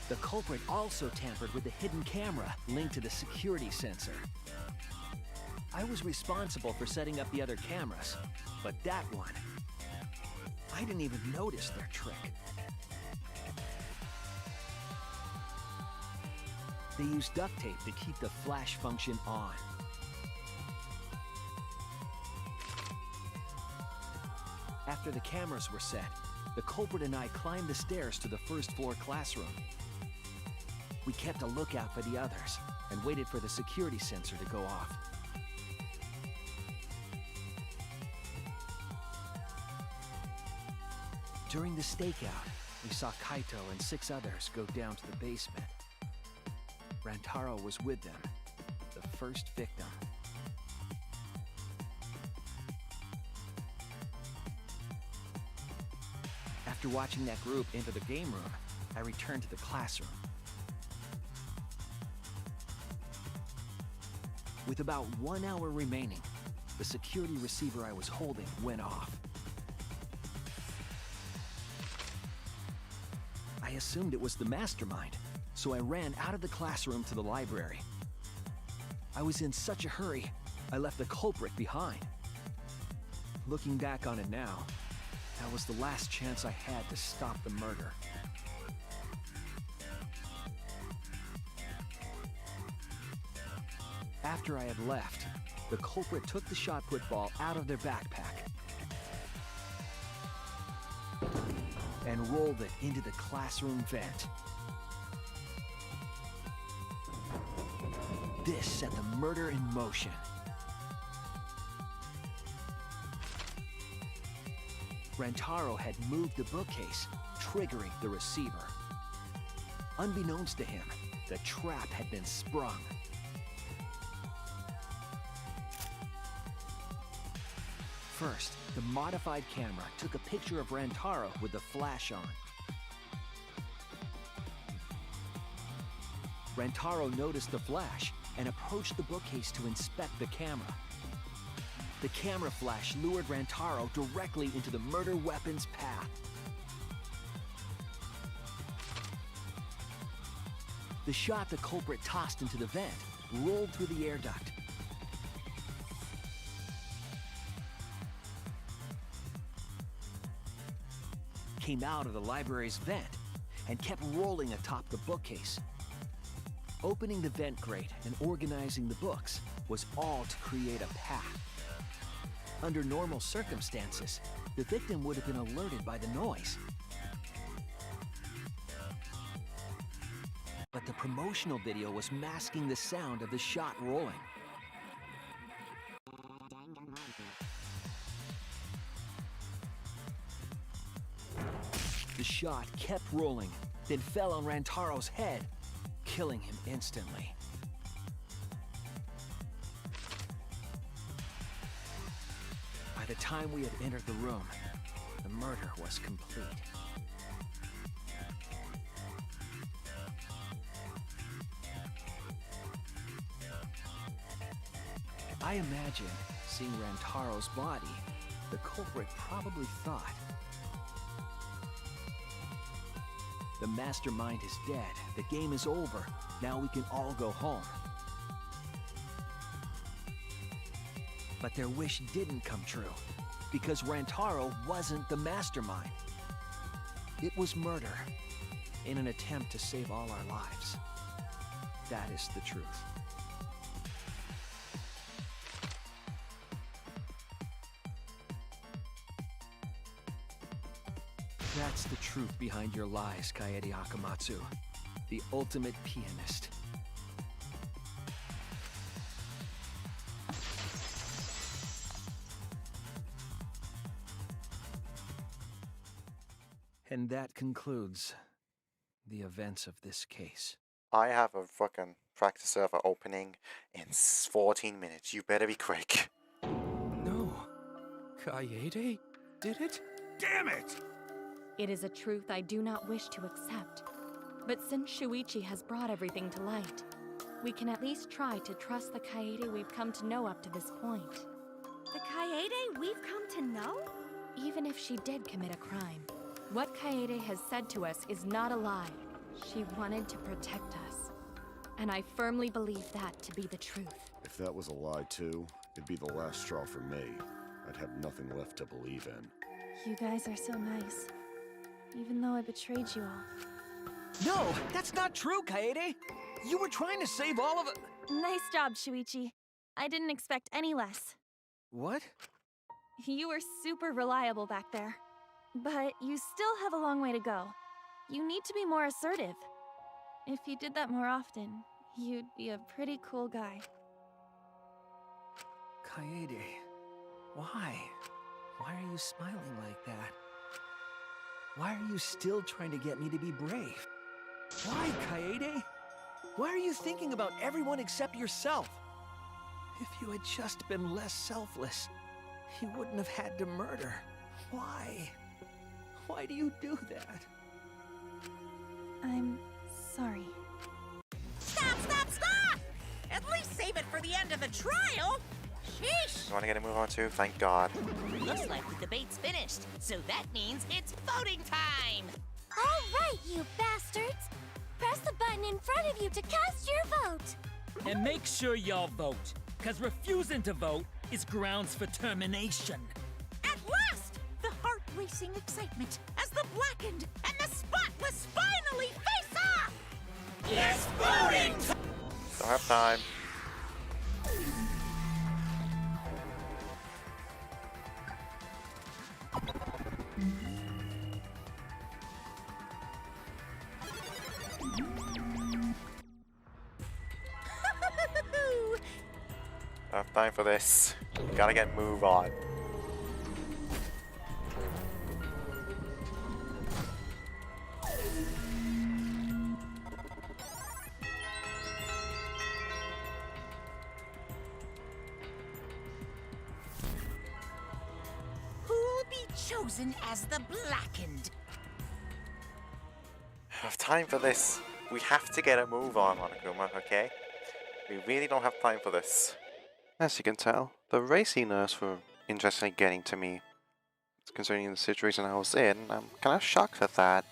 Speaker 12: The culprit also tampered with the hidden camera linked to the security sensor. I was responsible for setting up the other cameras, but that one, I didn't even notice their trick. They used duct tape to keep the flash function on. After the cameras were set, the culprit and I climbed the stairs to the first floor classroom. We kept a lookout for the others and waited for the security sensor to go off. During the stakeout, we saw Kaito and 6 others go down to the basement. Rantaro was with them, the first victim. After watching that group enter the game room, I returned to the classroom. With about 1 hour remaining, the security receiver I was holding went off. I assumed it was the mastermind, so I ran out of the classroom to the library. I was in such a hurry, I left the culprit behind. Looking back on it now, that was the last chance I had to stop the murder. After I had left, the culprit took the shot put ball out of their backpack and rolled it into the classroom vent. This set the murder in motion. Rantaro had moved the bookcase, triggering the receiver. Unbeknownst to him, the trap had been sprung. First, the modified camera took a picture of Rantaro with the flash on. Rantaro noticed the flash and approached the bookcase to inspect the camera. The camera flash lured Rantaro directly into the murder weapon's path. The shot the culprit tossed into the vent rolled through the air duct. Came out of the library's vent and kept rolling atop the bookcase. Opening the vent grate and organizing the books was all to create a path. Under normal circumstances, the victim would have been alerted by the noise. But the promotional video was masking the sound of the shot rolling. The shot kept rolling, then fell on Rantaro's head, killing him instantly. By the time we had entered the room, the murder was complete. I imagine, seeing Rantaro's body, the culprit probably thought, the mastermind is dead, the game is over, now we can all go home. But their wish didn't come true, because Rantaro wasn't the mastermind. It was murder, in an attempt to save all our lives. That is the truth. That's the truth behind your lies, Kaede Akamatsu. The ultimate pianist. And that concludes the events of this case.
Speaker 1: I have a fucking practice server opening in 14 minutes. You better be quick.
Speaker 6: No. Kaede did it?
Speaker 5: Damn it!
Speaker 3: It is a truth I do not wish to accept. But since Shuichi has brought everything to light, we can at least try to trust the Kaede we've come to know up to this point.
Speaker 17: The Kaede we've come to know?
Speaker 3: Even if she did commit a crime, what Kaede has said to us is not a lie. She wanted to protect us. And I firmly believe that to be the truth.
Speaker 9: If that was a lie too, it'd be the last straw for me. I'd have nothing left to believe in.
Speaker 17: You guys are so nice. Even though I betrayed you all.
Speaker 12: No, that's not true, Kaede! You were trying to save all of it.
Speaker 13: Nice job, Shuichi. I didn't expect any less.
Speaker 12: What?
Speaker 13: You were super reliable back there. But you still have a long way to go. You need to be more assertive. If you did that more often, you'd be a pretty cool guy.
Speaker 12: Kaede, why? Why are you smiling like that? Why are you still trying to get me to be brave? Why, Kaede? Why are you thinking about everyone except yourself? If you had just been less selfless, you wouldn't have had to murder. Why? Why do you do that?
Speaker 17: I'm sorry.
Speaker 2: Stop, stop, stop! At least save it for the end of the trial? Sheesh!
Speaker 1: You want to get a move on too? Thank God.
Speaker 10: Looks like the debate's finished, so that means it's voting time!
Speaker 8: All right, you bastards! Press the button in front of you to cast your vote!
Speaker 16: And make sure y'all vote, because refusing to vote is grounds for termination.
Speaker 2: At last! The heart-racing excitement as the Blackened and the Spotless finally face off!
Speaker 5: It's voting time!
Speaker 1: Don't have time. Don't have time for this. Gotta get move on.
Speaker 2: Who'll be chosen as the Blackened?
Speaker 1: Have time for this. We have to get a move on, Monokuma, okay? We really don't have time for this. As you can tell, the raciness were interested in getting to me. Concerning the situation I was in, I'm kind of shocked at that.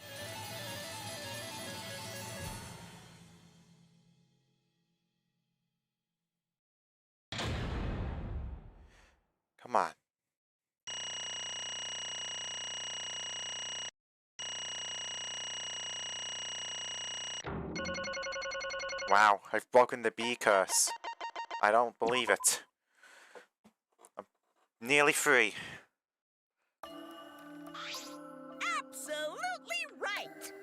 Speaker 1: Come on. Wow, I've broken the bee curse. I don't believe it. I'm nearly free.
Speaker 2: Absolutely right!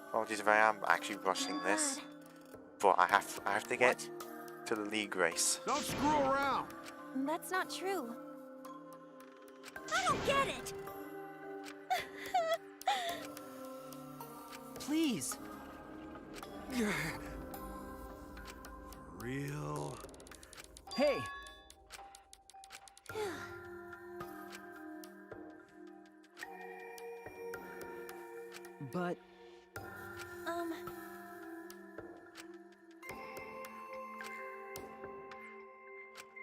Speaker 1: Apologies if I am actually rushing this, but I have to get to the league race.
Speaker 5: Don't screw around!
Speaker 13: That's not true.
Speaker 2: I don't get it!
Speaker 12: Please.
Speaker 5: For real?
Speaker 12: Hey. But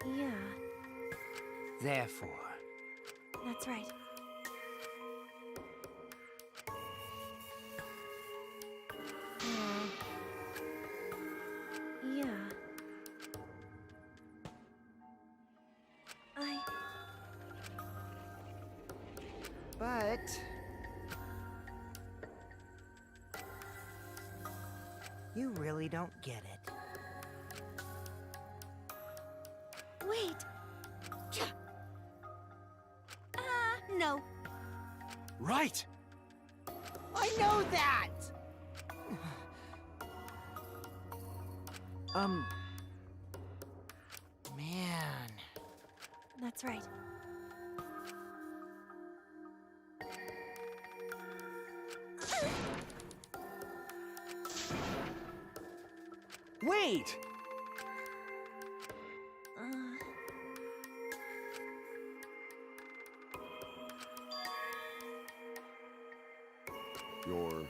Speaker 13: yeah,
Speaker 7: Therefore,
Speaker 13: that's right. Yeah.
Speaker 4: But... you really don't get it.
Speaker 17: Wait. No.
Speaker 5: Right!
Speaker 4: I know that! Man.
Speaker 13: That's right.
Speaker 12: wait.
Speaker 9: You're...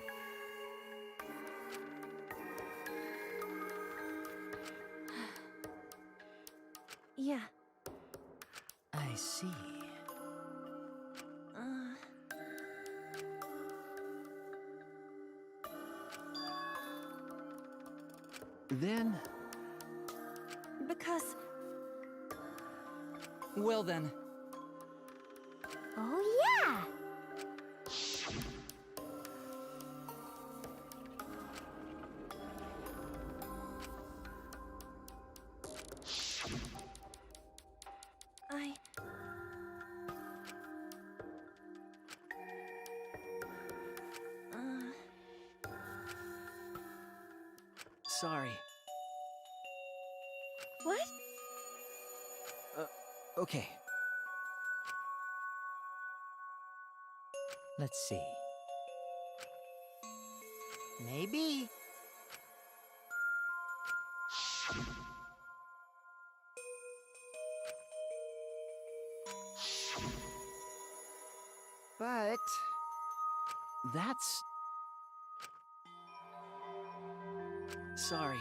Speaker 13: Yeah.
Speaker 7: I see.
Speaker 12: Then...
Speaker 13: Because...
Speaker 7: Well then,
Speaker 8: Oh, yeah!
Speaker 12: Sorry.
Speaker 13: What?
Speaker 12: Okay.
Speaker 7: let's see.
Speaker 4: Maybe. But...
Speaker 12: That's... Sorry.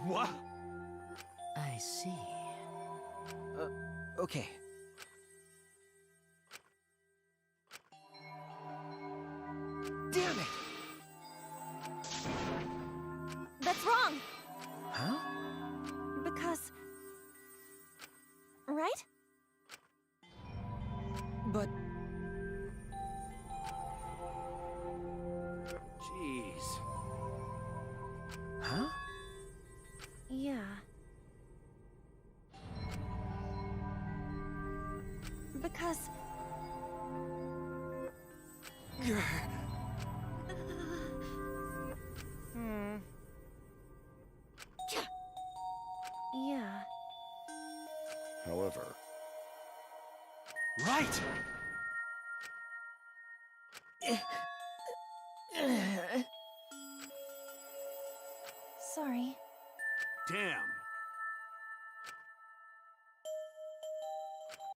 Speaker 5: What?
Speaker 7: I see.
Speaker 12: Okay. Damn it!
Speaker 13: That's wrong.
Speaker 12: Huh?
Speaker 13: Because... Right?
Speaker 12: But...
Speaker 5: Jeez.
Speaker 12: Huh?
Speaker 13: Yeah. Because... Yeah.
Speaker 9: However,
Speaker 6: Right!
Speaker 13: Sorry.
Speaker 5: Damn.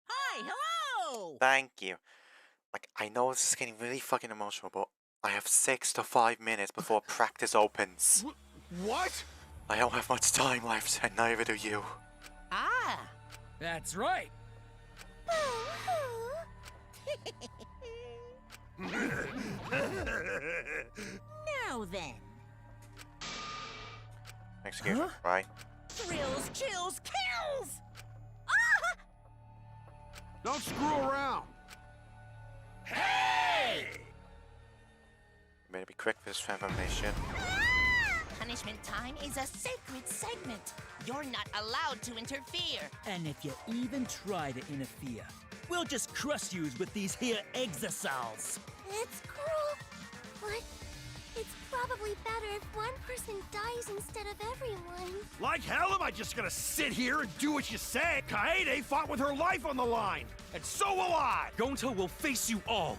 Speaker 2: Hi, hello!
Speaker 1: Thank you. Like, I know this is getting really fucking emotional, but I have 6 to 5 minutes before practice opens.
Speaker 5: What?
Speaker 1: I don't have much time left, and neither do you.
Speaker 10: Ah!
Speaker 16: That's right.
Speaker 2: Now then,
Speaker 1: Excuse me, right?
Speaker 2: thrills, chills, kills!
Speaker 5: Don't screw around. Hey!
Speaker 1: You better be quick for this transformation.
Speaker 10: Punishment time is a sacred segment. You're not allowed to interfere.
Speaker 16: And if you even try to interfere, we'll just crush you with these here exosols.
Speaker 8: It's cruel, but it's probably better if one person dies instead of everyone.
Speaker 5: Like hell am I just gonna sit here and do what you say? Kaede fought with her life on the line, and so will I!
Speaker 6: Gonta will face you all.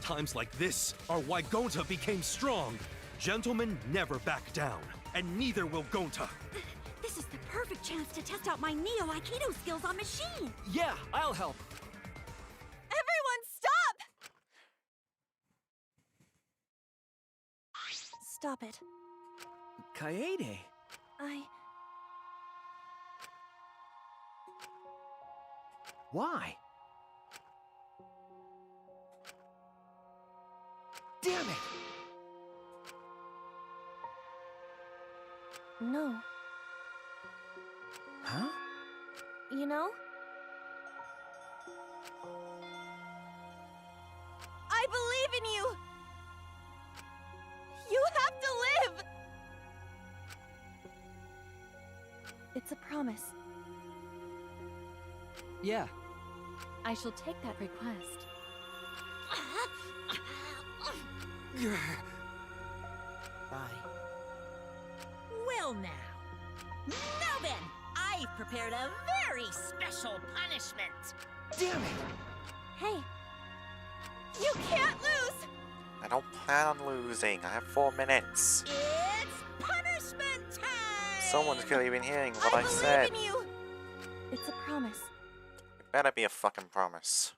Speaker 6: Times like this are why Gonta became strong. Gentlemen never back down, and neither will Gonta.
Speaker 17: This is the perfect chance to test out my Neo Aikido skills on Machine.
Speaker 12: Yeah, I'll help.
Speaker 13: Everyone, stop! Stop it.
Speaker 12: Kaede. Why? Damn it!
Speaker 13: No.
Speaker 12: Huh?
Speaker 13: You know? I believe in you! You have to live! It's a promise.
Speaker 12: Yeah.
Speaker 3: I shall take that request.
Speaker 4: Bye.
Speaker 2: Well now. Now then, I've prepared a very special punishment.
Speaker 12: Damn it!
Speaker 13: Hey, you can't lose!
Speaker 1: I don't plan on losing. I have 4 minutes.
Speaker 2: It's punishment time!
Speaker 1: Someone's clearly been hearing what I
Speaker 13: believe
Speaker 1: said.
Speaker 13: in you! It's a promise.
Speaker 1: It better be a fucking promise.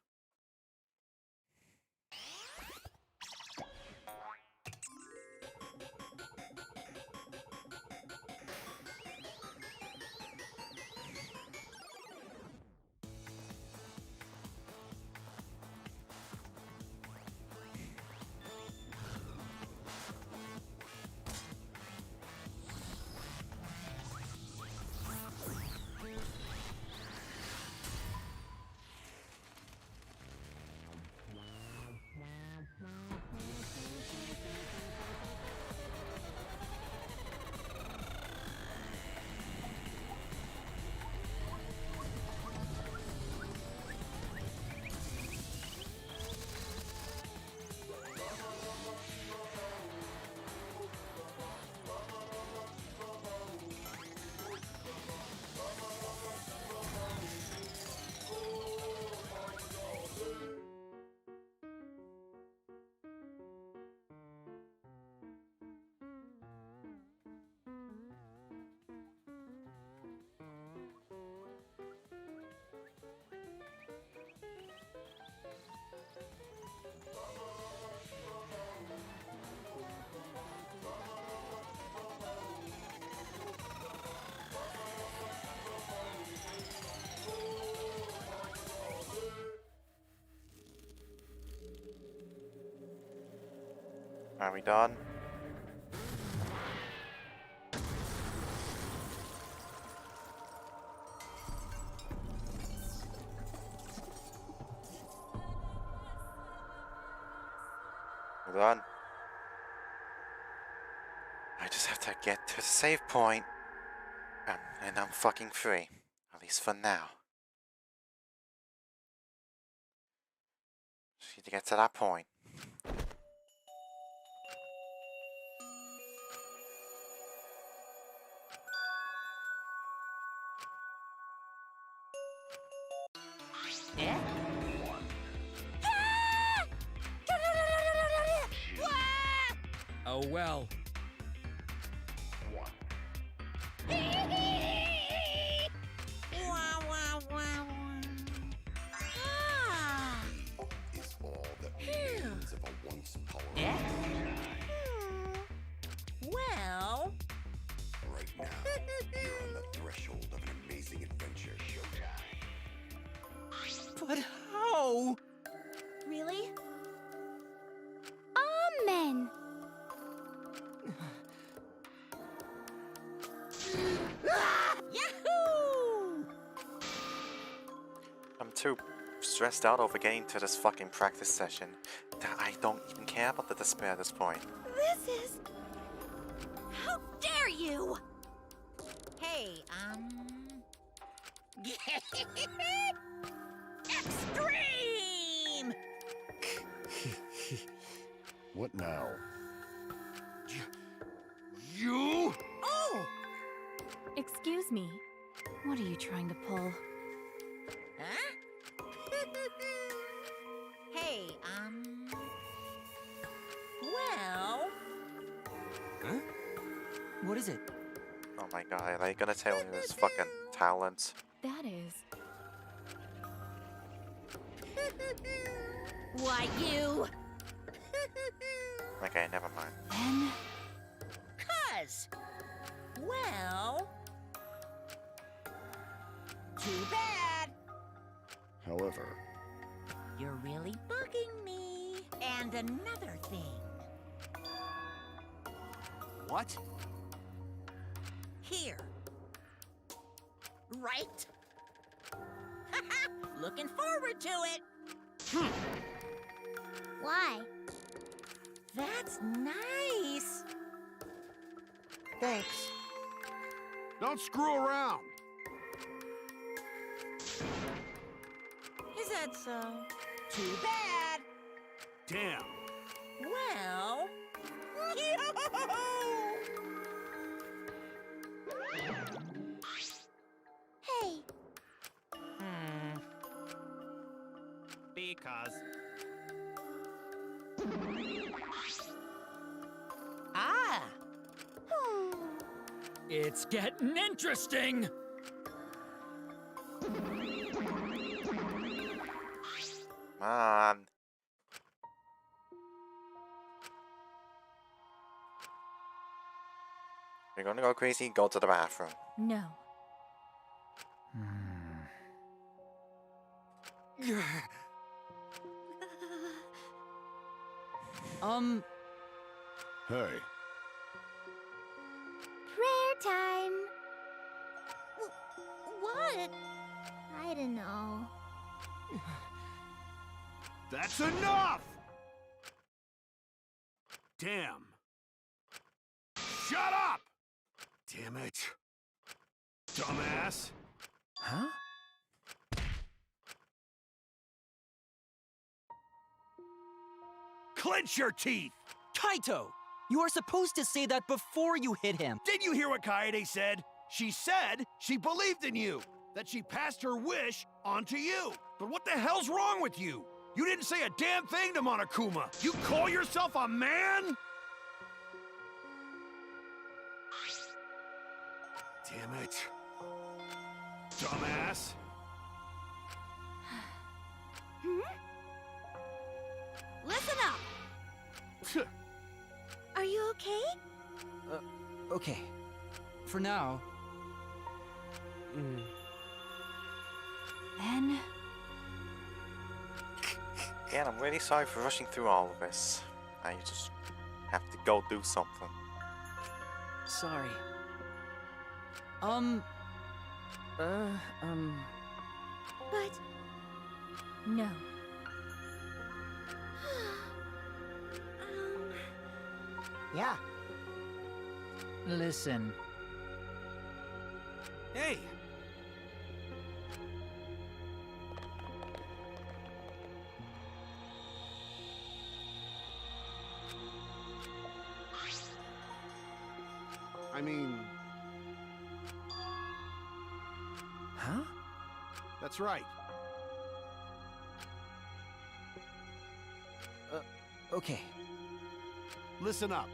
Speaker 1: Are we done? We're done. I just have to get to the save point, and I'm fucking free. At least for now. Just need to get to that point.
Speaker 10: Yeah?
Speaker 16: Oh well.
Speaker 9: Is all that remains of a once powerful
Speaker 10: Yeah?
Speaker 2: Well,
Speaker 9: right now. You're on the threshold of an amazing adventure.
Speaker 6: But how?
Speaker 17: Really? Amen.
Speaker 2: Yahoo!
Speaker 1: I'm too stressed out over getting to this fucking practice session that I don't even care about the despair at this point.
Speaker 17: This is... How dare you!
Speaker 2: Hey, Extreme!
Speaker 9: What now?
Speaker 5: You?
Speaker 2: Oh!
Speaker 3: Excuse me. What are you trying to pull?
Speaker 2: Huh? Hey, well...
Speaker 6: Huh? What is it?
Speaker 1: Oh my god, are they gonna tell me his fucking talents?
Speaker 3: That is...
Speaker 15: Why, you?
Speaker 1: Okay, never mind.
Speaker 3: Then...
Speaker 2: 'Cause... Well... Too bad.
Speaker 9: However,
Speaker 2: You're really bugging me. And another thing.
Speaker 12: What?
Speaker 2: Here. Right? Looking forward to it.
Speaker 8: Why?
Speaker 2: That's nice.
Speaker 5: Thanks. Don't screw around.
Speaker 2: Is that so? Too bad.
Speaker 5: Damn.
Speaker 2: Well...
Speaker 8: Hey,
Speaker 6: Because.
Speaker 2: Ah!
Speaker 16: It's getting interesting.
Speaker 1: Come on. You're gonna go crazy, go to the bathroom.
Speaker 3: No.
Speaker 9: hey,
Speaker 8: prayer time.
Speaker 2: What?
Speaker 8: I don't know.
Speaker 5: That's enough! Damn. Shut up! Damn it. Dumbass.
Speaker 12: Huh?
Speaker 5: Clench your teeth!
Speaker 6: Kaito! You are supposed to say that before you hit him.
Speaker 5: Did you hear what Kaede said? She said she believed in you, that she passed her wish on to you. But what the hell's wrong with you? You didn't say a damn thing to Monokuma. You call yourself a man? Damn it. Dumbass.
Speaker 15: Listen up!
Speaker 17: Are you okay?
Speaker 12: Okay. For now.
Speaker 3: Then...
Speaker 1: Again, I'm really sorry for rushing through all of this. I just have to go do something.
Speaker 12: Sorry.
Speaker 17: But
Speaker 3: No.
Speaker 4: Yeah.
Speaker 16: Listen.
Speaker 11: Hey!
Speaker 5: I mean...
Speaker 12: Huh?
Speaker 5: That's right.
Speaker 12: Okay.
Speaker 5: Listen up.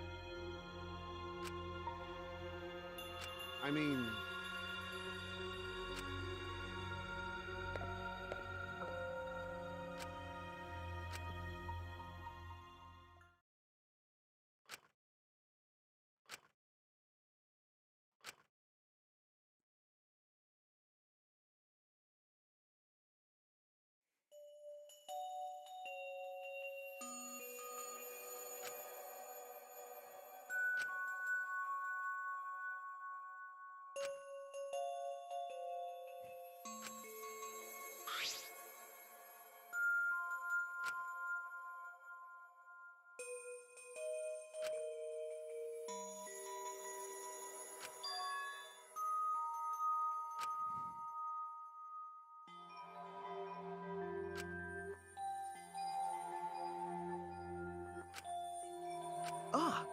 Speaker 5: I mean...
Speaker 12: Ah!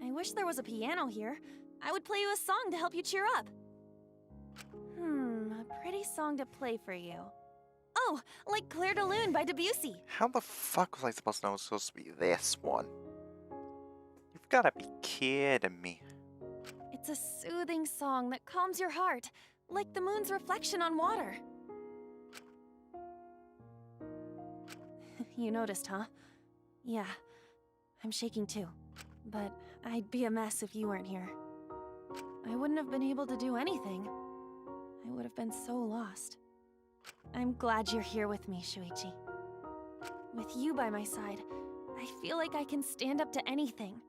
Speaker 13: I wish there was a piano here. I would play you a song to help you cheer up. A pretty song to play for you. Oh, like Clair de Lune by Debussy.
Speaker 1: How the fuck was I supposed to know it was supposed to be this one? You've gotta be kidding me.
Speaker 13: It's a soothing song that calms your heart, like the moon's reflection on water. You noticed, huh? Yeah, I'm shaking too. But I'd be a mess if you weren't here. I wouldn't have been able to do anything. I would have been so lost. I'm glad you're here with me, Shuichi. With you by my side, I feel like I can stand up to anything.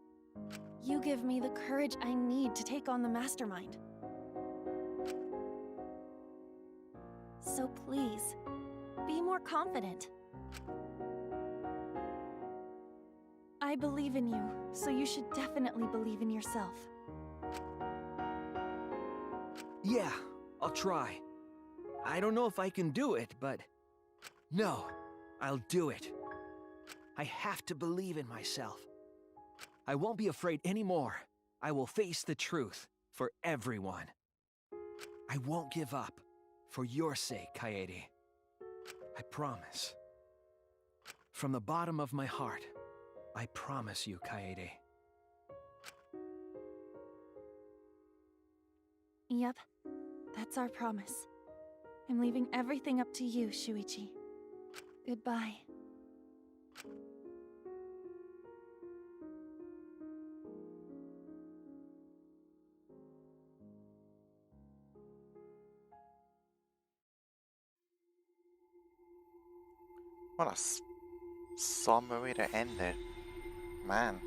Speaker 13: You give me the courage I need to take on the Mastermind. So please, be more confident. I believe in you, so you should definitely believe in yourself.
Speaker 12: Yeah, I'll try. I don't know if I can do it, but... No, I'll do it. I have to believe in myself. I won't be afraid anymore. I will face the truth for everyone. I won't give up. For your sake, Kaede. I promise. From the bottom of my heart, I promise you, Kaede.
Speaker 13: Yep, that's our promise. I'm leaving everything up to you, Shuichi. Goodbye.
Speaker 1: What a somber way to end it. Man.